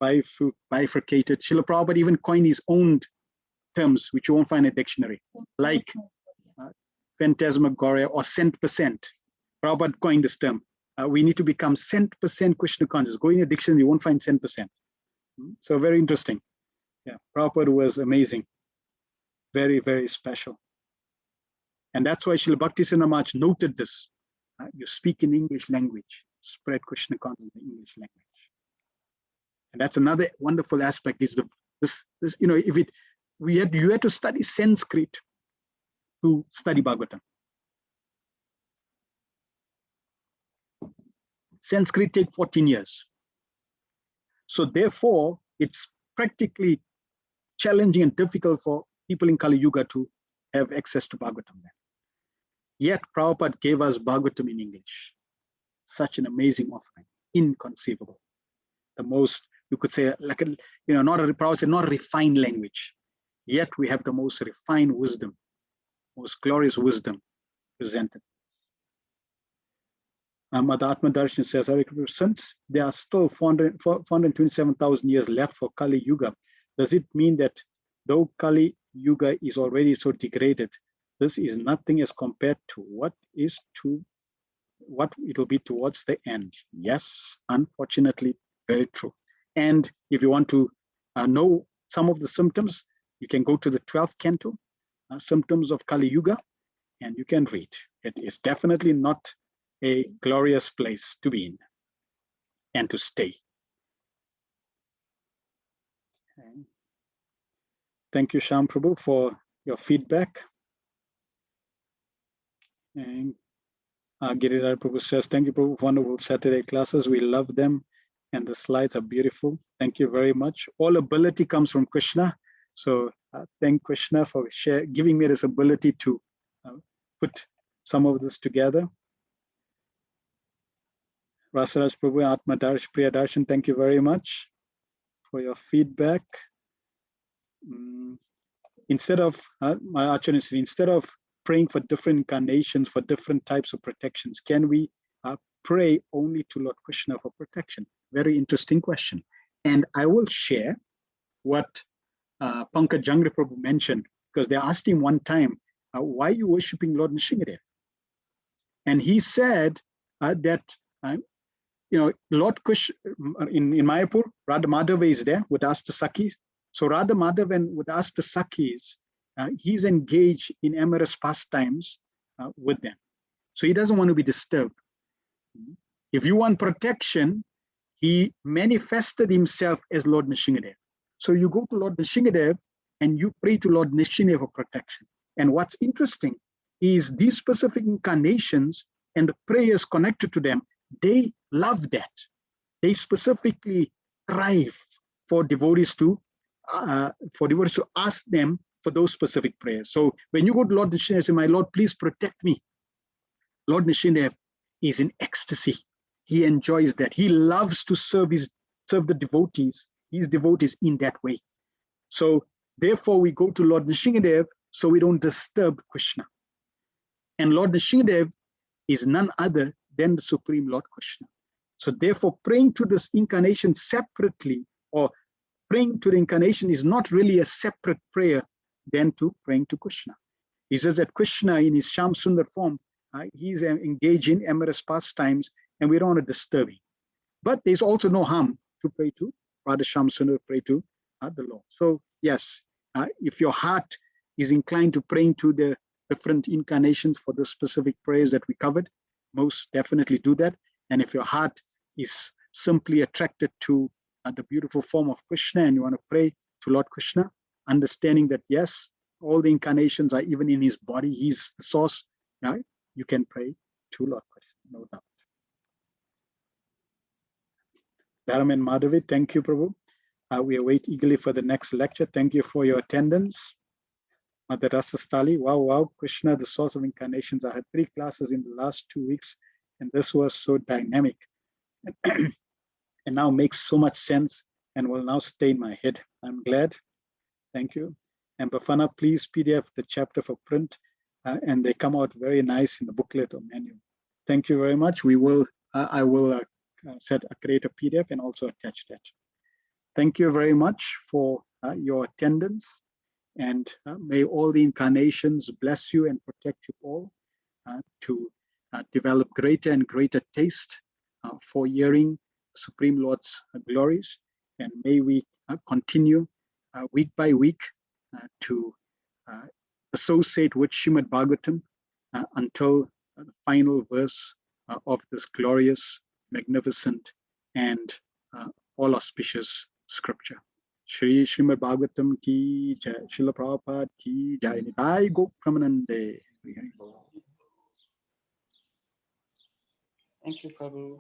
bifurcated. Srila Prabhupada even coined his own terms, which you won't find in a dictionary, like phantasmagoria or cent percent. Prabhupada coined this term. We need to become cent percent Krishna conscious. Go in a dictionary, you won't find cent percent. So very interesting. Yeah, Prabhupada was amazing. Very, very special. And that's why Srila Bhaktisinoda Maharaj noted this. You speak in English language, spread Krishna consciousness in English language. And that's another wonderful aspect is you had to study Sanskrit to study Bhagavatam. Sanskrit takes 14 years. So therefore, it's practically challenging and difficult for people in Kali Yuga to have access to Bhagavatam. Yet Prabhupada gave us Bhagavatam in English. Such an amazing offering, inconceivable. The most, you could say, like not a refined language. Yet we have the most refined wisdom, most glorious wisdom presented. Madhatma Darshan says, since there are still 427,000 years left for Kali Yuga, does it mean that though Kali Yuga is already so degraded, this is nothing as compared to what it will be towards the end? Yes, unfortunately, very true. And if you want to know some of the symptoms, you can go to the 12th canto, Symptoms of Kali Yuga, and you can read. It is definitely not a glorious place to be in and to stay. Okay. Thank you, Shyam Prabhu, for your feedback. And Giridhar Prabhu says, thank you, Prabhu, wonderful Saturday classes. We love them, and the slides are beautiful. Thank you very much. All ability comes from Krishna. So thank Krishna for giving me this ability to put some of this together. Rasaraj Prabhu, Atma Darsh, Priya Darshan, thank you very much for your feedback. Instead of, my instead of praying for different incarnations, for different types of protections, can we pray only to Lord Krishna for protection? Very interesting question. And I will share what Pankaj Jangri Prabhu mentioned, because they asked him one time, why are you worshipping Lord Nrsimhadev? And he said that, Lord Krishna, in Mayapur, Radha Madhava is there with us, the Sakhis. So Radha Madhava with us, the Sakhis, he's engaged in amorous pastimes with them. So he doesn't want to be disturbed. If you want protection, he manifested himself as Lord Nrsimhadev. So you go to Lord Nrsimhadev and you pray to Lord Nrsimhadev for protection. And what's interesting is these specific incarnations and the prayers connected to them, they love that. They specifically strive for devotees to ask them for those specific prayers. So when you go to Lord Nrsimhadev and say, my Lord, please protect me, Lord Nrsimhadev is in ecstasy. He enjoys that. He loves to serve the devotees, his devotees in that way. So therefore we go to Lord Nrsimhadev so we don't disturb Krishna. And Lord Nrsimhadev is none other than the Supreme Lord Krishna. So therefore praying to this incarnation separately, or praying to the incarnation, is not really a separate prayer than to praying to Krishna. He says that Krishna in his Shyam Sundar form, he's engaged in amorous pastimes and we don't want to disturb him. But there's also no harm to pray to Radha Shyam Sundar, pray to the Lord. So yes, if your heart is inclined to praying to the different incarnations for the specific prayers that we covered, most definitely do that. And if your heart is simply attracted to the beautiful form of Krishna and you want to pray to Lord Krishna, understanding that yes, all the incarnations are even in his body, he's the source, you can pray to Lord Krishna, no doubt. Dharam and Madhavi, thank you, Prabhu. We await eagerly for the next lecture. Thank you for your attendance. Mother Rasastali, wow, Krishna, the source of incarnations. I had 3 classes in the last 2 weeks, and this was so dynamic. And now makes so much sense and will now stay in my head. I'm glad. Thank you. And Bafana, please PDF the chapter for print, and they come out very nice in the booklet or manual. Thank you very much. I will create a PDF and also attach that. Thank you very much for your attendance, and may all the incarnations bless you and protect you all to develop greater and greater taste for hearing the Supreme Lord's glories. And may we continue week by week to associate with Srimad Bhagavatam until the final verse of this glorious, magnificent, and all auspicious scripture. Shri Srimad Bhagavatam ki jai, Srila Prabhupada ki jai, Nitai Gok Pramanande. Thank you, Prabhu.